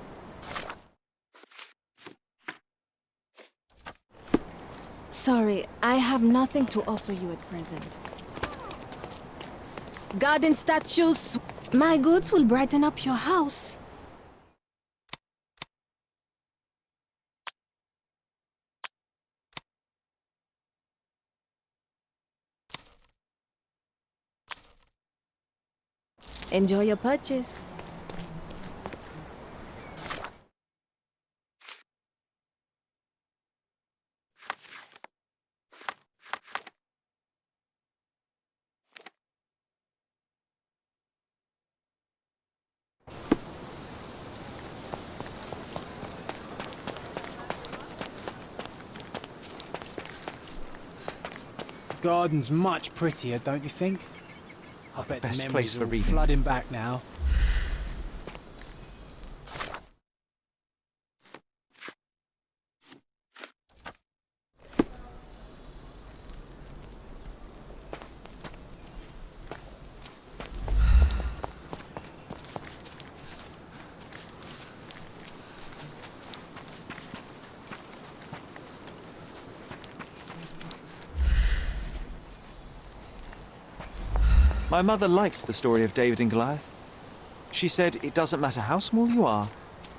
Sorry, I have nothing to offer you at present. Garden statues. My goods will brighten up your house. Enjoy your purchase. Garden's much prettier, don't you think? I bet best the memories place for are all reading. flooding back now. My mother liked the story of David and Goliath. She said it doesn't matter how small you are,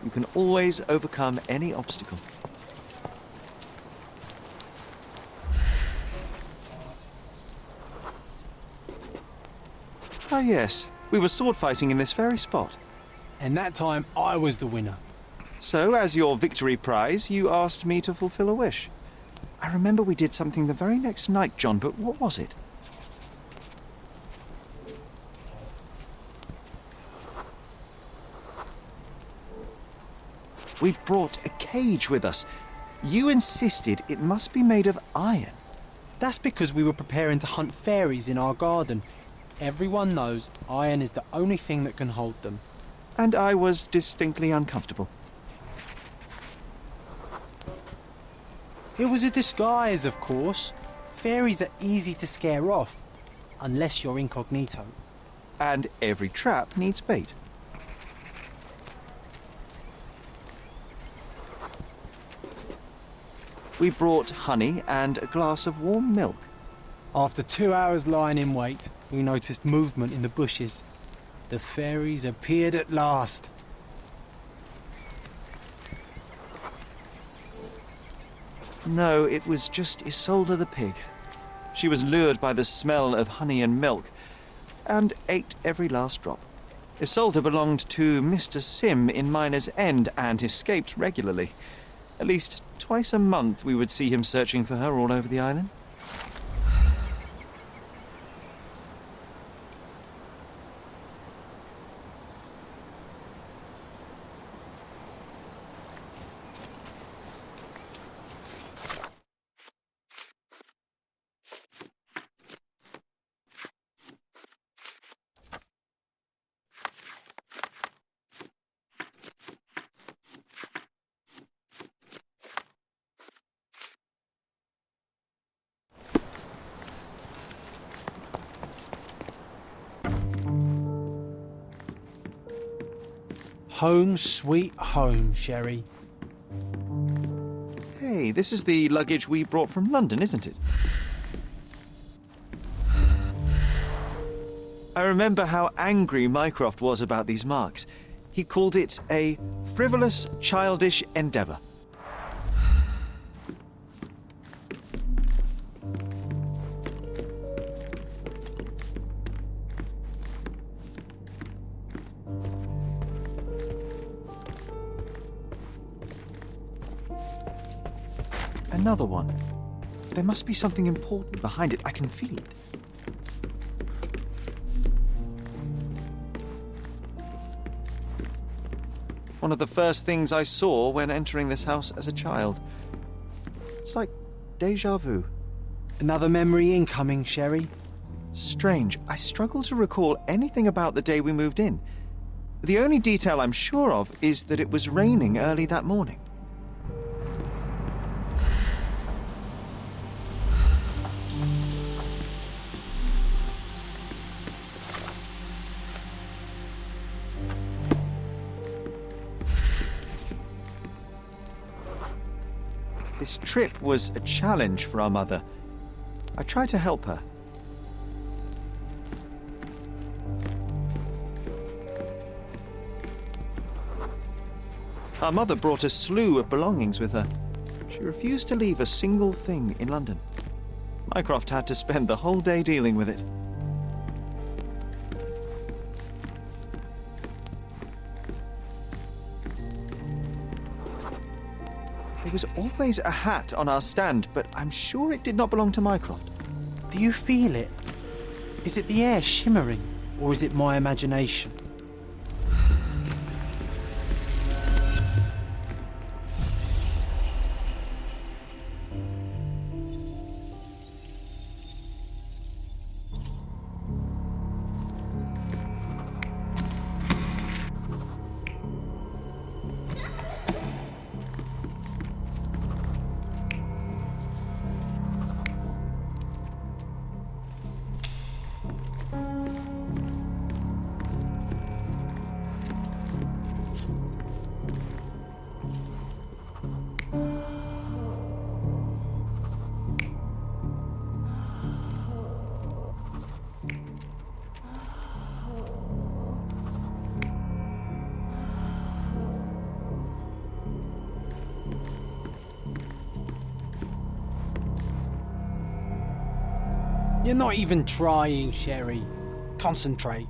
you can always overcome any obstacle. Ah yes, we were sword fighting in this very spot. And that time I was the winner. So, as your victory prize, you asked me to fulfill a wish. I remember we did something the very next night, John, but what was it? We brought a cage with us. You insisted it must be made of iron. That's because we were preparing to hunt fairies in our garden. Everyone knows iron is the only thing that can hold them. And I was distinctly uncomfortable. It was a disguise, of course. Fairies are easy to scare off, unless you're incognito. And every trap needs bait. We brought honey and a glass of warm milk. After 2 hours lying in wait, we noticed movement in the bushes. The fairies appeared at last. No, it was just Isolde the pig. She was lured by the smell of honey and milk, and ate every last drop. Isolde belonged to Mr. Sim in Miner's End and escaped regularly. At least twice a month we would see him searching for her all over the island. Home sweet home, Sherry. Hey, this is the luggage we brought from London, isn't it? I remember how angry Mycroft was about these marks. He called it a frivolous, childish endeavour. Another one. There must be something important behind it. I can feel it. One of the first things I saw when entering this house as a child. It's like déjà vu. Another memory incoming, Sherry. Strange. I struggle to recall anything about the day we moved in. The only detail I'm sure of is that it was raining early that morning. This trip was a challenge for our mother. I tried to help her. Our mother brought a slew of belongings with her. She refused to leave a single thing in London. Mycroft had to spend the whole day dealing with it. There was always a hat on our stand, but I'm sure it did not belong to Mycroft. Do you feel it? Is it the air shimmering, or is it my imagination? You're not even trying, Sherry. Concentrate.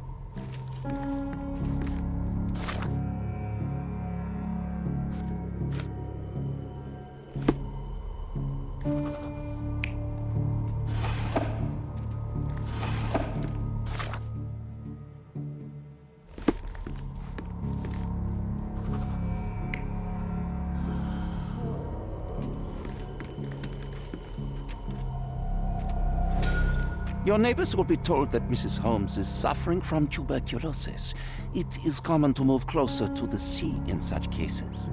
Your neighbors will be told that Mrs. Holmes is suffering from tuberculosis. It is common to move closer to the sea in such cases.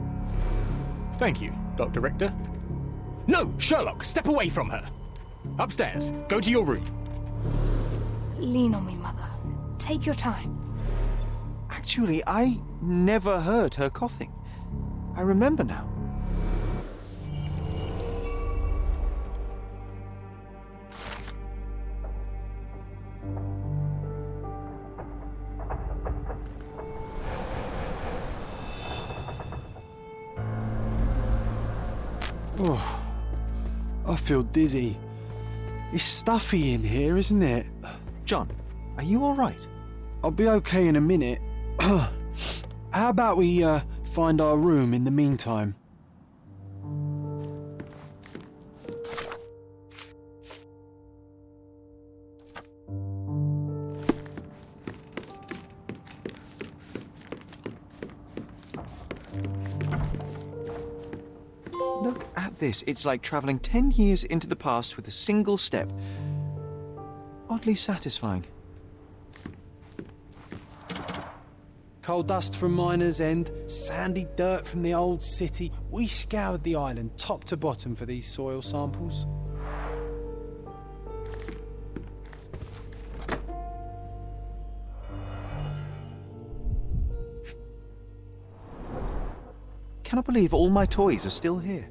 Thank you, Dr. Richter. No, Sherlock, step away from her. Upstairs, go to your room. Lean on me, Mother. Take your time. Actually, I never heard her coughing. I remember now. Oh, I feel dizzy. It's stuffy in here, isn't it? John, are you all right? I'll be okay in a minute. How about we find our room in the meantime? Look at this. It's like travelling 10 years into the past with a single step. Oddly satisfying. Coal dust from Miner's End, sandy dirt from the old city. We scoured the island top to bottom for these soil samples. Cannot believe all my toys are still here.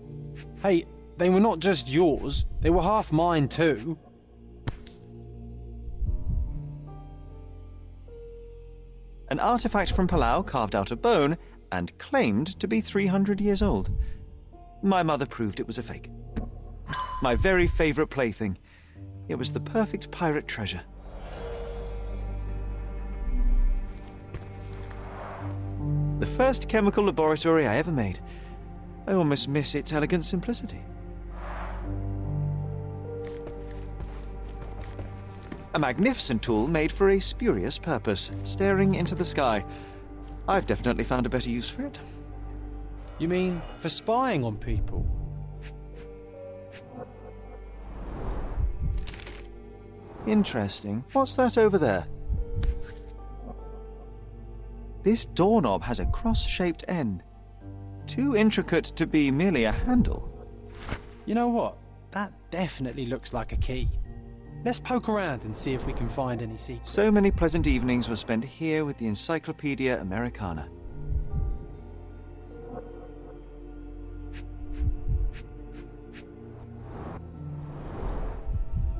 Hey, they were not just yours, they were half mine too. An artifact from Palau carved out of bone and claimed to be 300 years old. My mother proved it was a fake. My very favourite plaything. It was the perfect pirate treasure. The first chemical laboratory I ever made. I almost miss its elegant simplicity. A magnificent tool made for a spurious purpose, staring into the sky. I've definitely found a better use for it. You mean for spying on people? Interesting. What's that over there? This doorknob has a cross-shaped end. Too intricate to be merely a handle. You know what? That definitely looks like a key. Let's poke around and see if we can find any secrets. So many pleasant evenings were spent here with the Encyclopedia Americana.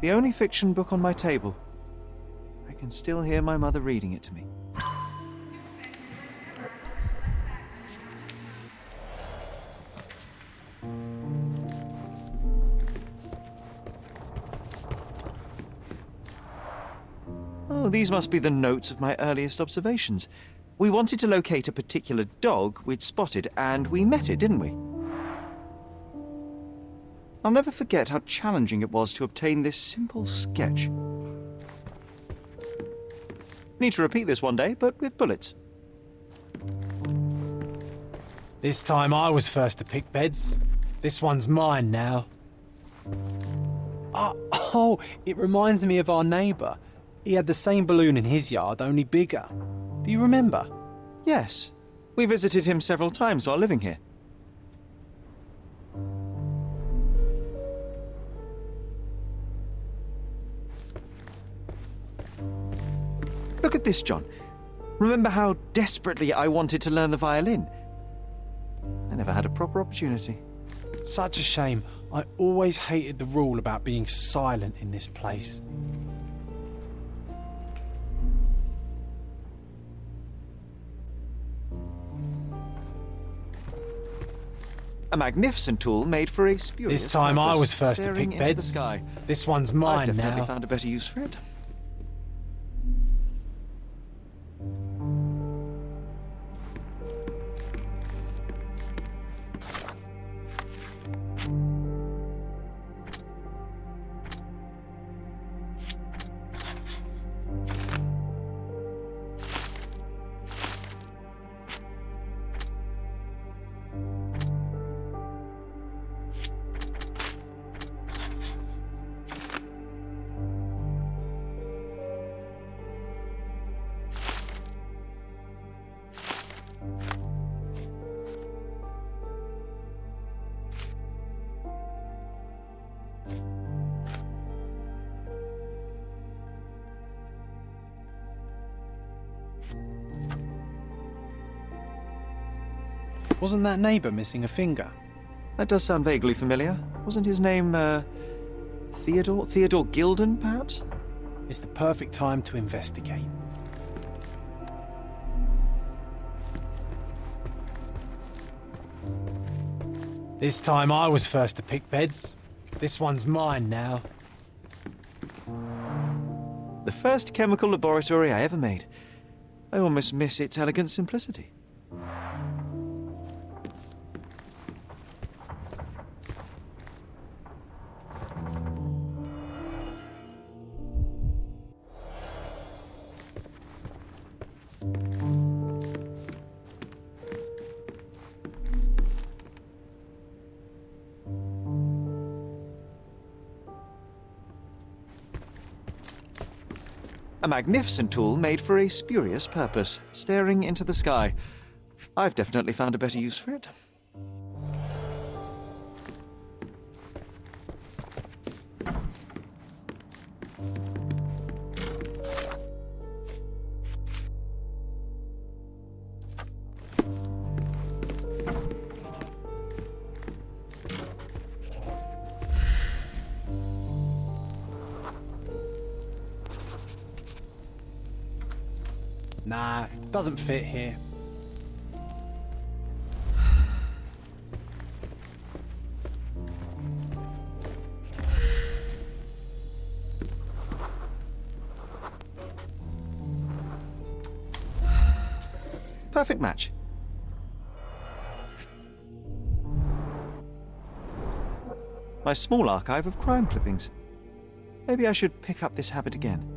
The only fiction book on my table. I can still hear my mother reading it to me. Oh, these must be the notes of my earliest observations. We wanted to locate a particular dog we'd spotted, and we met it, didn't we? I'll never forget how challenging it was to obtain this simple sketch. Need to repeat this one day, but with bullets. This time I was first to pick beds. This one's mine now. Oh, it reminds me of our neighbour. He had the same balloon in his yard, only bigger. Do you remember? Yes. We visited him several times while living here. Look at this, John. Remember how desperately I wanted to learn the violin? I never had a proper opportunity. Such a shame. I always hated the rule about being silent in this place. A magnificent tool made for a spurious This time I purpose, was first to staring pick into the beds. sky. This one's mine I've definitely now. found a better use for it. Wasn't that neighbour missing a finger? That does sound vaguely familiar. Wasn't his name, Theodore? Theodore Gilded, perhaps? It's the perfect time to investigate. This time I was first to pick beds. This one's mine now. The first chemical laboratory I ever made. I almost miss its elegant simplicity. A magnificent tool made for a spurious purpose, staring into the sky. I've definitely found a better use for it. Nah, doesn't fit here. Perfect match. My small archive of crime clippings. Maybe I should pick up this habit again.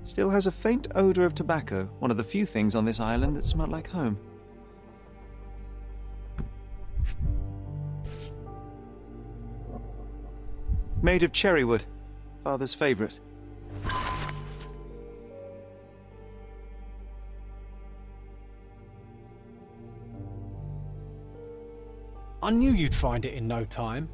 Still has a faint odor of tobacco, one of the few things on this island that smell like home. Made of cherry wood, Father's favorite. I knew you'd find it in no time.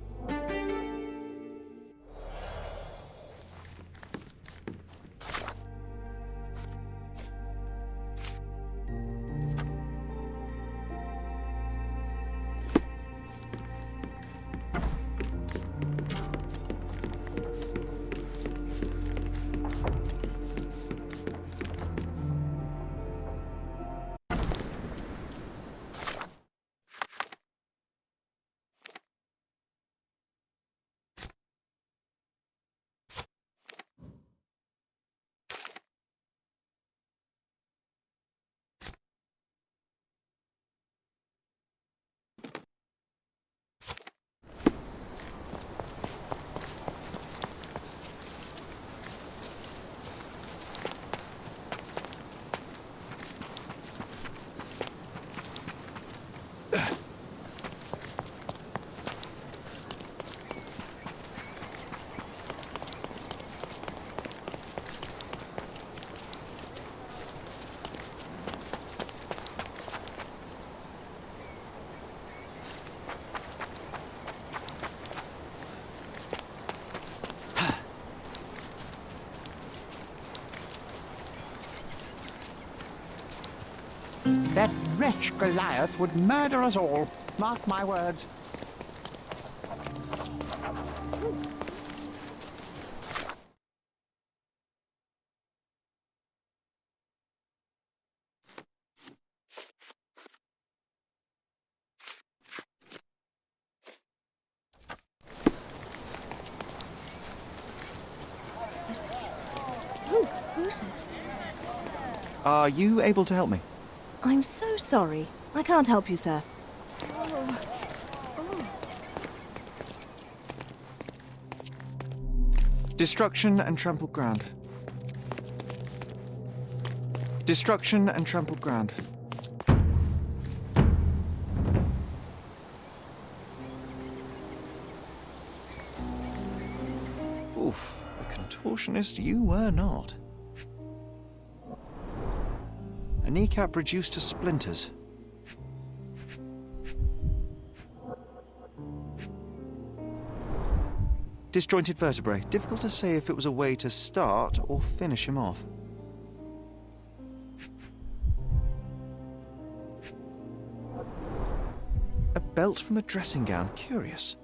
That wretch Goliath would murder us all. Mark my words. Who's it? Are you able to help me? I'm so sorry. I can't help you, sir. Destruction and trampled ground. Destruction and trampled ground. Oof, a contortionist you were not. A kneecap reduced to splinters. Disjointed vertebrae. Difficult to say if it was a way to start or finish him off. A belt from a dressing gown. Curious.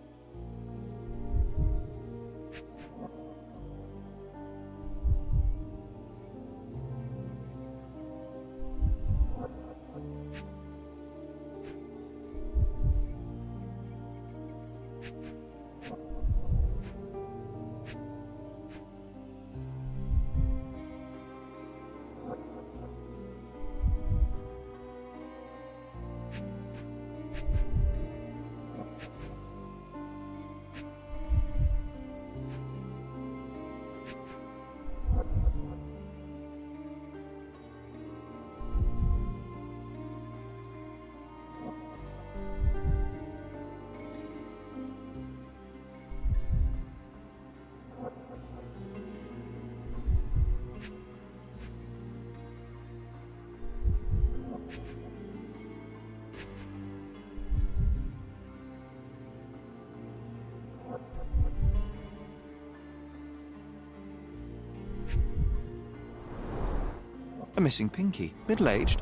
A missing pinky, middle-aged.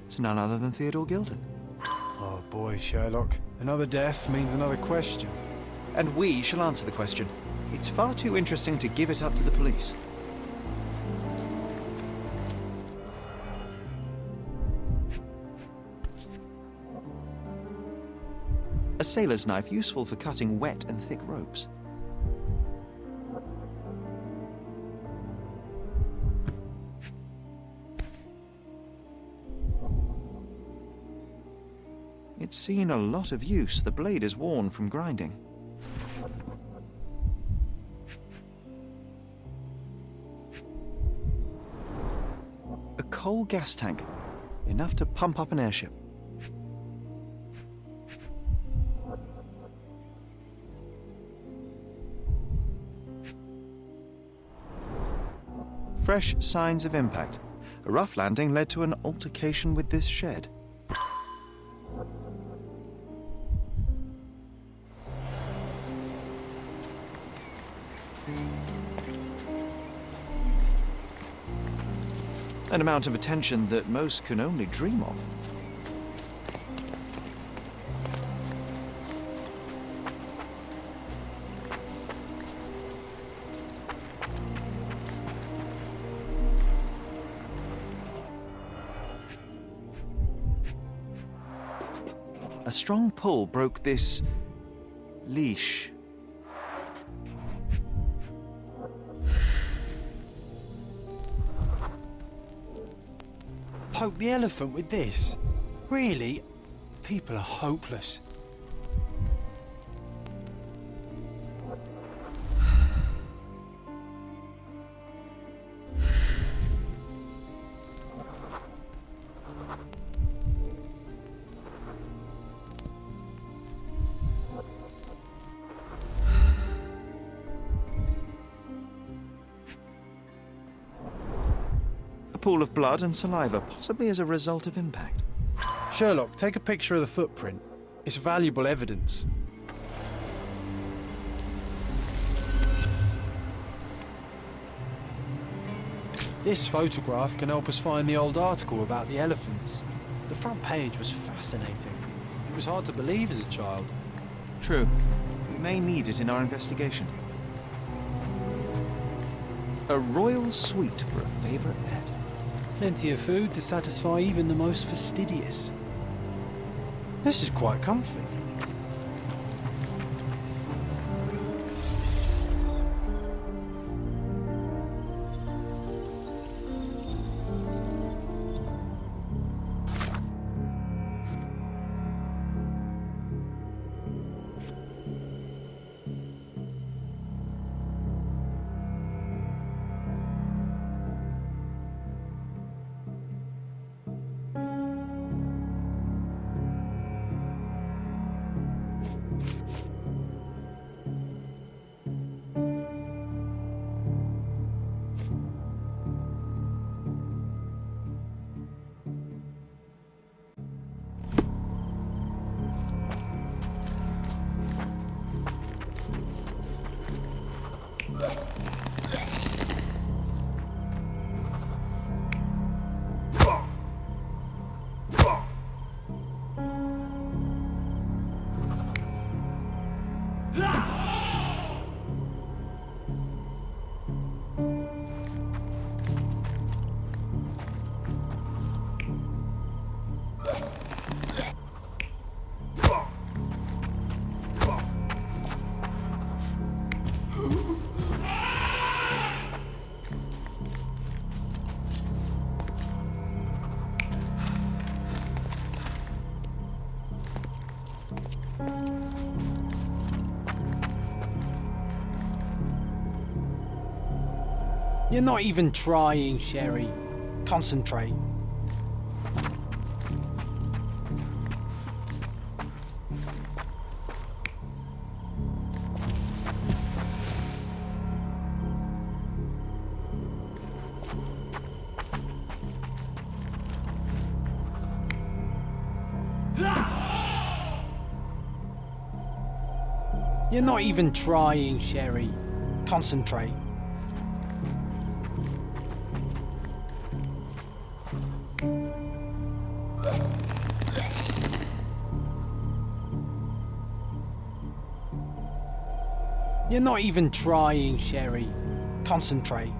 It's none other than Theodore Gilded. Oh boy, Sherlock. Another death means another question. And we shall answer the question. It's far too interesting to give it up to the police. A sailor's knife, useful for cutting wet and thick ropes. It's seen a lot of use. The blade is worn from grinding. A coal gas tank, enough to pump up an airship. Fresh signs of impact. A rough landing led to an altercation with this shed. An amount of attention that most can only dream of. A strong pull broke this leash. Poke the elephant with this? Really? People are hopeless. Pool of blood and saliva, possibly as a result of impact. Sherlock, take a picture of the footprint. It's valuable evidence. This photograph can help us find the old article about the elephants. The front page was fascinating. It was hard to believe as a child. True. We may need it in our investigation. A royal suite for a favourite pet. Plenty of food to satisfy even the most fastidious. This is quite comfy. You're not even trying, Sherry. Concentrate. You're not even trying, Sherry. Concentrate. You're not even trying, Sherry. Concentrate.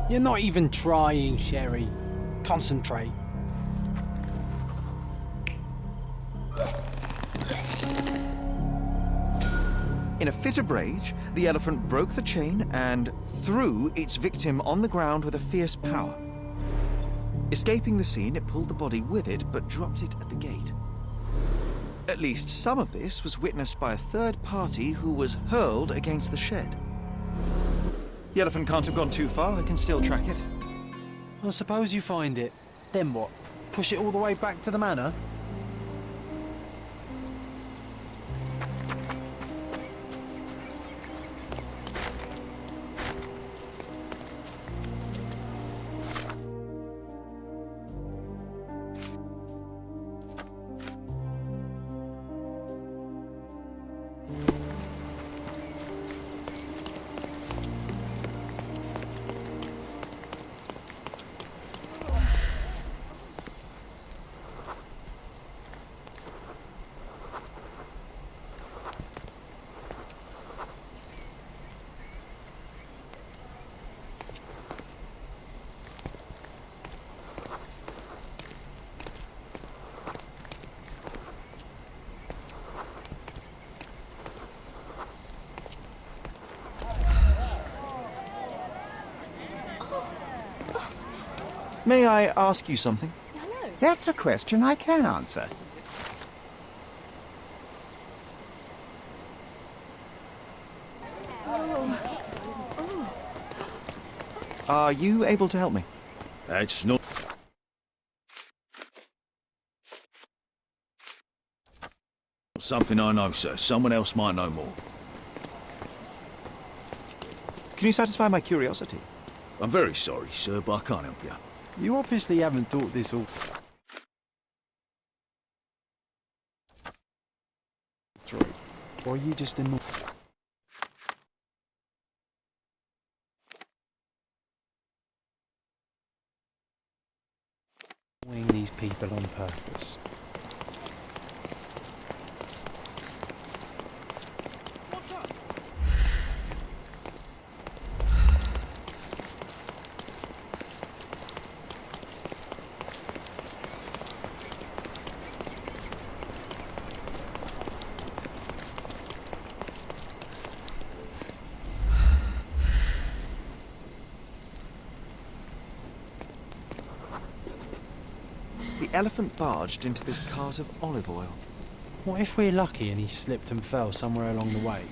You're not even trying, Sherry. Concentrate. In a fit of rage, the elephant broke the chain and threw its victim on the ground with a fierce power. Escaping the scene, it pulled the body with it, but dropped it at the gate. At least some of this was witnessed by a third party who was hurled against the shed. The elephant can't have gone too far. I can still track it. I suppose you find it. Then what? Push it all the way back to the manor? May I ask you something? That's a question I can answer. Are you able to help me? That's not... something I know, sir. Someone else might know more. Can you satisfy my curiosity? I'm very sorry, sir, but I can't help you. You obviously haven't thought this all through. Or are you just annoyed? Annoying these people on purpose. The elephant barged into this cart of olive oil. What if we're lucky and he slipped and fell somewhere along the way?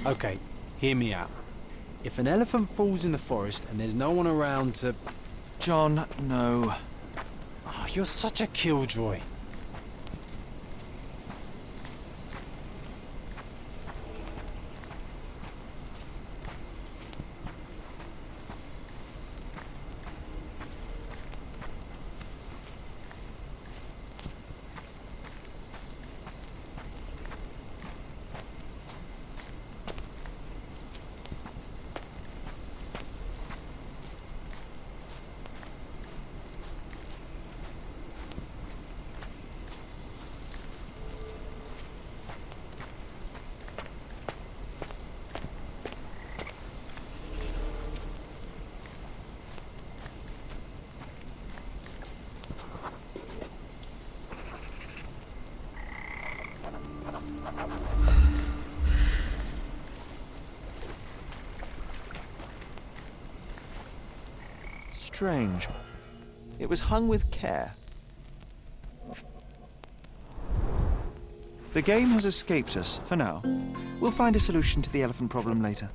Okay, hear me out. If an elephant falls in the forest and there's no one around to... John, no. Oh, you're such a killjoy. Strange. It was hung with care. The game has escaped us, for now. We'll find a solution to the elephant problem later.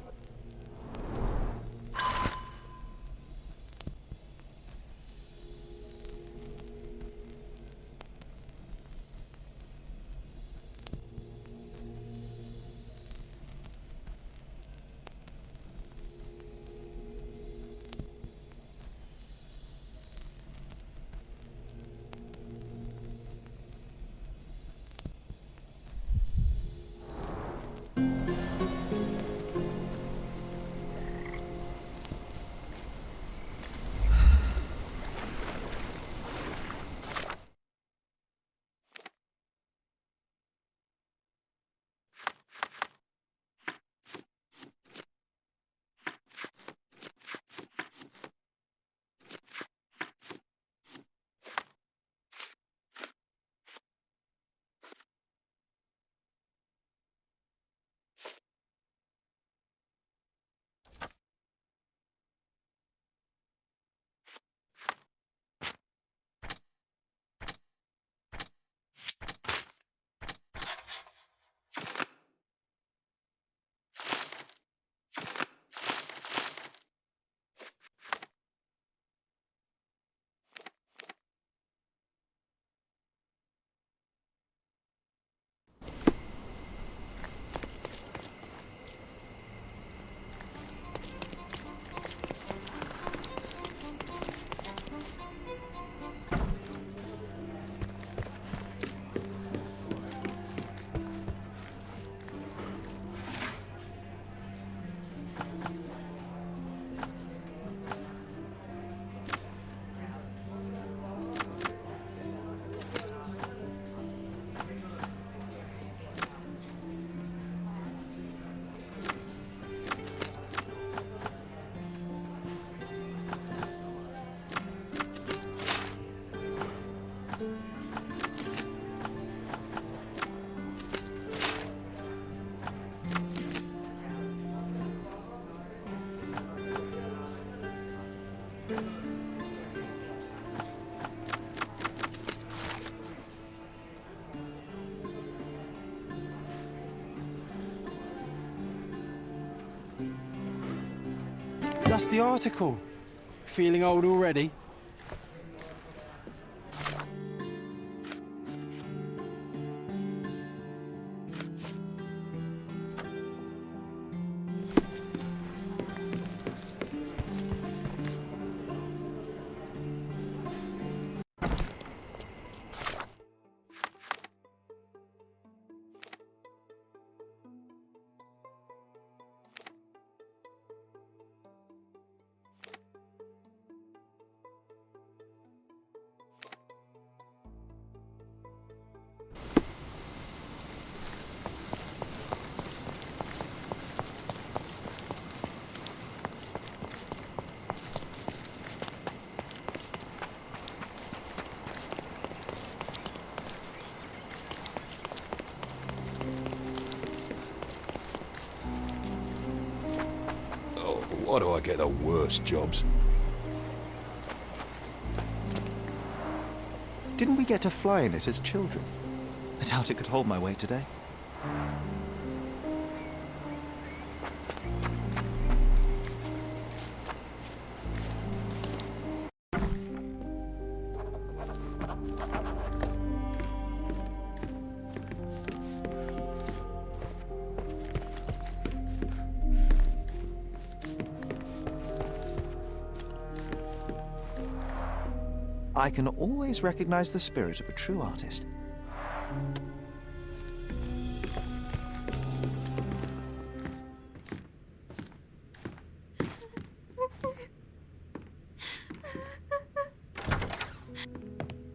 Just the article. Feeling old already? Why do I get the worst jobs? Didn't we get to fly in it as children? I doubt it could hold my weight today. I can always recognize the spirit of a true artist.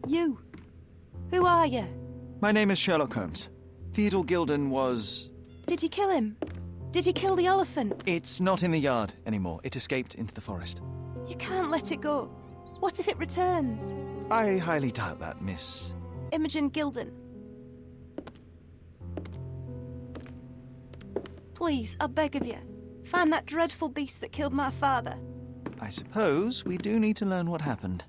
You. Who are you? My name is Sherlock Holmes. Theodore Gilded was... Did you kill him? Did you kill the elephant? It's not in the yard anymore. It escaped into the forest. You can't let it go. What if it returns? I highly doubt that, Miss... Imogen Gilded. Please, I beg of you, find that dreadful beast that killed my father. I suppose we do need to learn what happened.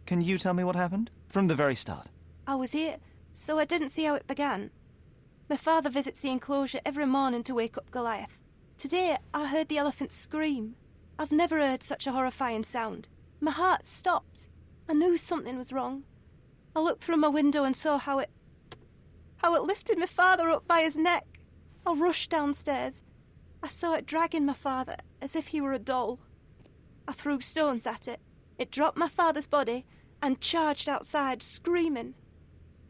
Can you tell me what happened? From the very start. I was here, so I didn't see how it began. My father visits the enclosure every morning to wake up Goliath. Today, I heard the elephant scream. I've never heard such a horrifying sound. My heart stopped. I knew something was wrong. I looked through my window and saw how it lifted my father up by his neck. I rushed downstairs. I saw it dragging my father as if he were a doll. I threw stones at it. It dropped my father's body and charged outside, screaming.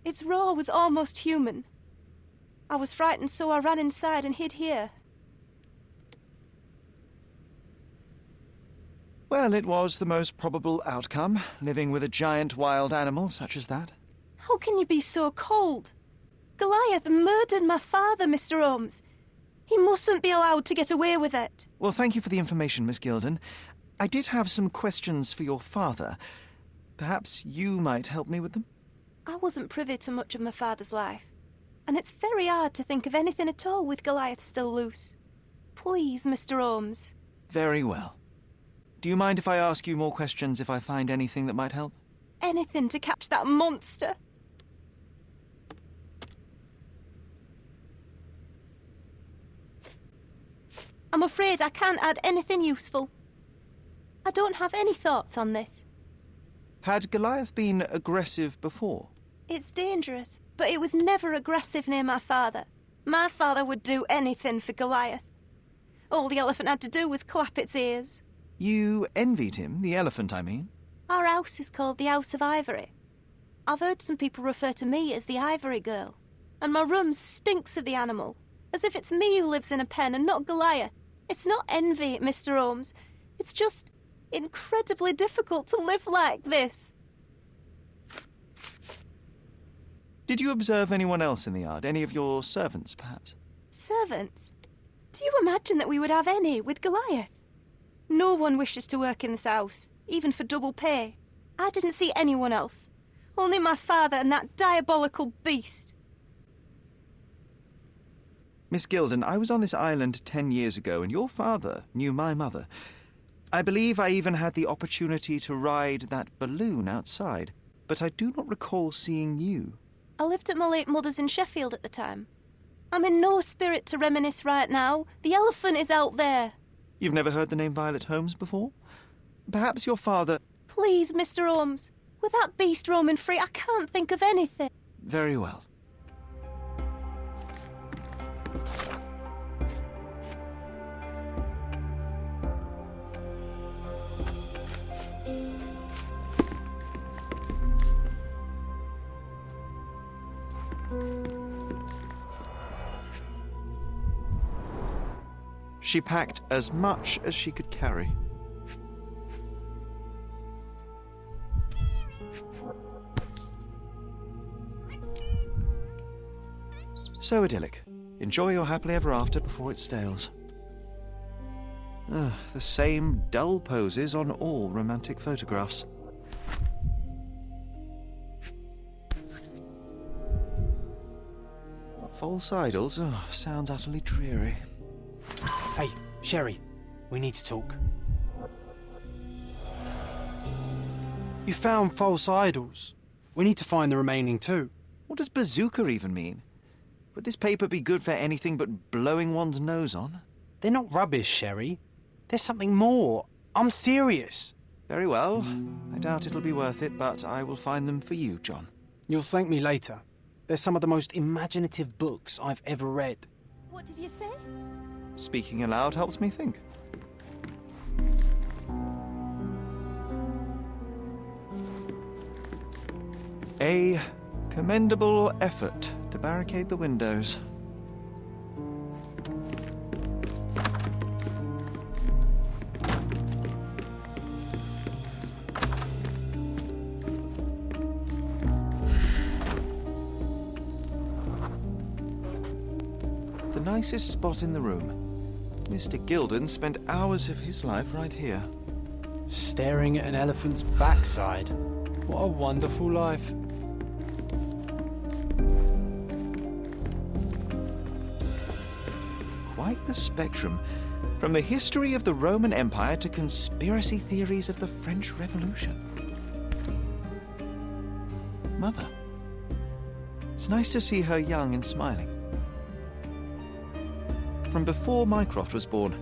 Its roar was almost human. I was frightened, so I ran inside and hid here. Well, it was the most probable outcome, living with a giant wild animal such as that. How can you be so cold? Goliath murdered my father, Mr. Holmes. He mustn't be allowed to get away with it. Well, thank you for the information, Miss Gilded. I did have some questions for your father. Perhaps you might help me with them? I wasn't privy to much of my father's life, and it's very hard to think of anything at all with Goliath still loose. Please, Mr. Holmes. Very well. Do you mind if I ask you more questions if I find anything that might help? Anything to catch that monster. I'm afraid I can't add anything useful. I don't have any thoughts on this. Had Goliath been aggressive before? It's dangerous, but it was never aggressive near my father. My father would do anything for Goliath. All the elephant had to do was clap its ears. You envied him, the elephant, I mean? Our house is called the House of Ivory. I've heard some people refer to me as the Ivory Girl, and my room stinks of the animal, as if it's me who lives in a pen and not Goliath. It's not envy, Mr. Holmes. It's just incredibly difficult to live like this. Did you observe anyone else in the yard? Any of your servants, perhaps? Servants? Do you imagine that we would have any with Goliath? No one wishes to work in this house, even for double pay. I didn't see anyone else. Only my father and that diabolical beast. Miss Gilded, I was on this island 10 years ago, and your father knew my mother. I believe I even had the opportunity to ride that balloon outside, but I do not recall seeing you. I lived at my late mother's in Sheffield at the time. I'm in no spirit to reminisce right now. The elephant is out there. You've never heard the name Violet Holmes before? Perhaps your father... Please, Mr. Holmes. With that beast roaming free, I can't think of anything. Very well. She packed as much as she could carry. So idyllic. Enjoy your happily ever after before it stales. The same dull poses on all romantic photographs. False idols? Sounds utterly dreary. Hey, Sherry, we need to talk. You found false idols. We need to find the remaining two. What does bazooka even mean? Would this paper be good for anything but blowing one's nose on? They're not rubbish, Sherry. There's something more. I'm serious. Very well. I doubt it'll be worth it, but I will find them for you, John. You'll thank me later. They're some of the most imaginative books I've ever read. What did you say? Speaking aloud helps me think. A commendable effort to barricade the windows. The nicest spot in the room. Mr. Gilded spent hours of his life right here. Staring at an elephant's backside. What a wonderful life. Quite the spectrum. From the history of the Roman Empire to conspiracy theories of the French Revolution. Mother. It's nice to see her young and smiling. From before Mycroft was born,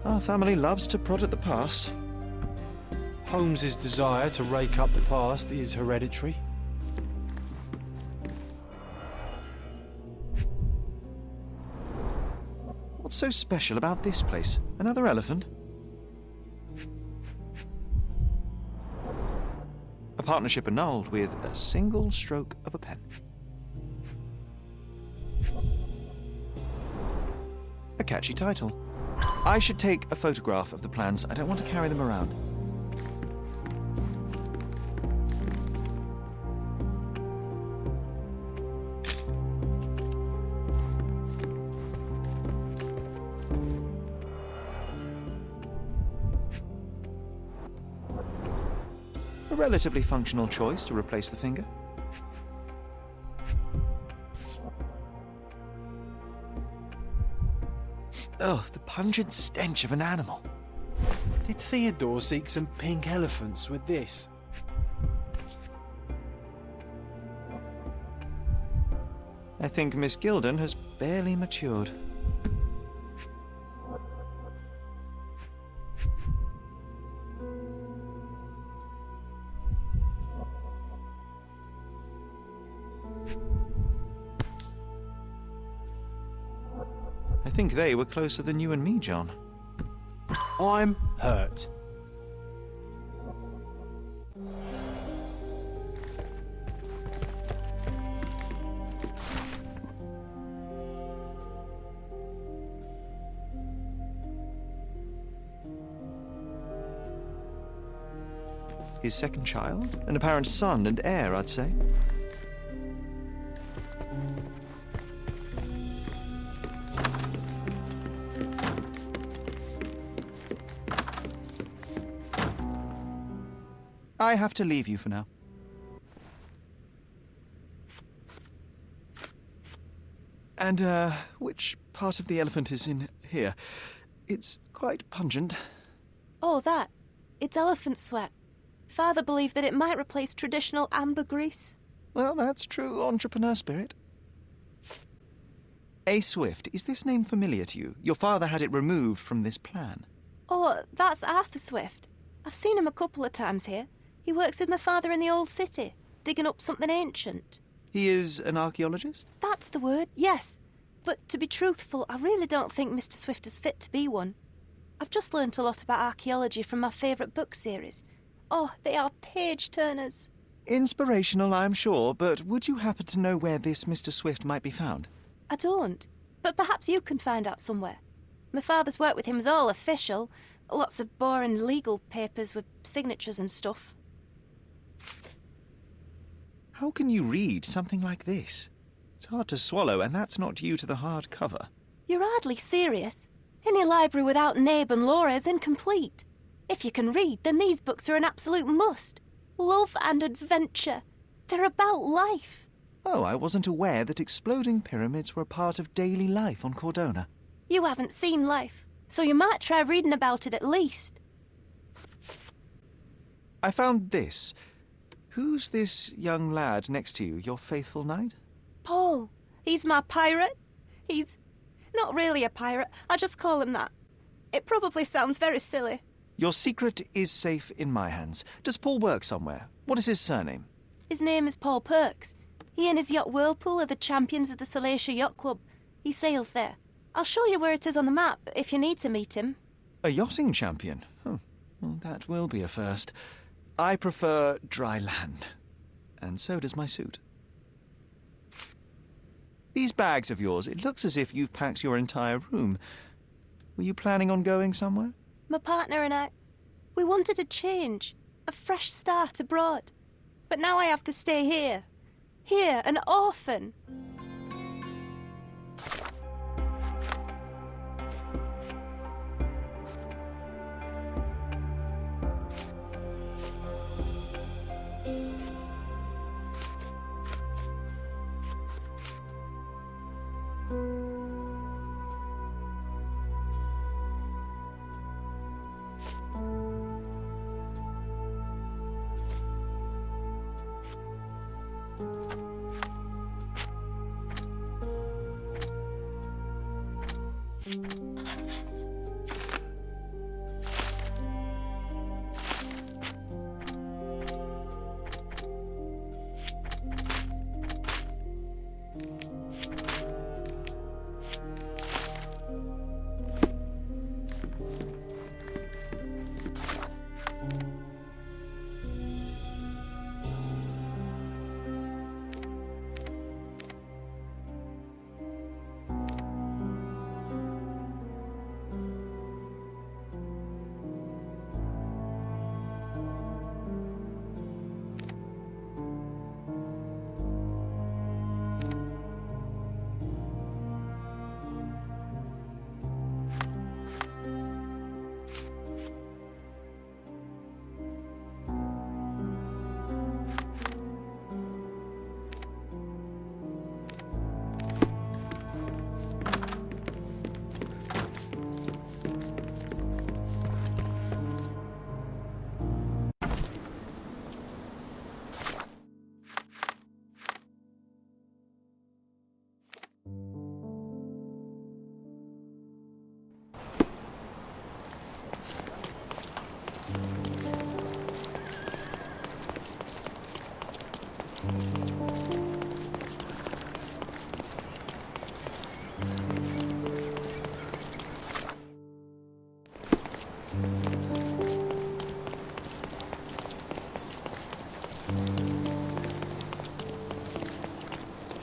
our family loves to prod at the past. Holmes's desire to rake up the past is hereditary. What's so special about this place? Another elephant? A partnership annulled with a single stroke of a pen. A catchy title. I should take a photograph of the plans. I don't want to carry them around. A relatively functional choice to replace the finger. Oh, the pungent stench of an animal. Did Theodore seek some pink elephants with this? I think Miss Gilded has barely matured. I think they were closer than you and me, John. I'm hurt. His second child? An apparent son and heir, I'd say. I have to leave you for now. And, which part of the elephant is in here? It's quite pungent. Oh, that. It's elephant sweat. Father believed that it might replace traditional ambergris. Well, that's true entrepreneur spirit. A. Swift, is this name familiar to you? Your father had it removed from this plan. Oh, that's Arthur Swift. I've seen him a couple of times here. He works with my father in the old city, digging up something ancient. He is an archaeologist? That's the word, yes. But to be truthful, I really don't think Mr. Swift is fit to be one. I've just learnt a lot about archaeology from my favourite book series. Oh, they are page-turners. Inspirational, I'm sure, but would you happen to know where this Mr. Swift might be found? I don't, but perhaps you can find out somewhere. My father's work with him is all official. Lots of boring legal papers with signatures and stuff. How can you read something like this? It's hard to swallow, and that's not due to the hard cover. You're hardly serious. Any library without Nabe and Laura is incomplete. If you can read, then these books are an absolute must. Love and adventure. They're about life. Oh, I wasn't aware that exploding pyramids were a part of daily life on Cordona. You haven't seen life, so you might try reading about it at least. I found this. Who's this young lad next to you, your faithful knight? Paul. He's my pirate. He's not really a pirate. I just call him that. It probably sounds very silly. Your secret is safe in my hands. Does Paul work somewhere? What is his surname? His name is Paul Perks. He and his yacht Whirlpool are the champions of the Salacia Yacht Club. He sails there. I'll show you where it is on the map if you need to meet him. A yachting champion? Well, that will be a first. I prefer dry land. And so does my suit. These bags of yours, it looks as if you've packed your entire room. Were you planning on going somewhere? My partner and I, we wanted a change, a fresh start abroad. But now I have to stay here. Here, an orphan.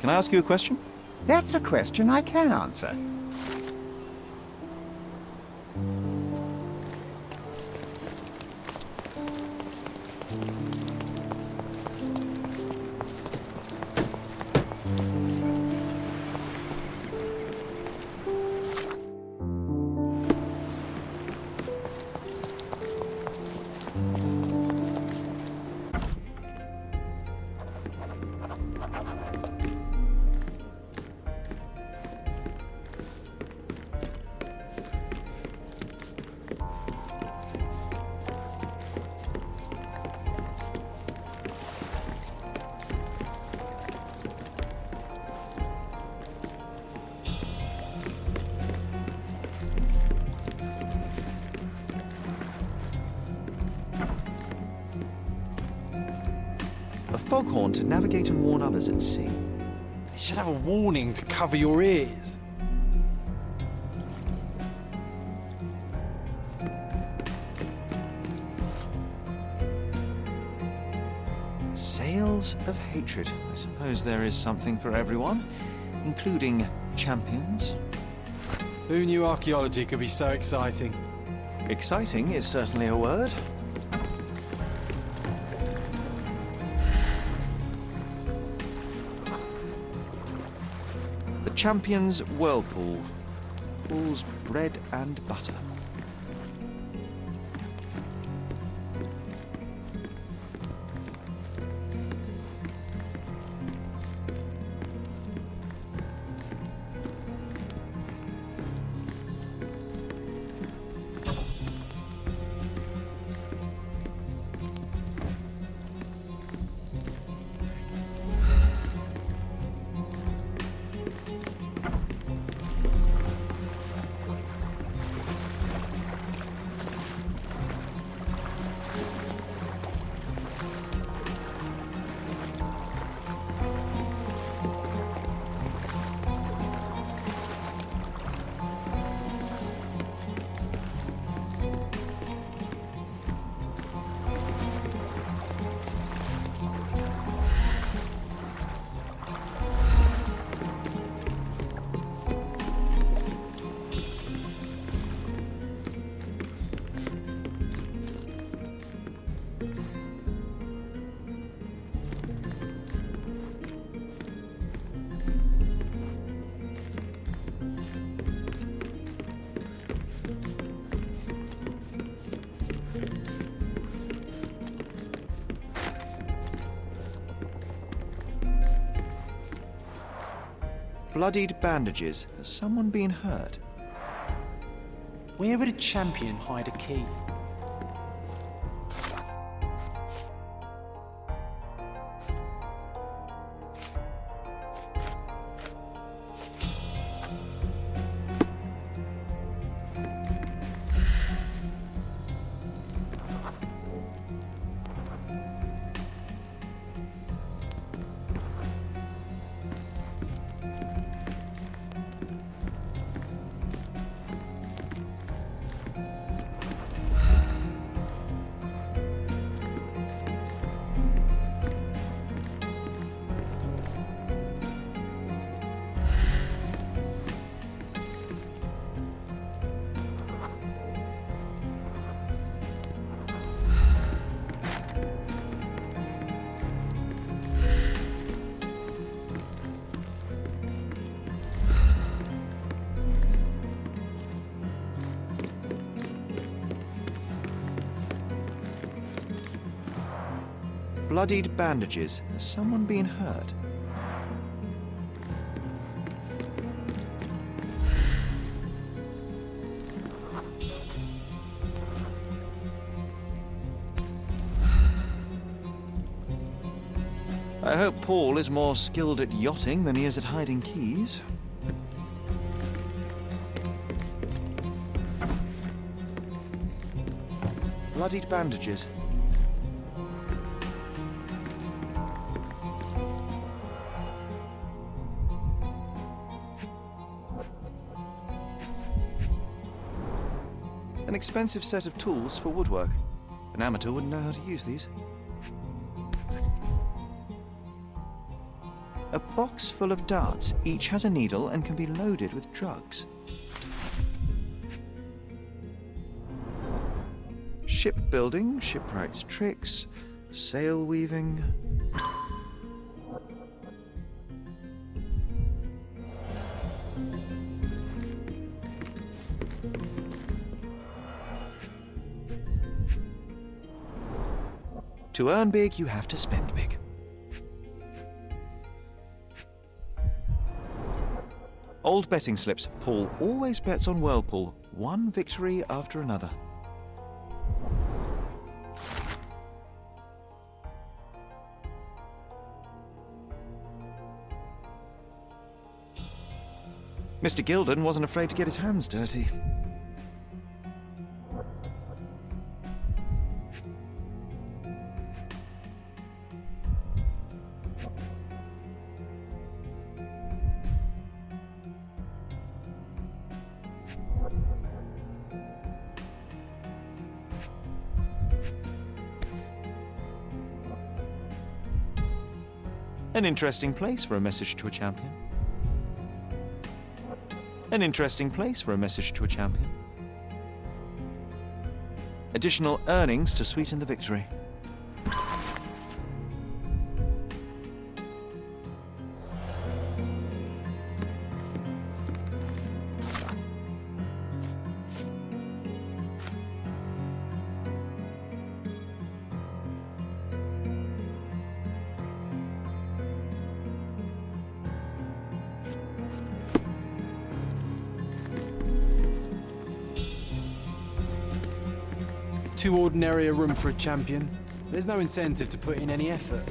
Can I ask you a question? That's a question I can answer. foghorn to navigate and warn others at sea. You should have a warning to cover your ears. Sails of hatred. I suppose there is something for everyone, including champions. Who knew archaeology could be so exciting? Exciting is certainly a word. The champion's whirlpool. Paul's bread and butter. Bloodied bandages. Has someone been hurt? Where would a champion hide a key? Bloodied bandages. Has someone been hurt? I hope Paul is more skilled at yachting than he is at hiding keys. Bloodied bandages. An expensive set of tools for woodwork. An amateur wouldn't know how to use these. A box full of darts. Each has a needle and can be loaded with drugs. Shipbuilding, shipwright's tricks, sail weaving. To earn big, you have to spend big. Old betting slips. Paul always bets on Whirlpool. One victory after another. Mr. Gilded wasn't afraid to get his hands dirty. An interesting place for a message to a champion. An interesting place for a message to a champion. Additional earnings to sweeten the victory. Too ordinary a room for a champion. There's no incentive to put in any effort.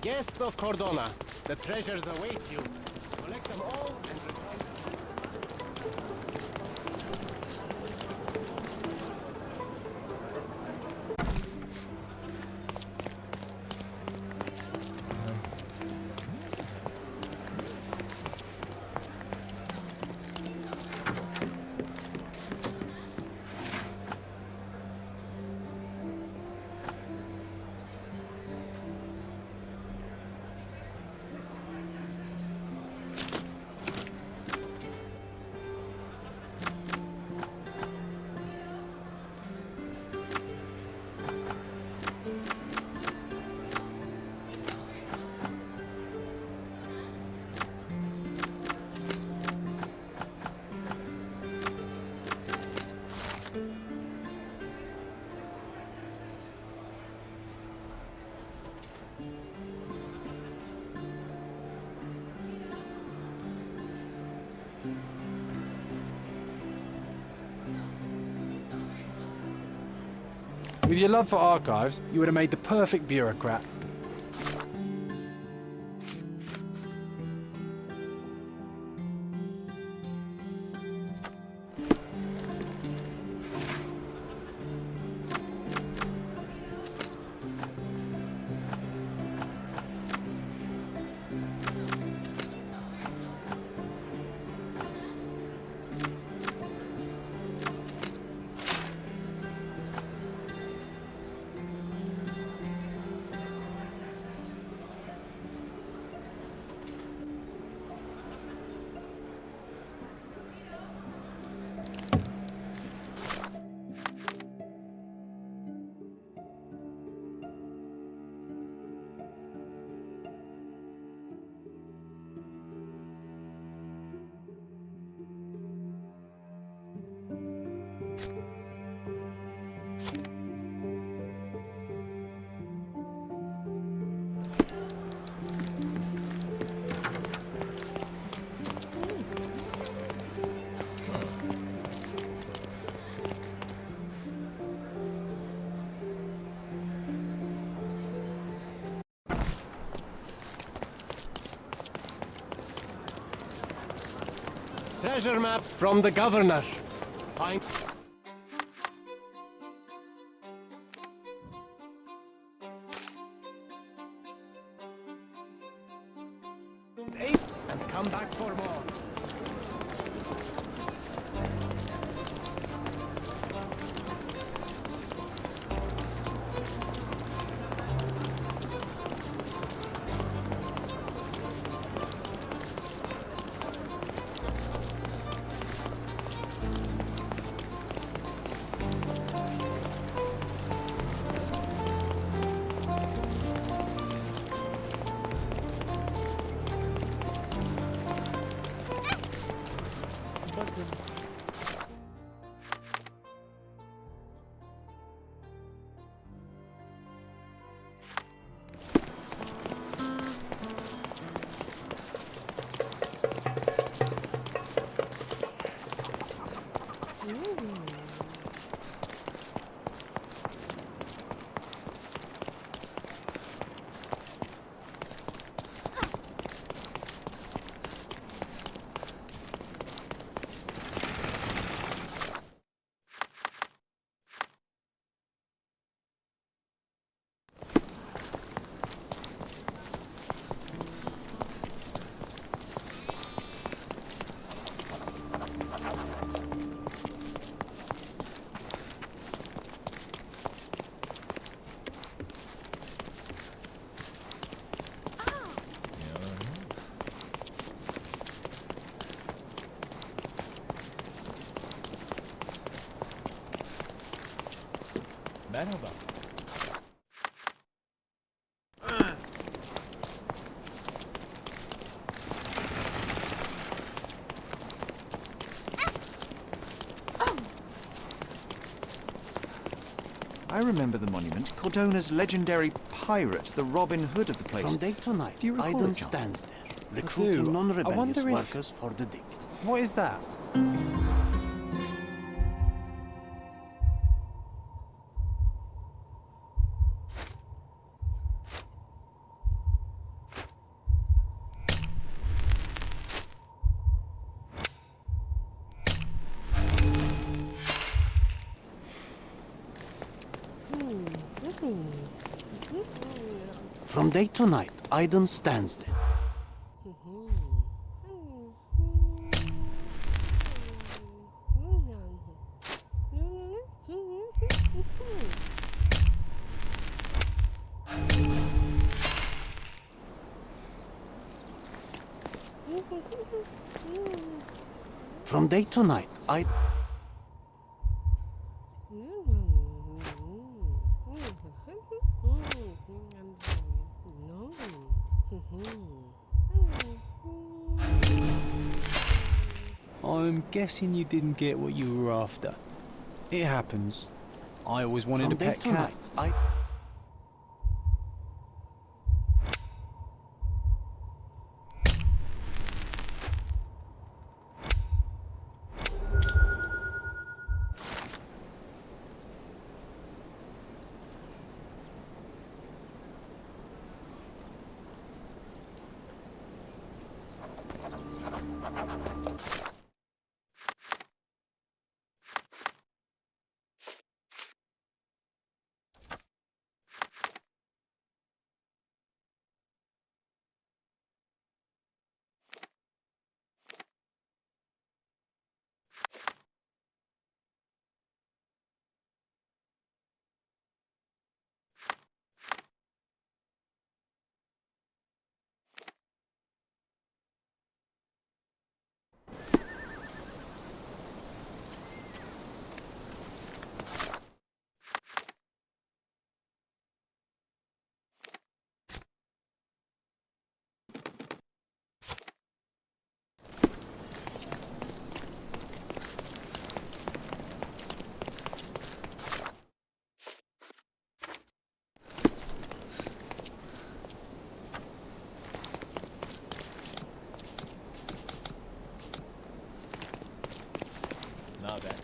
Guests of Cordona, the treasures await you. Collect them all and return. With your love for archives, you would have made the perfect bureaucrat. Treasure maps from the governor. Find... Eat and come back for more. Merhaba. I remember the monument. Cordona's legendary pirate, the Robin Hood of the place. From day to night, Do you recall Aiden it, John? stands there, recruiting non-rebellious wonder if- workers for the dig. What is that? From day to night, Aiden stands there. From day to night, I'm guessing you didn't get what you were after. It happens. I always wanted a pet cat. Not bad.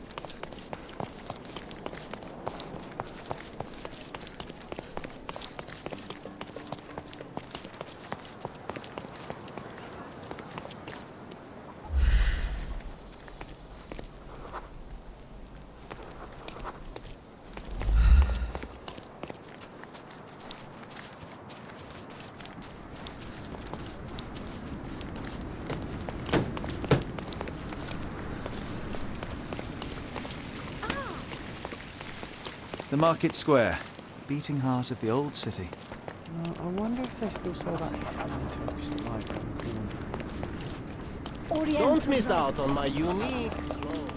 The market square, beating heart of the old city. I wonder if they still sell that Turkish delight around the corner. Don't miss out on my unique clothes.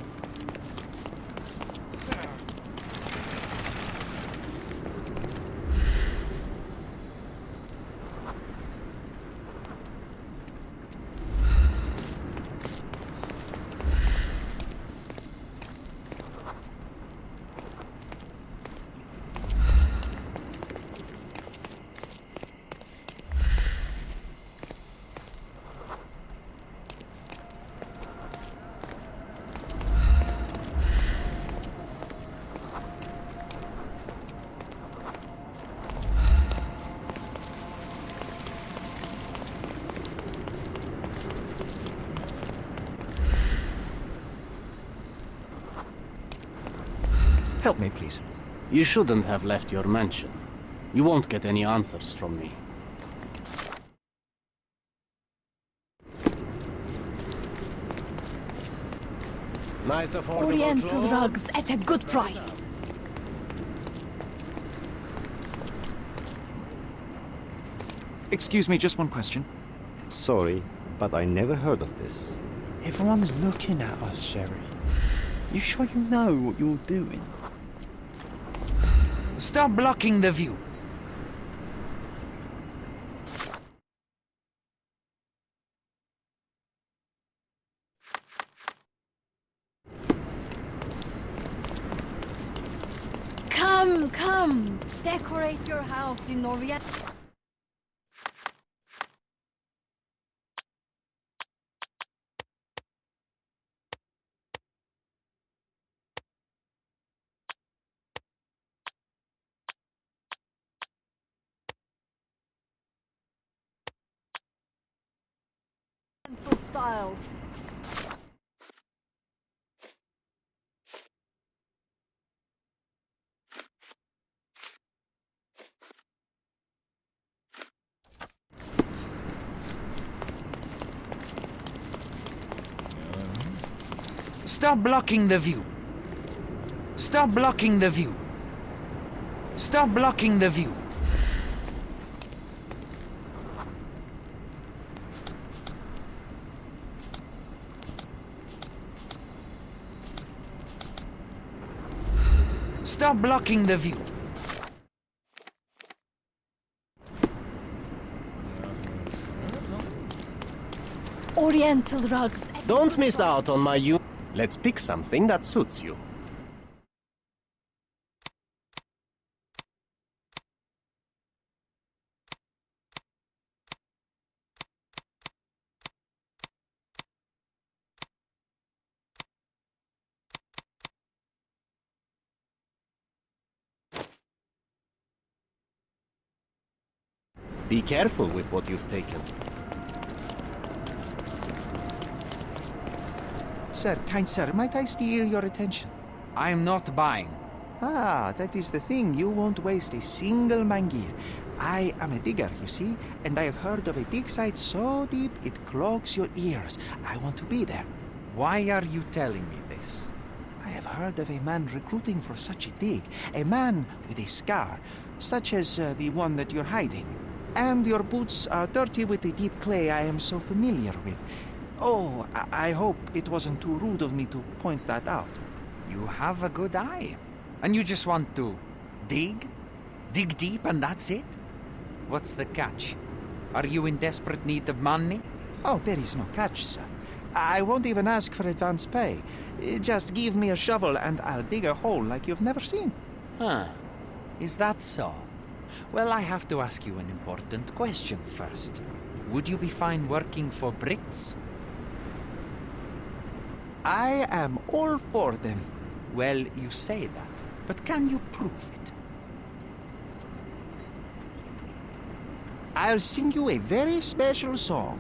Help me, please. You shouldn't have left your mansion. You won't get any answers from me. Nice affordable Oriental clothes. rugs at a good price. Excuse me, just one question. Sorry, but I never heard of this. Everyone's looking at us, Sherry. You sure you know what you're doing? Stop blocking the view. Come, come. Decorate your house in Orient. Style. Stop blocking the view. Stop blocking the view. Stop blocking the view. Stop blocking the view. Oriental rugs. Don't miss out on my Let's pick something that suits you. Be careful with what you've taken. Sir, kind sir, might I steal your attention? I am not buying. Ah, that is the thing. You won't waste a single mangir. I am a digger, you see, and I have heard of a dig site so deep it clogs your ears. I want to be there. Why are you telling me this? I have heard of a man recruiting for such a dig. A man with a scar, such as the one that you're hiding. And your boots are dirty with the deep clay I am so familiar with. Oh, I hope it wasn't too rude of me to point that out. You have a good eye. And you just want to dig? Dig deep and that's it? What's the catch? Are you in desperate need of money? Oh, there is no catch, sir. I won't even ask for advance pay. Just give me a shovel and I'll dig a hole like you've never seen. Huh. Is that so? Well, I have to ask you an important question first. Would you be fine working for Brits? I am all for them. Well, you say that, but can you prove it? I'll sing you a very special song.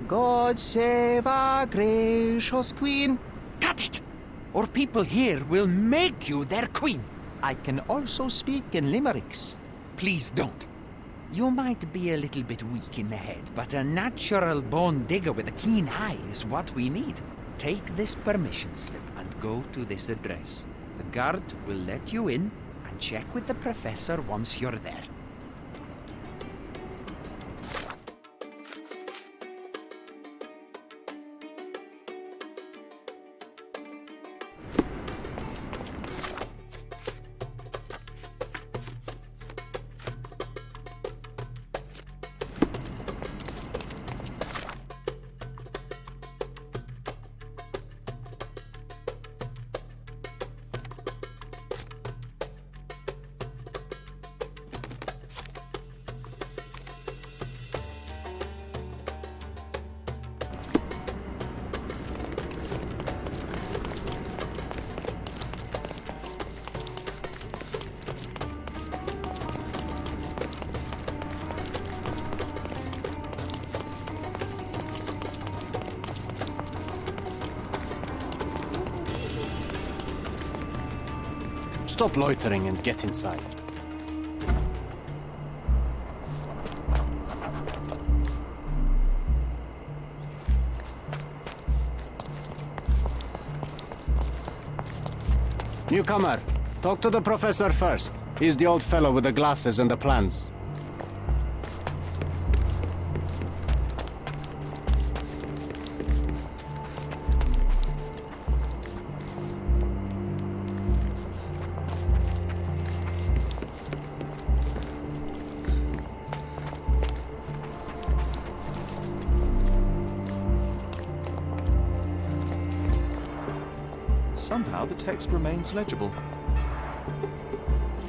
God save our gracious queen. Cut it! Or people here will make you their queen. I can also speak in limericks. Please don't. You might be a little bit weak in the head, but a natural-born digger with a keen eye is what we need. Take this permission slip and go to this address. The guard will let you in and check with the professor once you're there. Stop loitering and get inside. Newcomer, talk to the professor first. He's the old fellow with the glasses and the plans. Somehow the text remains legible.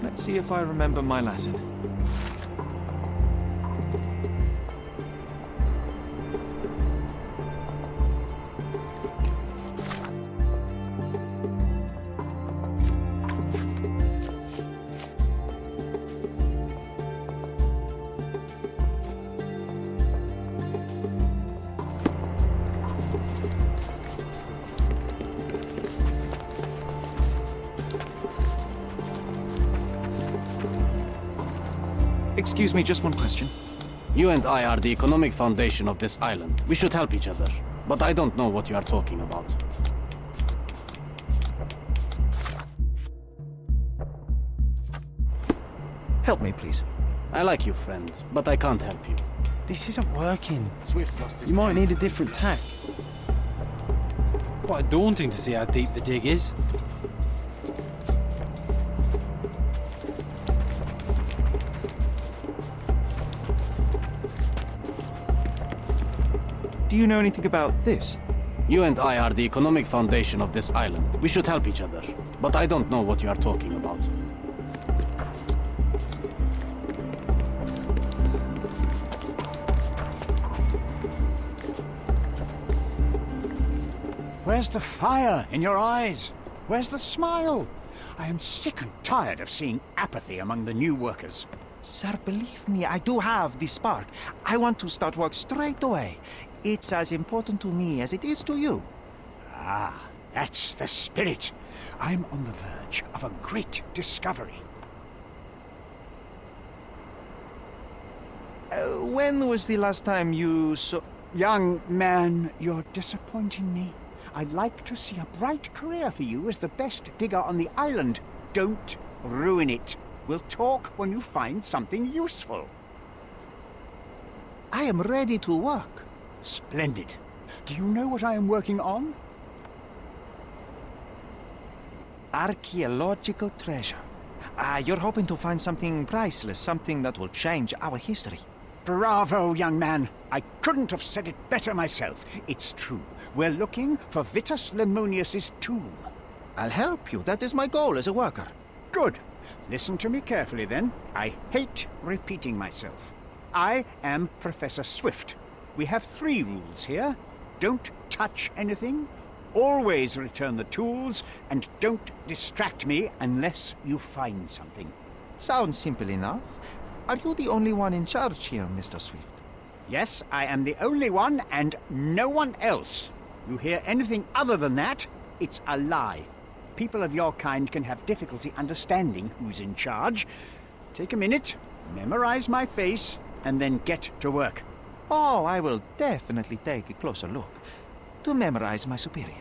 Let's see if I remember my Latin. Excuse me, just one question. You and I are the economic foundation of this island. We should help each other. But I don't know what you are talking about. Help me, please. I like you, friend, but I can't help you. This isn't working. Swift lost his You might temper. need a different tack. Quite daunting to see how deep the dig is. Do you know anything about this? You and I are the economic foundation of this island. We should help each other. But I don't know what you are talking about. Where's the fire in your eyes? Where's the smile? I am sick and tired of seeing apathy among the new workers. Sir, believe me, I do have the spark. I want to start work straight away. It's as important to me as it is to you. Ah, that's the spirit. I'm on the verge of a great discovery. When was the last time you saw... Young man, you're disappointing me. I'd like to see a bright career for you as the best digger on the island. Don't ruin it. We'll talk when you find something useful. I am ready to work. Splendid. Do you know what I am working on? Archaeological treasure. You're hoping to find something priceless, something that will change our history. Bravo, young man. I couldn't have said it better myself. It's true. We're looking for Vitus Lemonius's tomb. I'll help you. That is my goal as a worker. Good. Listen to me carefully, then. I hate repeating myself. I am Professor Swift. We have 3 rules here. Don't touch anything, always return the tools, and don't distract me unless you find something. Sounds simple enough. Are you the only one in charge here, Mr. Swift? Yes, I am the only one and no one else. You hear anything other than that, it's a lie. People of your kind can have difficulty understanding who's in charge. Take a minute, memorize my face, and then get to work. Oh, I will definitely take a closer look to memorize my superior.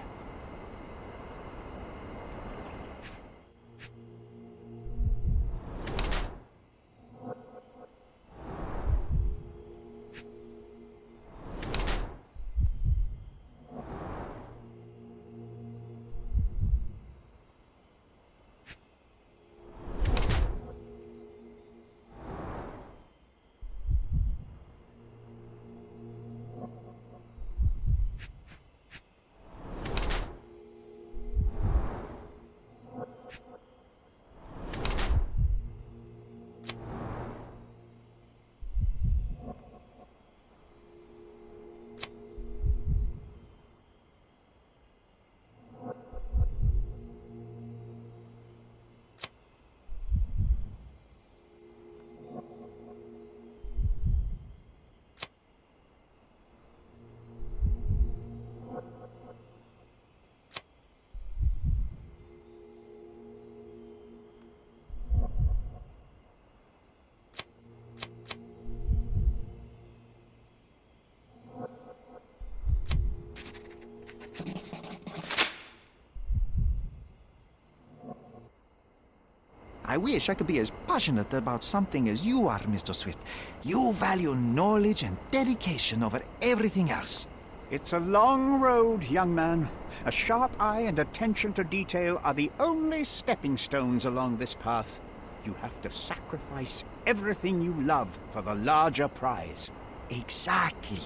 I wish I could be as passionate about something as you are, Mr. Swift. You value knowledge and dedication over everything else. It's a long road, young man. A sharp eye and attention to detail are the only stepping stones along this path. You have to sacrifice everything you love for the larger prize. Exactly.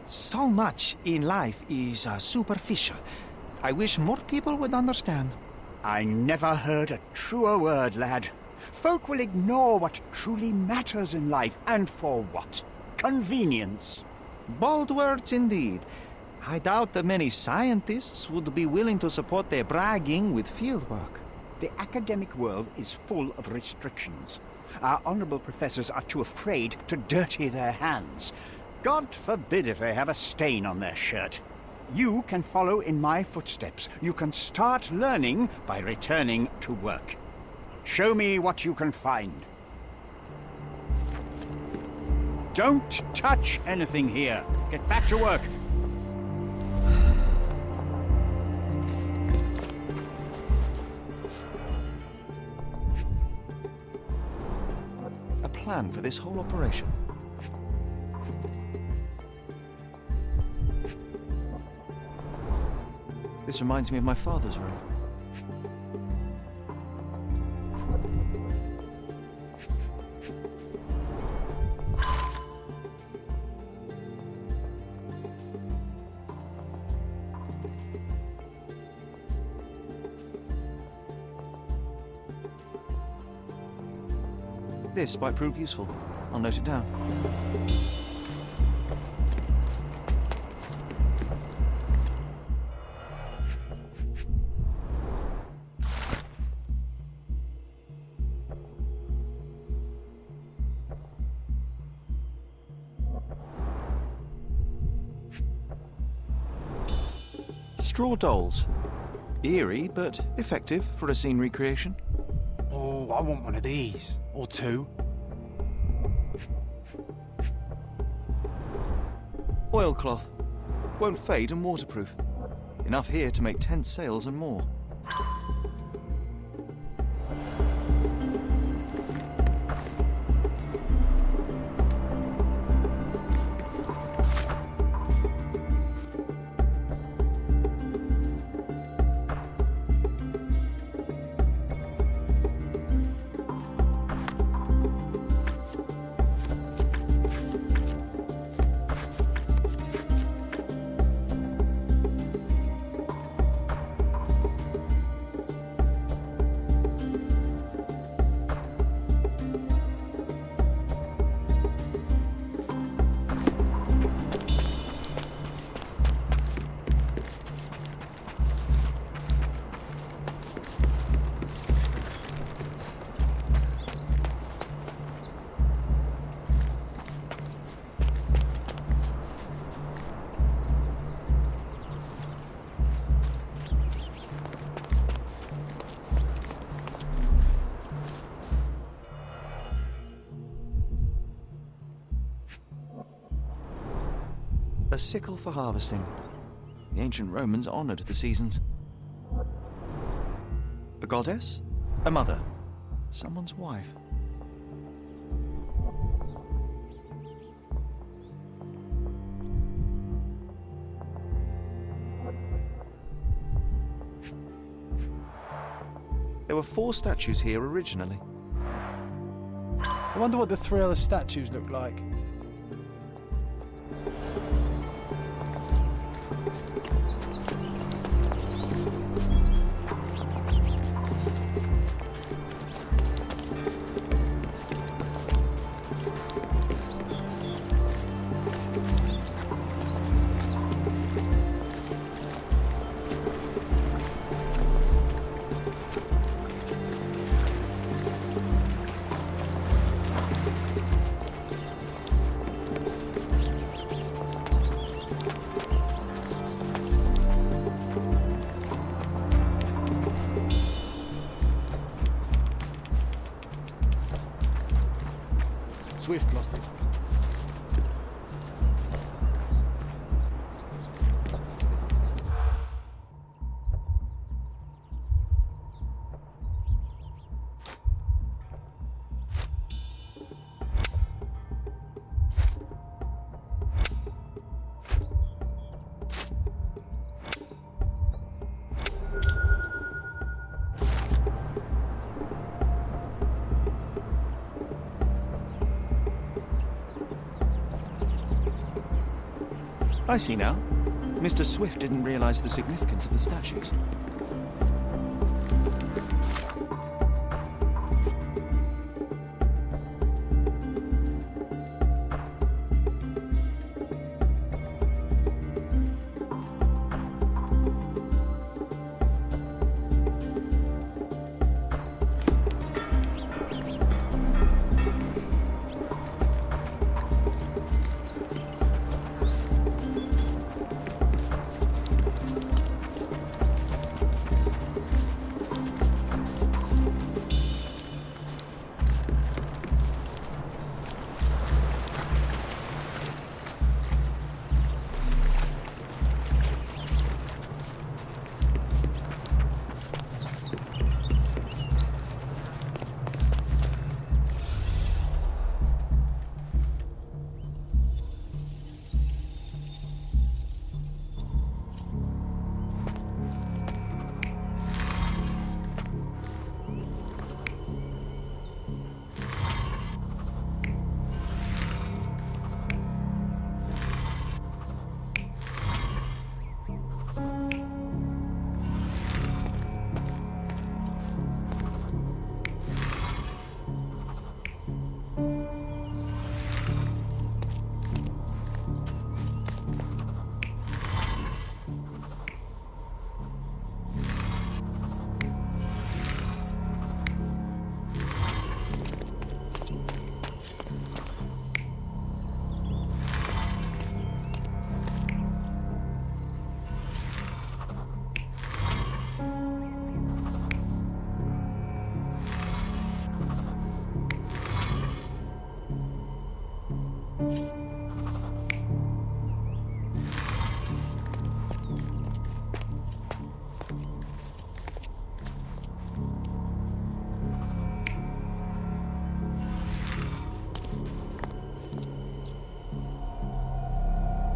So much in life is superficial. I wish more people would understand. I never heard a truer word, lad. Folk will ignore what truly matters in life, and for what? Convenience. Bold words indeed. I doubt that many scientists would be willing to support their bragging with fieldwork. The academic world is full of restrictions. Our honorable professors are too afraid to dirty their hands. God forbid if they have a stain on their shirt. You can follow in my footsteps. You can start learning by returning to work. Show me what you can find. Don't touch anything here. Get back to work. A plan for this whole operation. This reminds me of my father's room. This might prove useful. I'll note it down. Straw dolls. Eerie, but effective for a scene recreation. Oh, I want one of these. Or two. Oilcloth. Won't fade and waterproof. Enough here to make 10 sails and more. A sickle for harvesting. The ancient Romans honored the seasons. A goddess? A mother? Someone's wife? There were 4 statues here originally. I wonder what the 3 other statues look like. Swift lost his. I see now. Mr. Swift didn't realize the significance of the statues.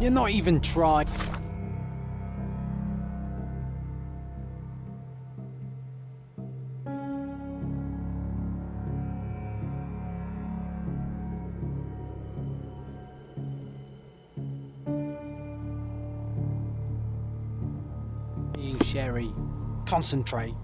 You're not even trying. Sherry, concentrate.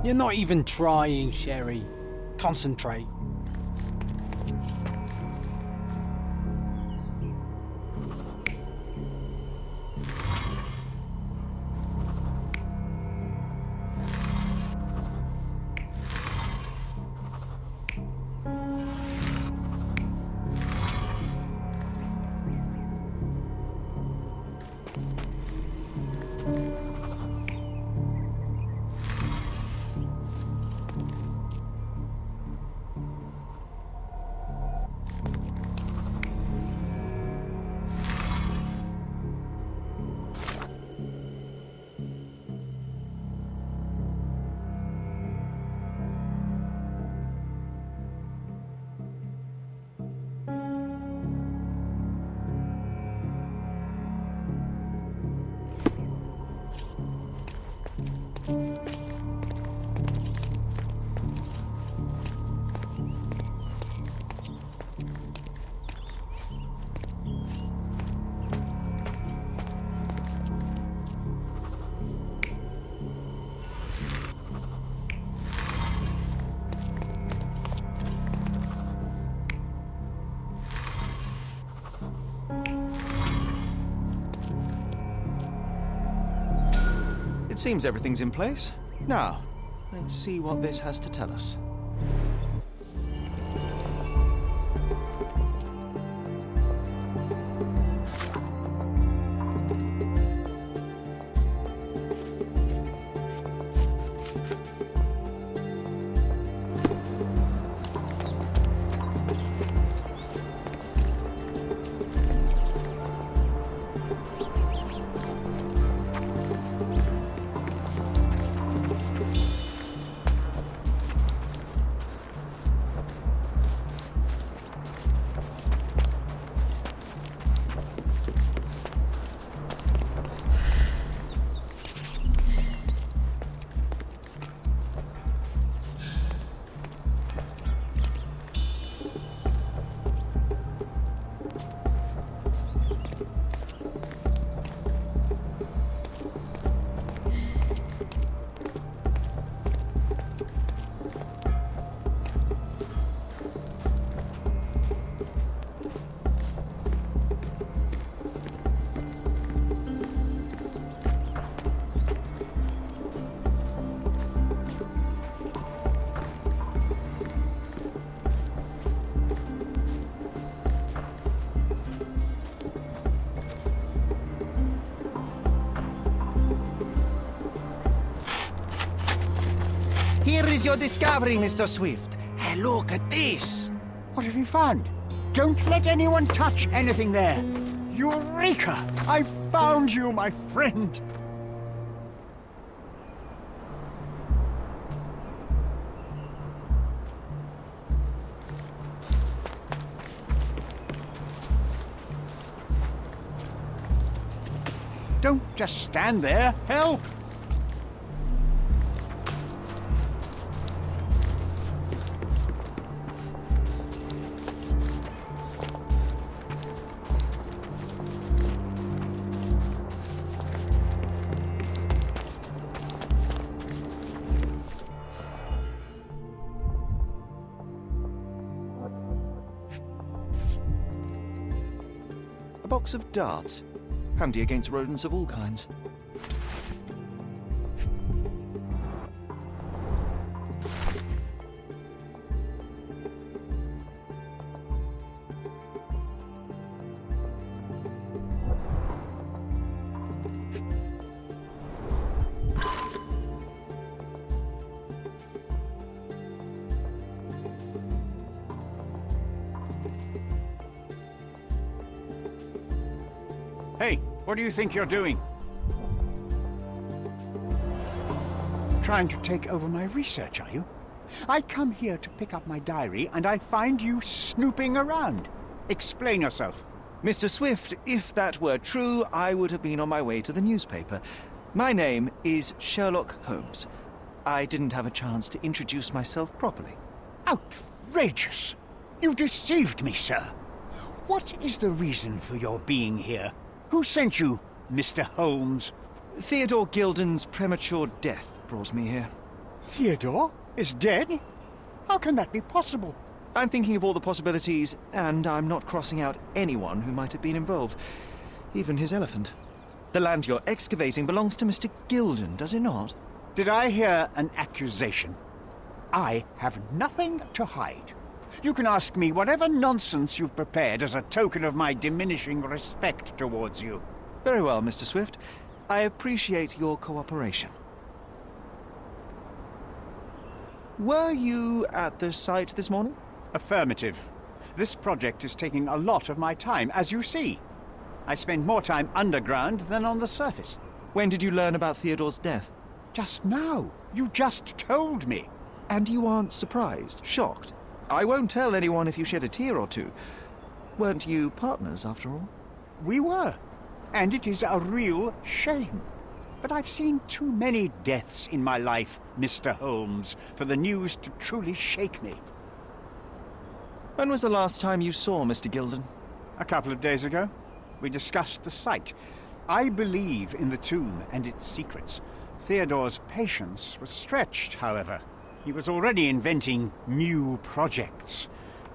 You're not even trying, Sherry. Concentrate. It seems everything's in place. Now, let's see what this has to tell us. Here is your discovery, Mr. Swift. And look at this. What have you found? Don't let anyone touch anything there. Eureka! I found you, my friend. Don't just stand there. Help! A box of darts. Handy against rodents of all kinds. Hey, what do you think you're doing? Trying to take over my research, are you? I come here to pick up my diary, and I find you snooping around. Explain yourself. Mr. Swift, if that were true, I would have been on my way to the newspaper. My name is Sherlock Holmes. I didn't have a chance to introduce myself properly. Outrageous! You deceived me, sir. What is the reason for your being here? Who sent you, Mr. Holmes? Theodore Gilden's premature death brought me here. Theodore is dead? How can that be possible? I'm thinking of all the possibilities, and I'm not crossing out anyone who might have been involved. Even his elephant. The land you're excavating belongs to Mr. Gilden, does it not? Did I hear an accusation? I have nothing to hide. You can ask me whatever nonsense you've prepared as a token of my diminishing respect towards you. Very well, Mr. Swift. I appreciate your cooperation. Were you at the site this morning? Affirmative. This project is taking a lot of my time, as you see. I spend more time underground than on the surface. When did you learn about Theodore's death? Just now. You just told me. And you aren't surprised, shocked? I won't tell anyone if you shed a tear or two. Weren't you partners, after all? We were. And it is a real shame. But I've seen too many deaths in my life, Mr. Holmes, for the news to truly shake me. When was the last time you saw Mr. Gilden? A couple of days ago. We discussed the site. I believe in the tomb and its secrets. Theodore's patience was stretched, however. He was already inventing new projects.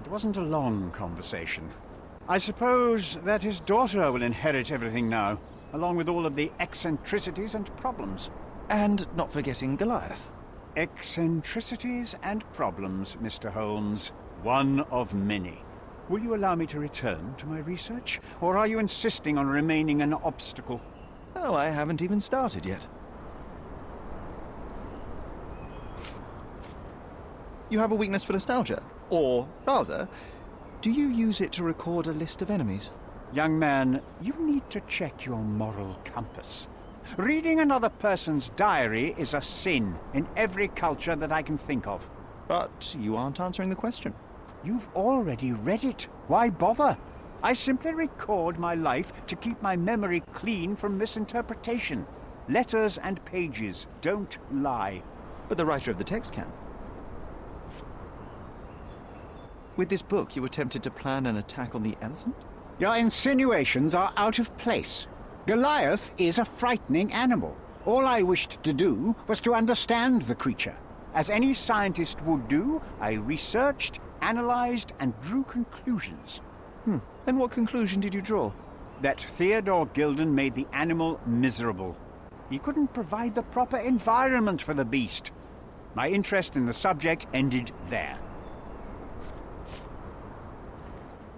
It wasn't a long conversation. I suppose that his daughter will inherit everything now, along with all of the eccentricities and problems. And not forgetting Goliath. Eccentricities and problems, Mr. Holmes. One of many. Will you allow me to return to my research, or are you insisting on remaining an obstacle? Oh, I haven't even started yet. You have a weakness for nostalgia? Or, rather, do you use it to record a list of enemies? Young man, you need to check your moral compass. Reading another person's diary is a sin in every culture that I can think of. But you aren't answering the question. You've already read it. Why bother? I simply record my life to keep my memory clean from misinterpretation. Letters and pages don't lie. But the writer of the text can. With this book, you attempted to plan an attack on the elephant? Your insinuations are out of place. Goliath is a frightening animal. All I wished to do was to understand the creature. As any scientist would do, I researched, analyzed, and drew conclusions. And what conclusion did you draw? That Theodore Gilden made the animal miserable. He couldn't provide the proper environment for the beast. My interest in the subject ended there.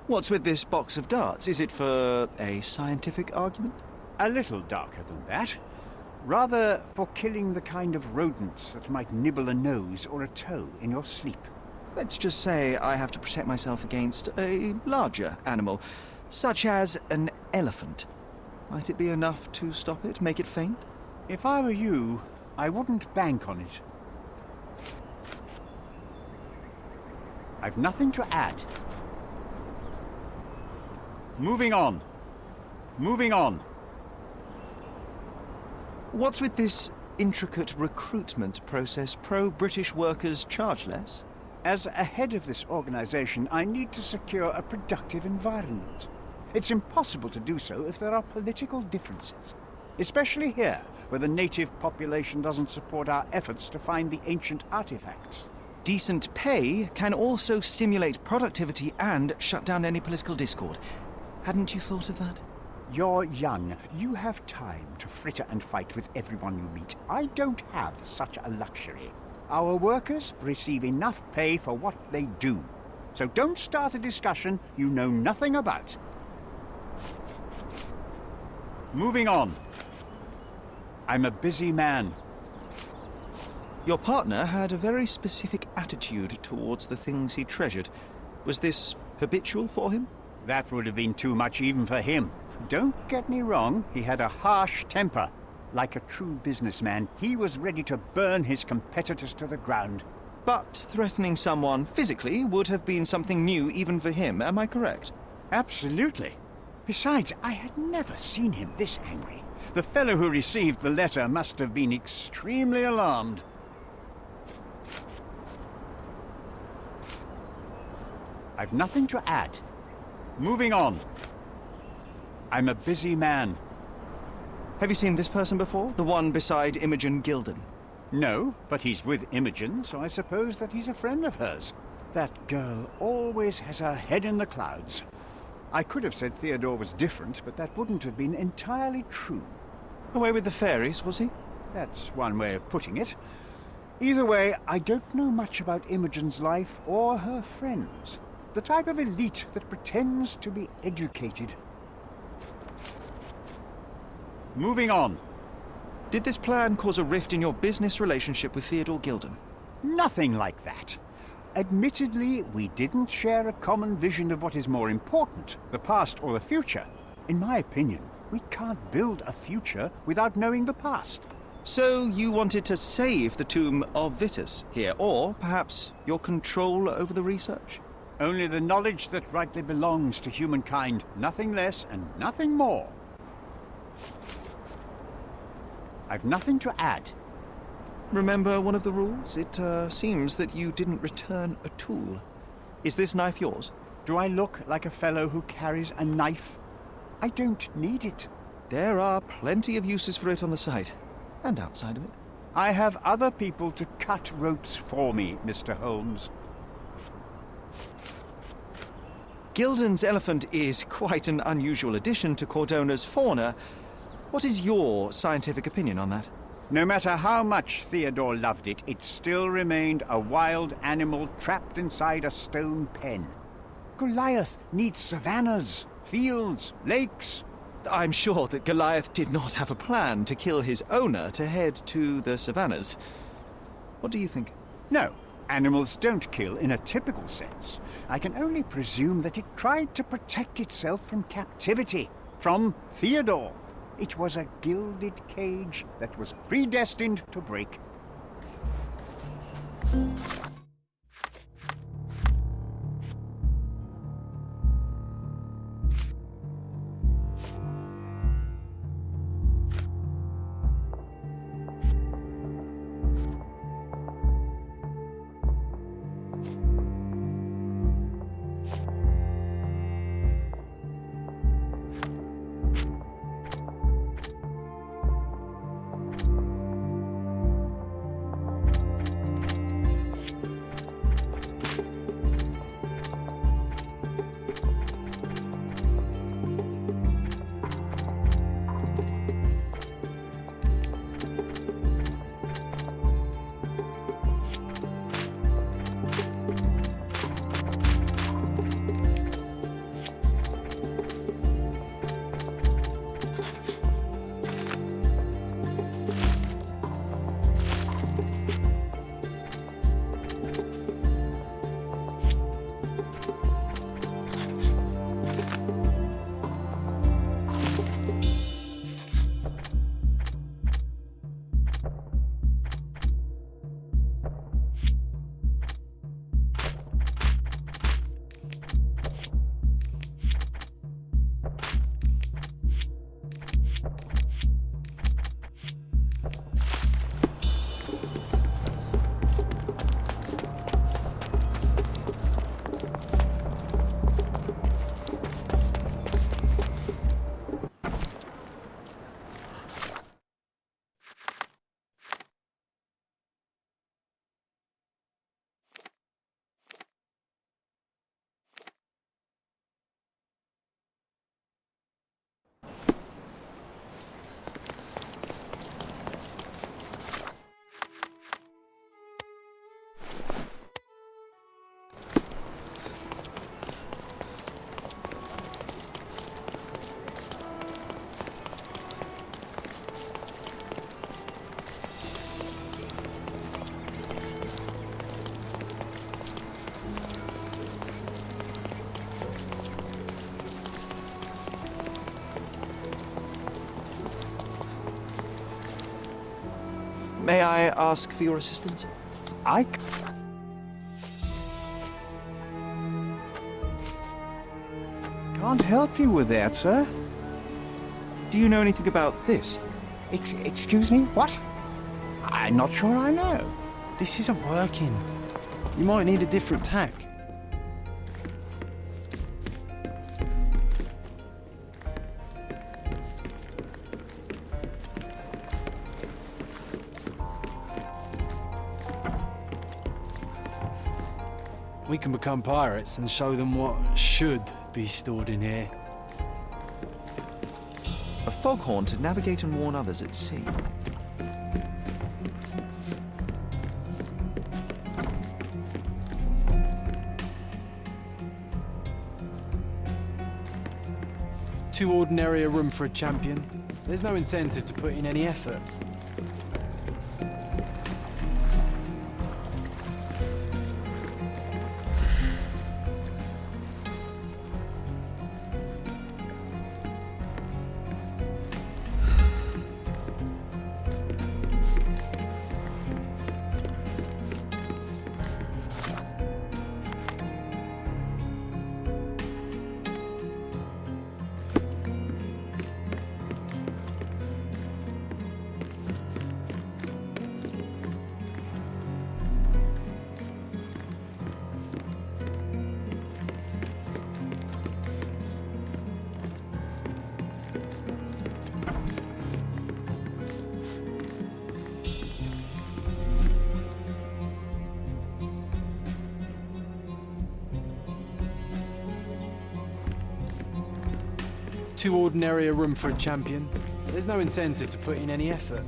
What's with this box of darts? Is it for a scientific argument? A little darker than that. Rather for killing the kind of rodents that might nibble a nose or a toe in your sleep. Let's just say I have to protect myself against a larger animal, such as an elephant. Might it be enough to stop it, make it faint? If I were you, I wouldn't bank on it. I've nothing to add. Moving on. Moving on. What's with this intricate recruitment process? Pro-British workers charge less? As a head of this organization, I need to secure a productive environment. It's impossible to do so if there are political differences, especially here, where the native population doesn't support our efforts to find the ancient artifacts. Decent pay can also stimulate productivity and shut down any political discord. Hadn't you thought of that? You're young. You have time to fritter and fight with everyone you meet. I don't have such a luxury. Our workers receive enough pay for what they do. So don't start a discussion you know nothing about. Moving on. I'm a busy man. Your partner had a very specific attitude towards the things he treasured. Was this habitual for him? That would have been too much even for him. Don't get me wrong, he had a harsh temper. Like a true businessman, he was ready to burn his competitors to the ground. But threatening someone physically would have been something new even for him, am I correct? Absolutely. Besides, I had never seen him this angry. The fellow who received the letter must have been extremely alarmed. I've nothing to add. Moving on. I'm a busy man. Have you seen this person before? The one beside Imogen Gilded? No, but he's with Imogen, so I suppose that he's a friend of hers. That girl always has her head in the clouds. I could have said Theodore was different, but that wouldn't have been entirely true. Away with the fairies, was he? That's one way of putting it. Either way, I don't know much about Imogen's life or her friends. The type of elite that pretends to be educated. Moving on. Did this plan cause a rift in your business relationship with Theodore Gilded? Nothing like that. Admittedly, we didn't share a common vision of what is more important, the past or the future. In my opinion, we can't build a future without knowing the past. So you wanted to save the tomb of Vitus here, or perhaps your control over the research? Only the knowledge that rightly belongs to humankind, nothing less and nothing more. I've nothing to add. Remember one of the rules? It seems that you didn't return a tool. Is this knife yours? Do I look like a fellow who carries a knife? I don't need it. There are plenty of uses for it on the site, and outside of it. I have other people to cut ropes for me, Mr. Holmes. Gilden's elephant is quite an unusual addition to Cordona's fauna. What is your scientific opinion on that? No matter how much Theodore loved it, it still remained a wild animal trapped inside a stone pen. Goliath needs savannas, fields, lakes. I'm sure that Goliath did not have a plan to kill his owner to head to the savannas. What do you think? No, animals don't kill in a typical sense. I can only presume that it tried to protect itself from captivity, from Theodore. It was a gilded cage that was predestined to break. May I ask for your assistance? I can't help you with that, sir. Do you know anything about this? Excuse me? What? I'm not sure I know. This isn't working. You might need a different tack. We can become pirates and show them what should be stored in here. A foghorn to navigate and warn others at sea. Too ordinary a room for a champion. There's no incentive to put in any effort. Too ordinary a room for a champion. There's no incentive to put in any effort.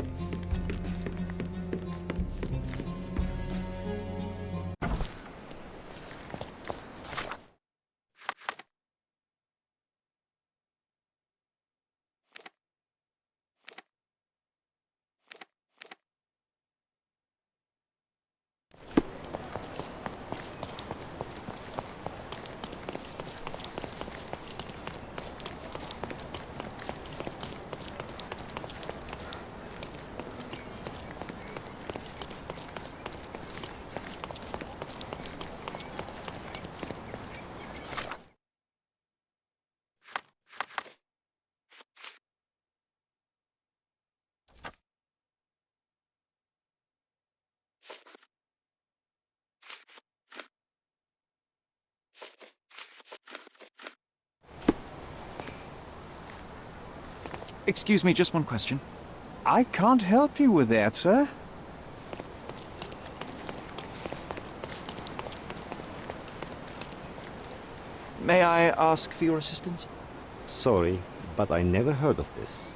Excuse me, just one question. I can't help you with that, sir. May I ask for your assistance? Sorry, but I never heard of this.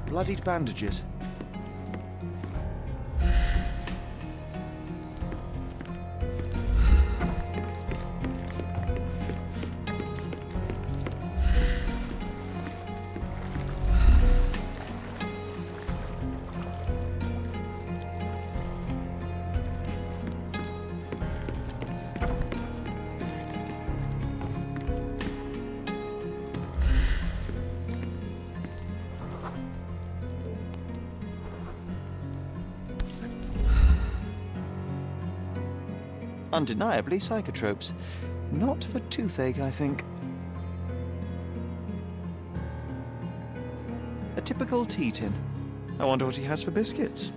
Bloodied bandages. Undeniably psychotropes. Not for toothache, I think. A typical tea tin. I wonder what he has for biscuits.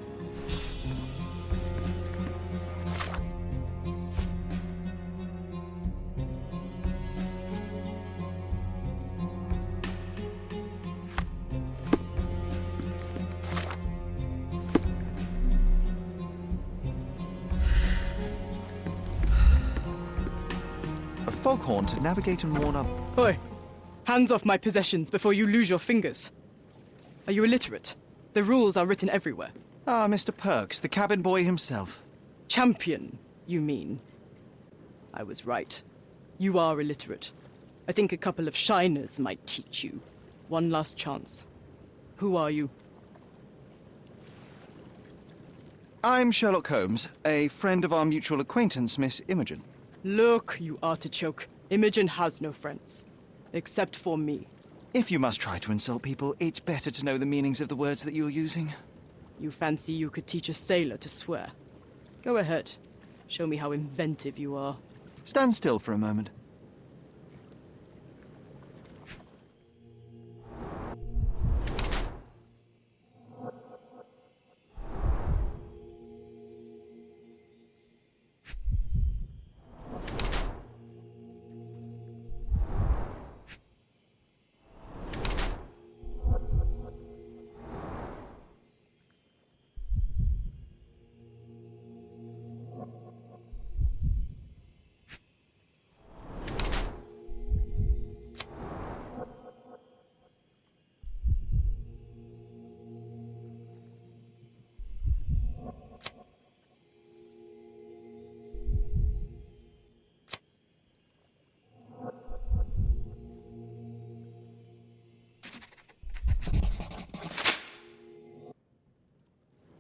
foghorn to navigate and warn others. Oi! Hands off my possessions before you lose your fingers. Are you illiterate? The rules are written everywhere. Ah, Mr. Perks, the cabin boy himself. Champion, you mean? I was right. You are illiterate. I think a couple of shiners might teach you. One last chance. Who are you? I'm Sherlock Holmes, a friend of our mutual acquaintance, Miss Imogen. Look, you artichoke. Imogen has no friends. Except for me. If you must try to insult people, it's better to know the meanings of the words that you're using. You fancy you could teach a sailor to swear? Go ahead. Show me how inventive you are. Stand still for a moment.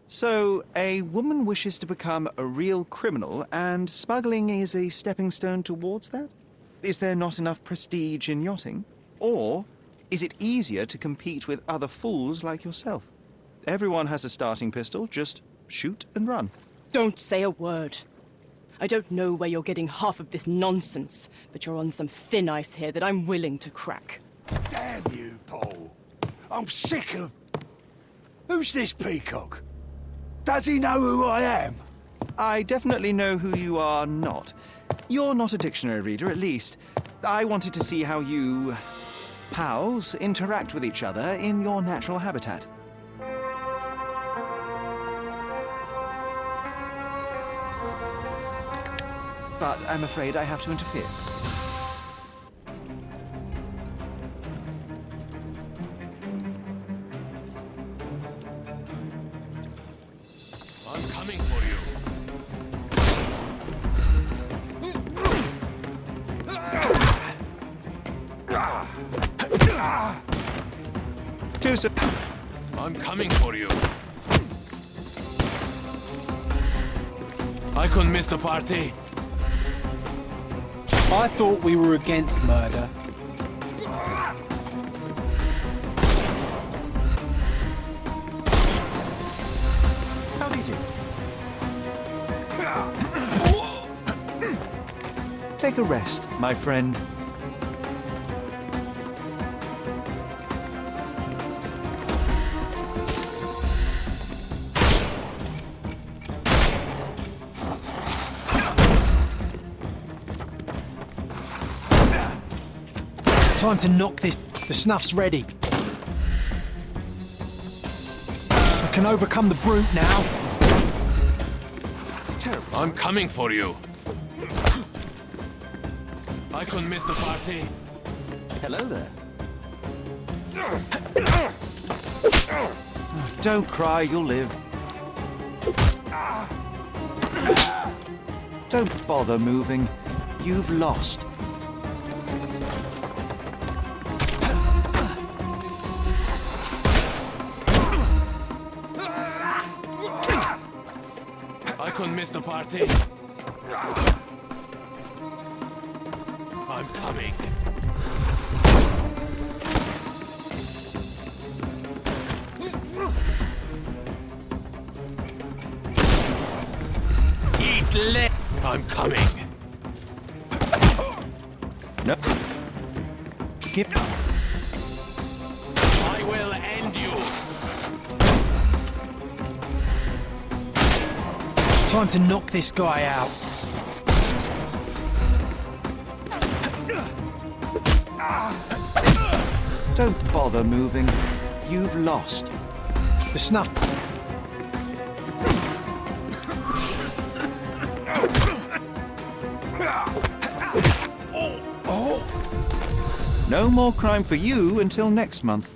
So, a woman wishes to become a real criminal, and smuggling is a stepping stone towards that? Is there not enough prestige in yachting? Or is it easier to compete with other fools like yourself? Everyone has a starting pistol, just shoot and run. Don't say a word. I don't know where you're getting half of this nonsense, but you're on some thin ice here that I'm willing to crack. Damn you, Paul. I'm sick of... Who's this peacock? Does he know who I am? I definitely know who you are not. You're not a dictionary reader, at least. I wanted to see how you... pals interact with each other in your natural habitat. But I'm afraid I have to interfere. I'm coming for you. I'm coming for you. I couldn't miss the party. I thought we were against murder. How do you do? Take a rest, my friend. Time to knock this. The snuff's ready. I can overcome the brute now. Terrible. I'm coming for you. I couldn't miss the party. Hello there. Don't cry, you'll live. Don't bother moving. You've lost. I couldn't miss the party. I'm coming. Eat less. I'm coming. No. Skip. I will end you. Time to knock this guy out. Don't bother moving. You've lost. The snuff. No more crime for you until next month.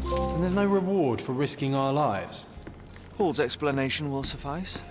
And there's no reward for risking our lives. Paul's explanation will suffice.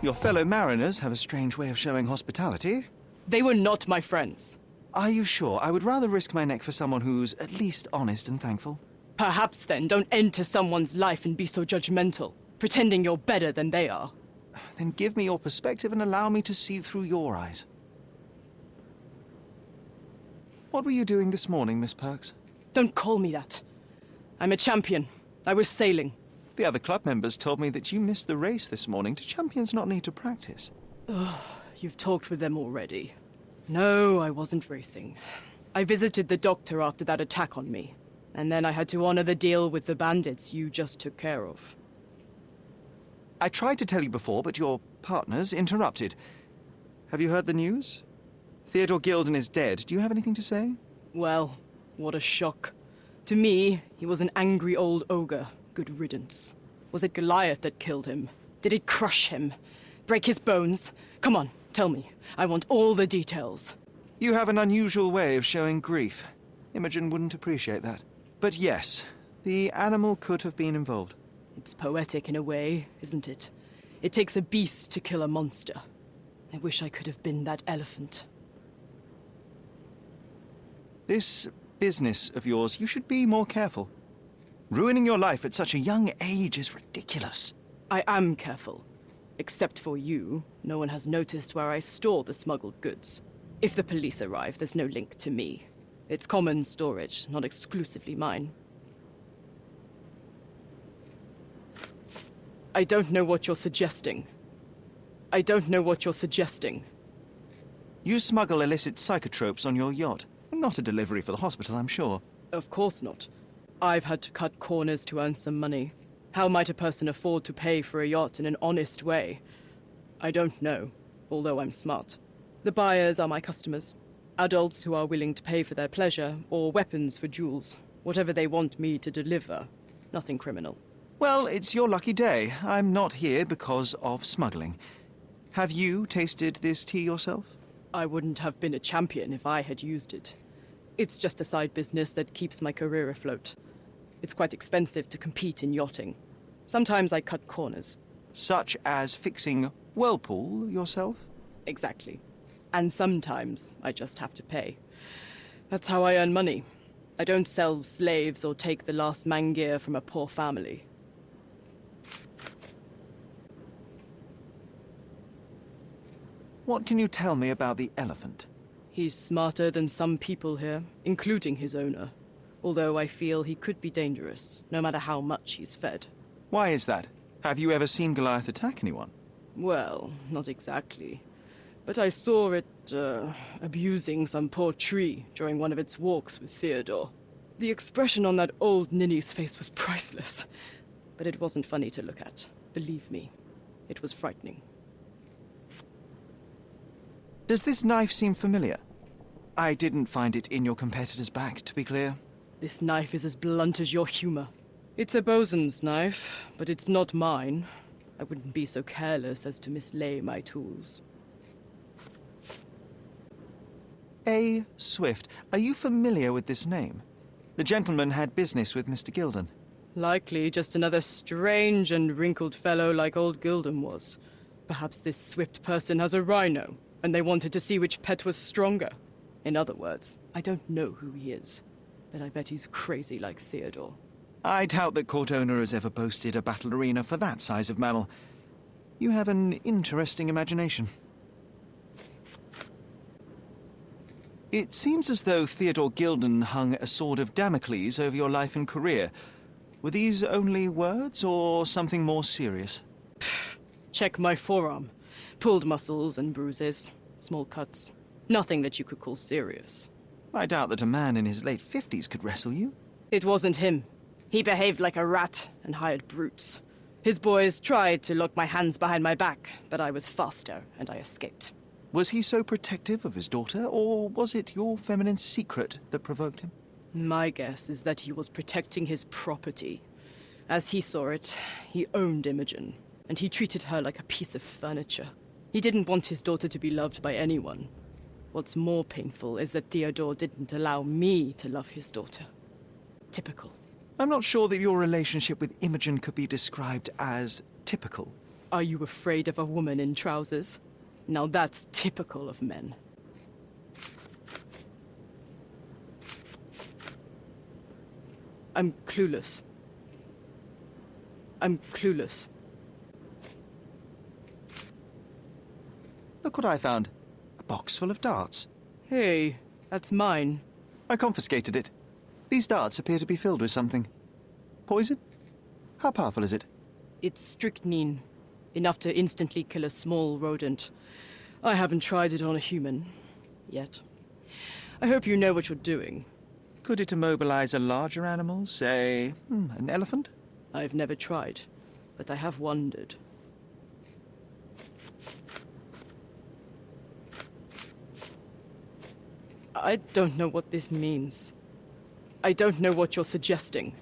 Your fellow mariners have a strange way of showing hospitality. They were not my friends. Are you sure? I would rather risk my neck for someone who's at least honest and thankful. Perhaps then don't enter someone's life and be so judgmental, pretending you're better than they are. Then give me your perspective and allow me to see through your eyes. What were you doing this morning, Miss Perks? Don't call me that. I'm a champion. I was sailing. The other club members told me that you missed the race this morning. Do champions not need to practice? Ugh, you've talked with them already. No, I wasn't racing. I visited the doctor after that attack on me. And then I had to honor the deal with the bandits you just took care of. I tried to tell you before, but your partners interrupted. Have you heard the news? Theodore Gilded is dead. Do you have anything to say? Well, what a shock. To me, he was an angry old ogre. Good riddance. Was it Goliath that killed him? Did it crush him? Break his bones? Come on, tell me. I want all the details. You have an unusual way of showing grief. Imogen wouldn't appreciate that. But yes, the animal could have been involved. It's poetic in a way, isn't it? It takes a beast to kill a monster. I wish I could have been that elephant. This business of yours, you should be more careful. Ruining your life at such a young age is ridiculous. I am careful. Except for you, no one has noticed where I store the smuggled goods. If the police arrive, there's no link to me. It's common storage, not exclusively mine. I don't know what you're suggesting. I don't know what you're suggesting. You smuggle illicit psychotropes on your yacht. Not a delivery for the hospital, I'm sure. Of course not. I've had to cut corners to earn some money. How might a person afford to pay for a yacht in an honest way? I don't know, although I'm smart. The buyers are my customers. Adults who are willing to pay for their pleasure, or weapons for jewels. Whatever they want me to deliver. Nothing criminal. Well, it's your lucky day. I'm not here because of smuggling. Have you tasted this tea yourself? I wouldn't have been a champion if I had used it. It's just a side business that keeps my career afloat. It's quite expensive to compete in yachting. Sometimes I cut corners. Such as fixing whirlpool yourself? Exactly. And sometimes I just have to pay. That's how I earn money. I don't sell slaves or take the last mangear from a poor family. What can you tell me about the elephant? He's smarter than some people here, including his owner. Although I feel he could be dangerous, no matter how much he's fed. Why is that? Have you ever seen Goliath attack anyone? Well, not exactly. But I saw it, abusing some poor tree during one of its walks with Theodore. The expression on that old ninny's face was priceless. But it wasn't funny to look at. Believe me, it was frightening. Does this knife seem familiar? I didn't find it in your competitor's bag, to be clear. This knife is as blunt as your humor. It's a bosun's knife, but it's not mine. I wouldn't be so careless as to mislay my tools. A. Swift. Are you familiar with this name? The gentleman had business with Mr. Gilded. Likely just another strange and wrinkled fellow like old Gilded was. Perhaps this Swift person has a rhino, and they wanted to see which pet was stronger. In other words, I don't know who he is, but I bet he's crazy like Theodore. I doubt that court owner has ever boasted a battle arena for that size of mammal. You have an interesting imagination. It seems as though Theodore Gilded hung a sword of Damocles over your life and career. Were these only words, or something more serious? Pfft, check my forearm. Pulled muscles and bruises. Small cuts. Nothing that you could call serious. I doubt that a man in his late 50s could wrestle you. It wasn't him. He behaved like a rat and hired brutes. His boys tried to lock my hands behind my back, but I was faster and I escaped. Was he so protective of his daughter, or was it your feminine secret that provoked him? My guess is that he was protecting his property. As he saw it, he owned Imogen, and he treated her like a piece of furniture. He didn't want his daughter to be loved by anyone. What's more painful is that Theodore didn't allow me to love his daughter. Typical. I'm not sure that your relationship with Imogen could be described as typical. Are you afraid of a woman in trousers? Now that's typical of men. I'm clueless. I'm clueless. Look what I found. A box full of darts. Hey, that's mine. I confiscated it. These darts appear to be filled with something. Poison? How powerful is it? It's strychnine. Enough to instantly kill a small rodent. I haven't tried it on a human. Yet. I hope you know what you're doing. Could it immobilize a larger animal, say, an elephant? I've never tried, but I have wondered. I don't know what this means. I don't know what you're suggesting.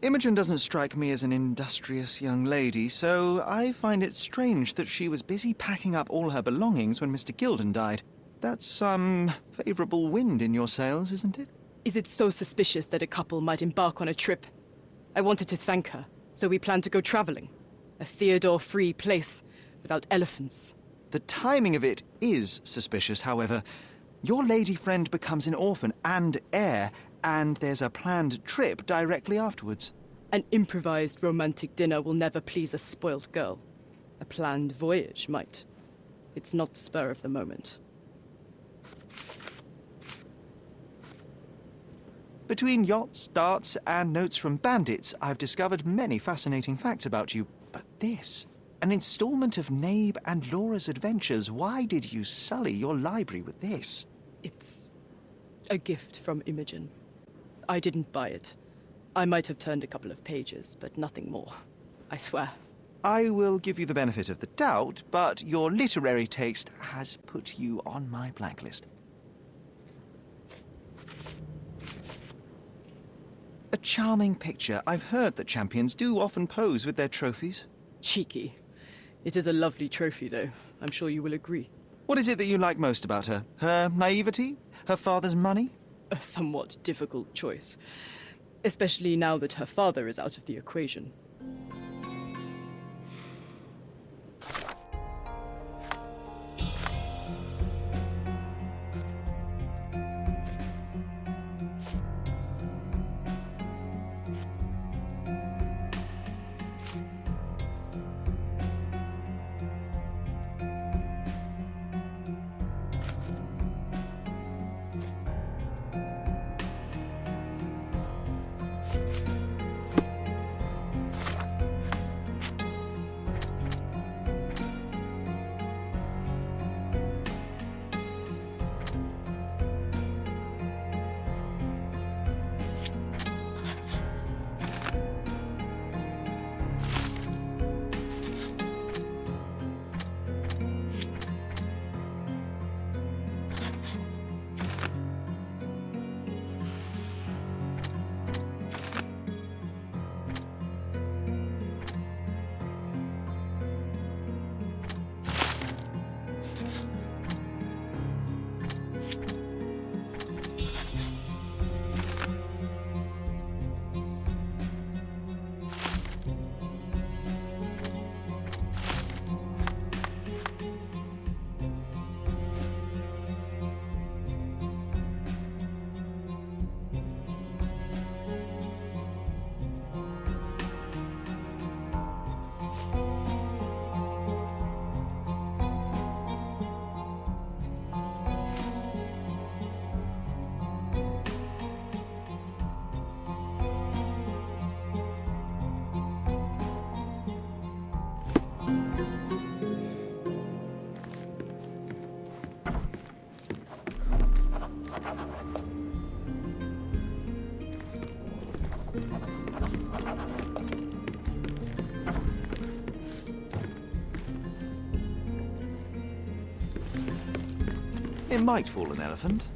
Imogen doesn't strike me as an industrious young lady, so I find it strange that she was busy packing up all her belongings when Mr. Gilded died. That's some favorable wind in your sails, isn't it? Is it so suspicious that a couple might embark on a trip? I wanted to thank her, so we planned to go traveling. A Theodore-free place, without elephants. The timing of it is suspicious, however. Your lady friend becomes an orphan and heir, and there's a planned trip directly afterwards. An improvised romantic dinner will never please a spoilt girl. A planned voyage might. It's not spur of the moment. Between yachts, darts, and notes from bandits, I've discovered many fascinating facts about you. But this, an installment of Nabe and Laura's adventures, why did you sully your library with this? It's a gift from Imogen. I didn't buy it. I might have turned a couple of pages, but nothing more. I swear. I will give you the benefit of the doubt, but your literary taste has put you on my blacklist. A charming picture. I've heard that champions do often pose with their trophies. Cheeky. It is a lovely trophy, though. I'm sure you will agree. What is it that you like most about her? Her naivety? Her father's money? A somewhat difficult choice. Especially now that her father is out of the equation. It might fool an elephant.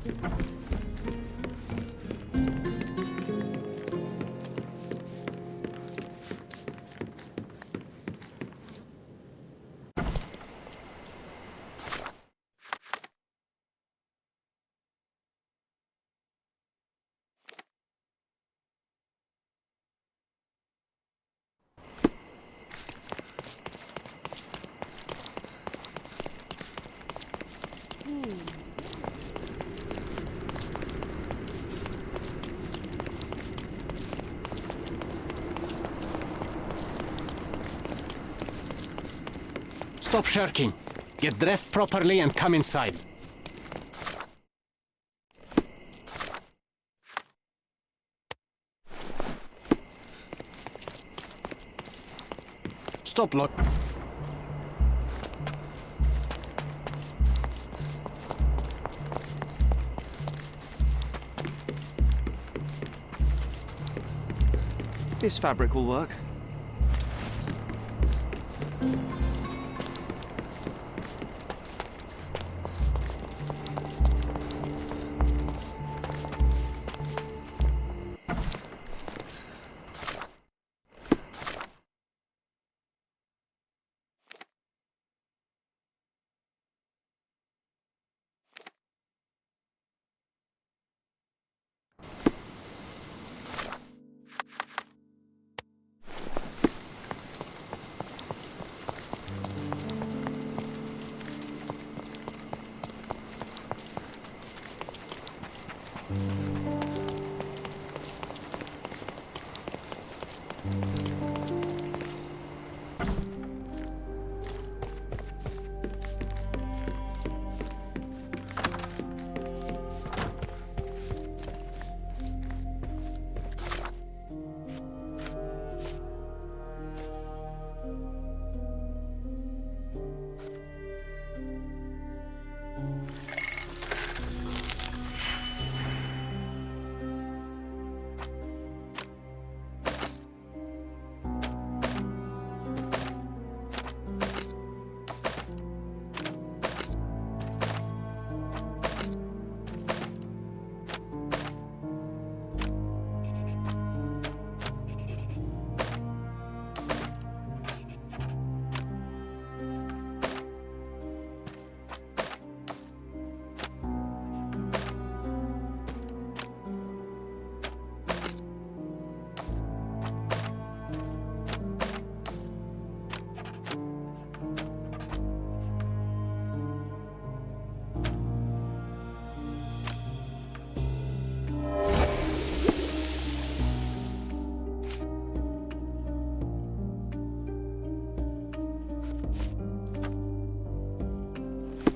Stop shirking. Get dressed properly and come inside. Stop, look. This fabric will work.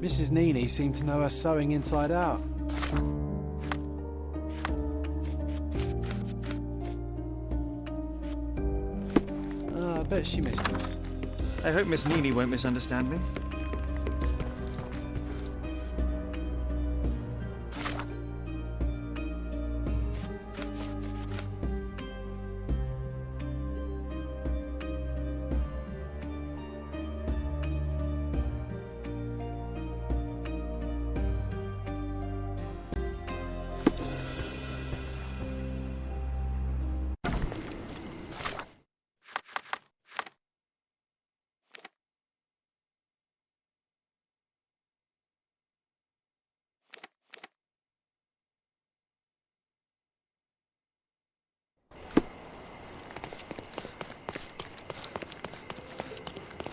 Mrs. Nini seemed to know her sewing inside out. I bet she missed us. I hope Miss Nini won't misunderstand me.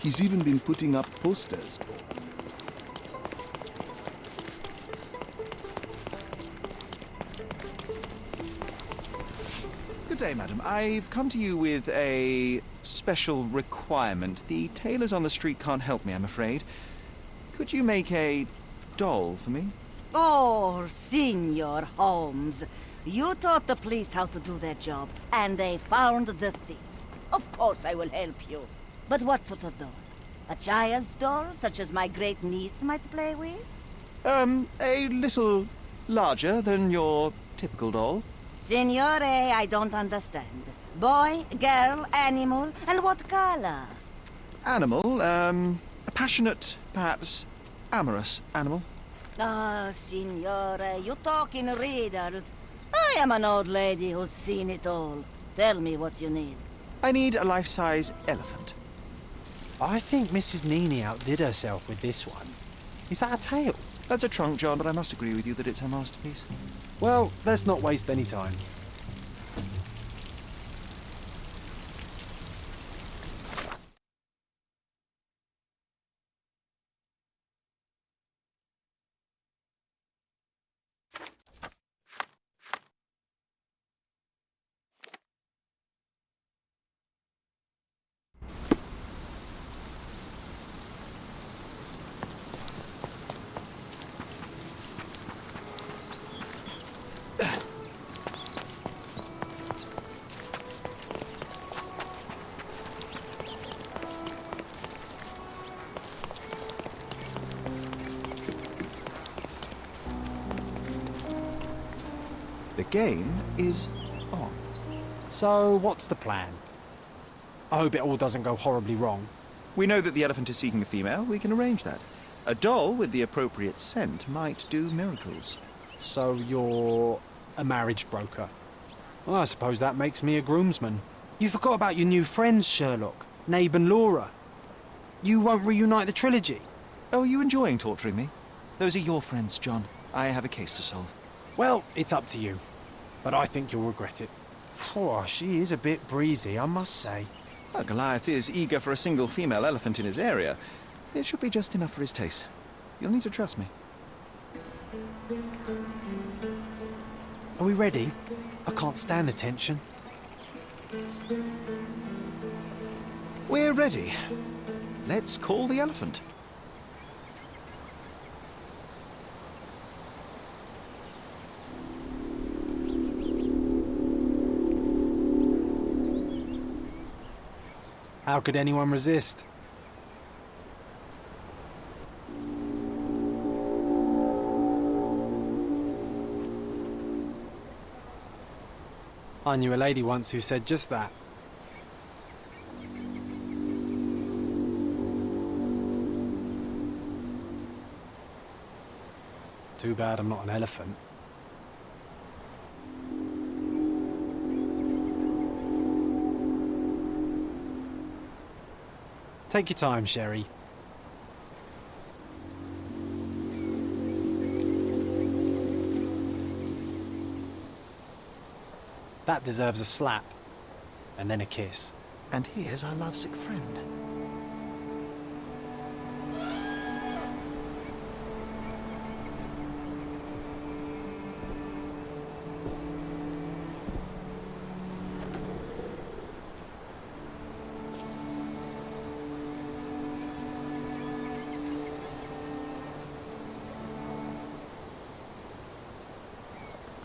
He's even been putting up posters. Good day, madam. I've come to you with a special requirement. The tailors on the street can't help me, I'm afraid. Could you make a doll for me? Oh, Senor Holmes. You taught the police how to do their job, and they found the thief. Of course I will help you. But what sort of doll? A child's doll, such as my great niece might play with? A little larger than your typical doll. Signore, I don't understand. Boy, girl, animal, and what color? Animal, a passionate, perhaps amorous animal. Ah, signore, you talk in riddles. I am an old lady who's seen it all. Tell me what you need. I need a life-size elephant. I think Mrs. Nini outdid herself with this one. Is that a tail? That's a trunk, John, but I must agree with you that it's her masterpiece. Well, let's not waste any time. The game is on. So, what's the plan? I hope it all doesn't go horribly wrong. We know that the elephant is seeking a female. We can arrange that. A doll with the appropriate scent might do miracles. So you're a marriage broker? Well, I suppose that makes me a groomsman. You forgot about your new friends, Sherlock, Nabe and Laura. You won't reunite the trilogy. Oh, are you enjoying torturing me? Those are your friends, John. I have a case to solve. Well, it's up to you. But I think you'll regret it. Oh, she is a bit breezy, I must say. Well, Goliath is eager for a single female elephant in his area. It should be just enough for his taste. You'll need to trust me. Are we ready? I can't stand the tension. We're ready. Let's call the elephant. How could anyone resist? I knew a lady once who said just that. Too bad I'm not an elephant. Take your time, Sherry. That deserves a slap. And then a kiss. And here's our lovesick friend.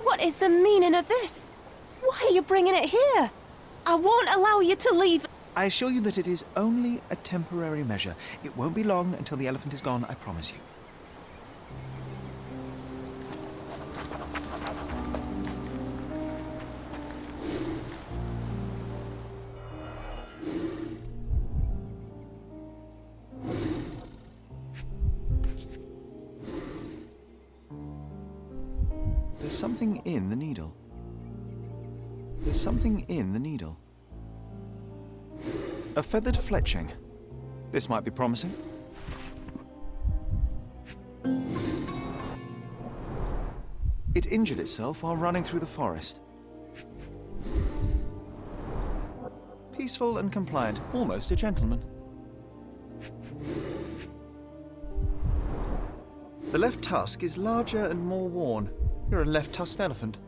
What is the meaning of this? Why are you bringing it here? I won't allow you to leave. I assure you that it is only a temporary measure. It won't be long until the elephant is gone, I promise you. There's something in the needle. There's something in the needle. A feathered fletching. This might be promising. It injured itself while running through the forest. Peaceful and compliant, almost a gentleman. The left tusk is larger and more worn. You're a left-tusked elephant.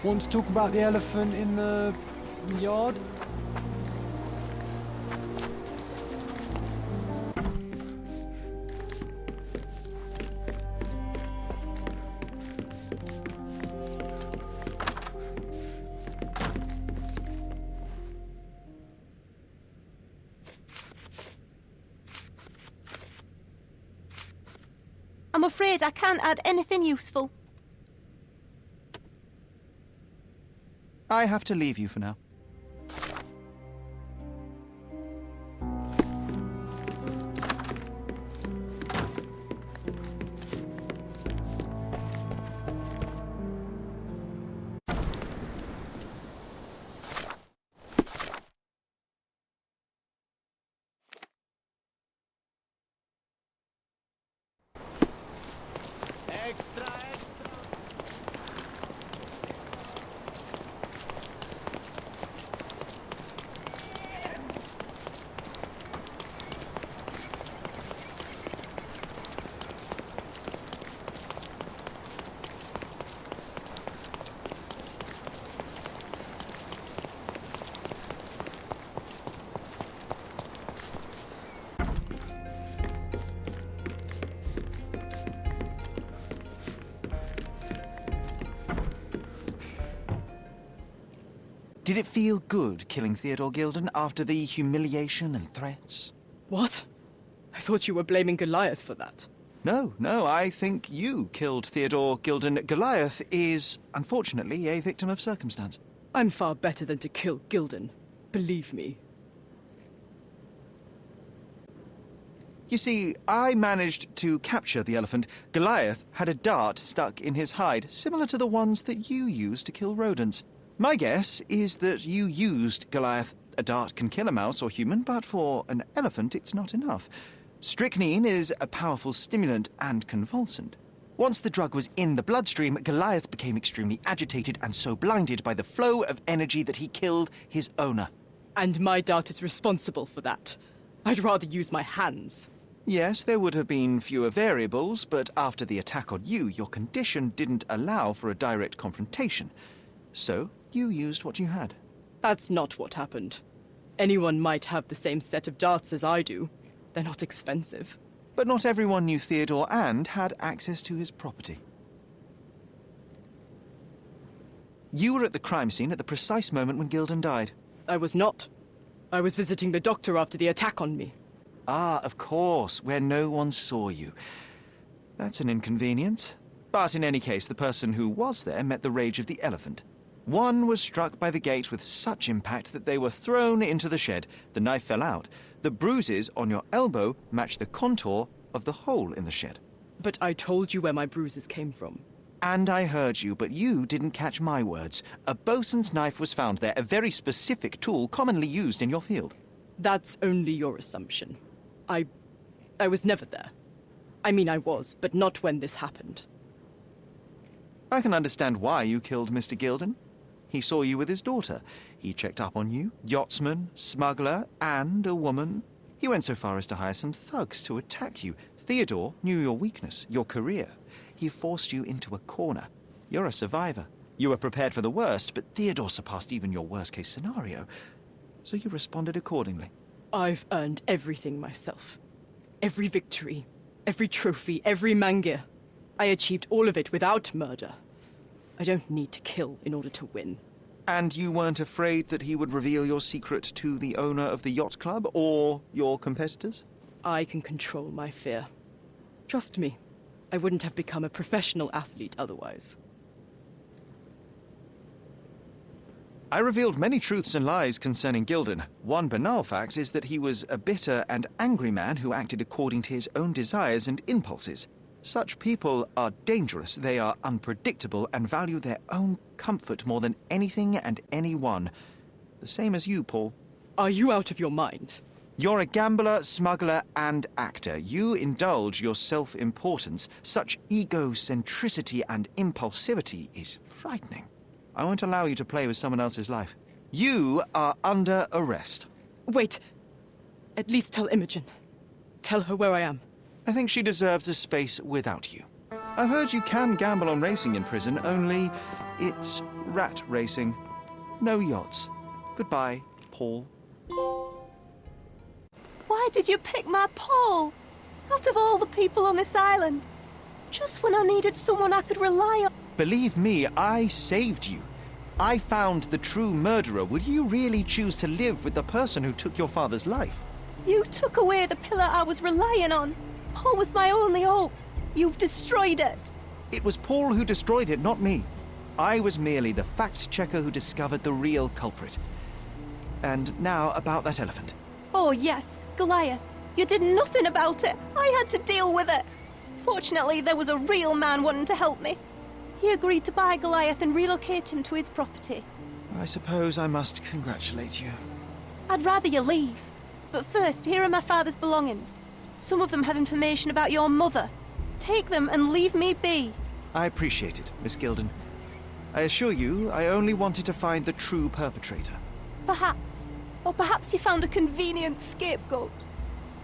Want to talk about the elephant in the yard? I'm afraid I can't add anything useful. I have to leave you for now. Extra, extra! Did it feel good killing Theodore Gilded after the humiliation and threats? What? I thought you were blaming Goliath for that. No, I think you killed Theodore Gilded. Goliath is, unfortunately, a victim of circumstance. I'm far better than to kill Gilded. Believe me. You see, I managed to capture the elephant. Goliath had a dart stuck in his hide, similar to the ones that you use to kill rodents. My guess is that you used Goliath. A dart can kill a mouse or human, but for an elephant it's not enough. Strychnine is a powerful stimulant and convulsant. Once the drug was in the bloodstream, Goliath became extremely agitated and so blinded by the flow of energy that he killed his owner. And my dart is responsible for that. I'd rather use my hands. Yes, there would have been fewer variables, but after the attack on you, your condition didn't allow for a direct confrontation. So, you used what you had. That's not what happened. Anyone might have the same set of darts as I do. They're not expensive. But not everyone knew Theodore and had access to his property. You were at the crime scene at the precise moment when Gilded died. I was not. I was visiting the doctor after the attack on me. Ah, of course, where no one saw you. That's an inconvenience. But in any case, the person who was there met the rage of the elephant. One was struck by the gate with such impact that they were thrown into the shed. The knife fell out. The bruises on your elbow match the contour of the hole in the shed. But I told you where my bruises came from. And I heard you, but you didn't catch my words. A bosun's knife was found there, a very specific tool commonly used in your field. That's only your assumption. I was never there. I mean, I was, but not when this happened. I can understand why you killed Mr. Gilded. He saw you with his daughter. He checked up on you, yachtsman, smuggler, and a woman. He went so far as to hire some thugs to attack you. Theodore knew your weakness, your career. He forced you into a corner. You're a survivor. You were prepared for the worst, but Theodore surpassed even your worst-case scenario. So you responded accordingly. I've earned everything myself. Every victory, every trophy, every mangir. I achieved all of it without murder. I don't need to kill in order to win. And you weren't afraid that he would reveal your secret to the owner of the yacht club or your competitors? I can control my fear. Trust me, I wouldn't have become a professional athlete otherwise. I revealed many truths and lies concerning Gilded. One banal fact is that he was a bitter and angry man who acted according to his own desires and impulses. Such people are dangerous, they are unpredictable, and value their own comfort more than anything and anyone. The same as you, Paul. Are you out of your mind? You're a gambler, smuggler, and actor. You indulge your self-importance. Such egocentricity and impulsivity is frightening. I won't allow you to play with someone else's life. You are under arrest. Wait. At least tell Imogen. Tell her where I am. I think she deserves a space without you. I've heard you can gamble on racing in prison, only it's rat racing. No yachts. Goodbye, Paul. Why did you pick my Paul? Out of all the people on this island. Just when I needed someone I could rely on. Believe me, I saved you. I found the true murderer. Would you really choose to live with the person who took your father's life? You took away the pillar I was relying on. Paul was my only hope. You've destroyed it. It was Paul who destroyed it, not me. I was merely the fact-checker who discovered the real culprit. And now about that elephant. Oh, yes, Goliath. You did nothing about it. I had to deal with it. Fortunately, there was a real man wanting to help me. He agreed to buy Goliath and relocate him to his property. I suppose I must congratulate you. I'd rather you leave. But first, here are my father's belongings. Some of them have information about your mother. Take them and leave me be. I appreciate it, Miss Gilded. I assure you, I only wanted to find the true perpetrator. Perhaps. Or perhaps you found a convenient scapegoat.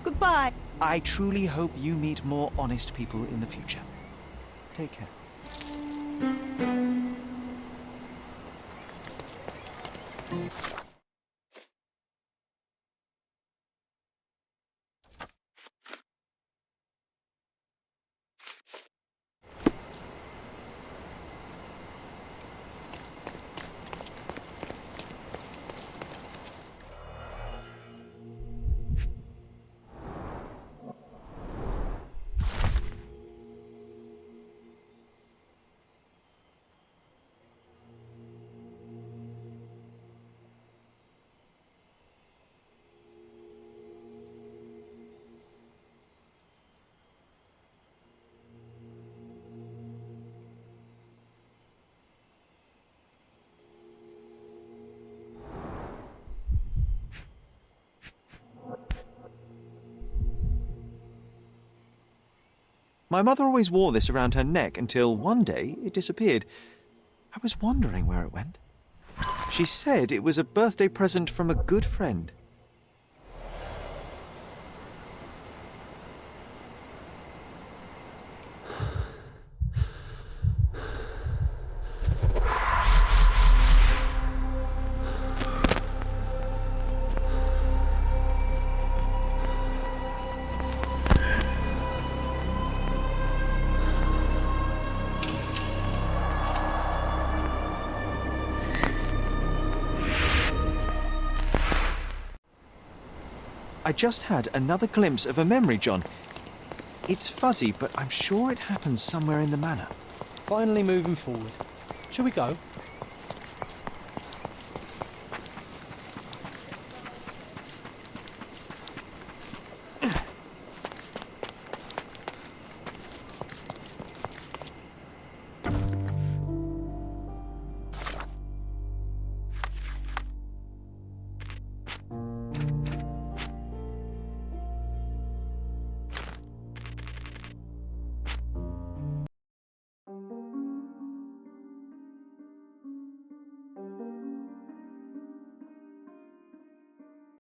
Goodbye. I truly hope you meet more honest people in the future. Take care. My mother always wore this around her neck until one day it disappeared. I was wondering where it went. She said it was a birthday present from a good friend. I just had another glimpse of a memory, John. It's fuzzy, but I'm sure it happened somewhere in the manor. Finally moving forward. Shall we go?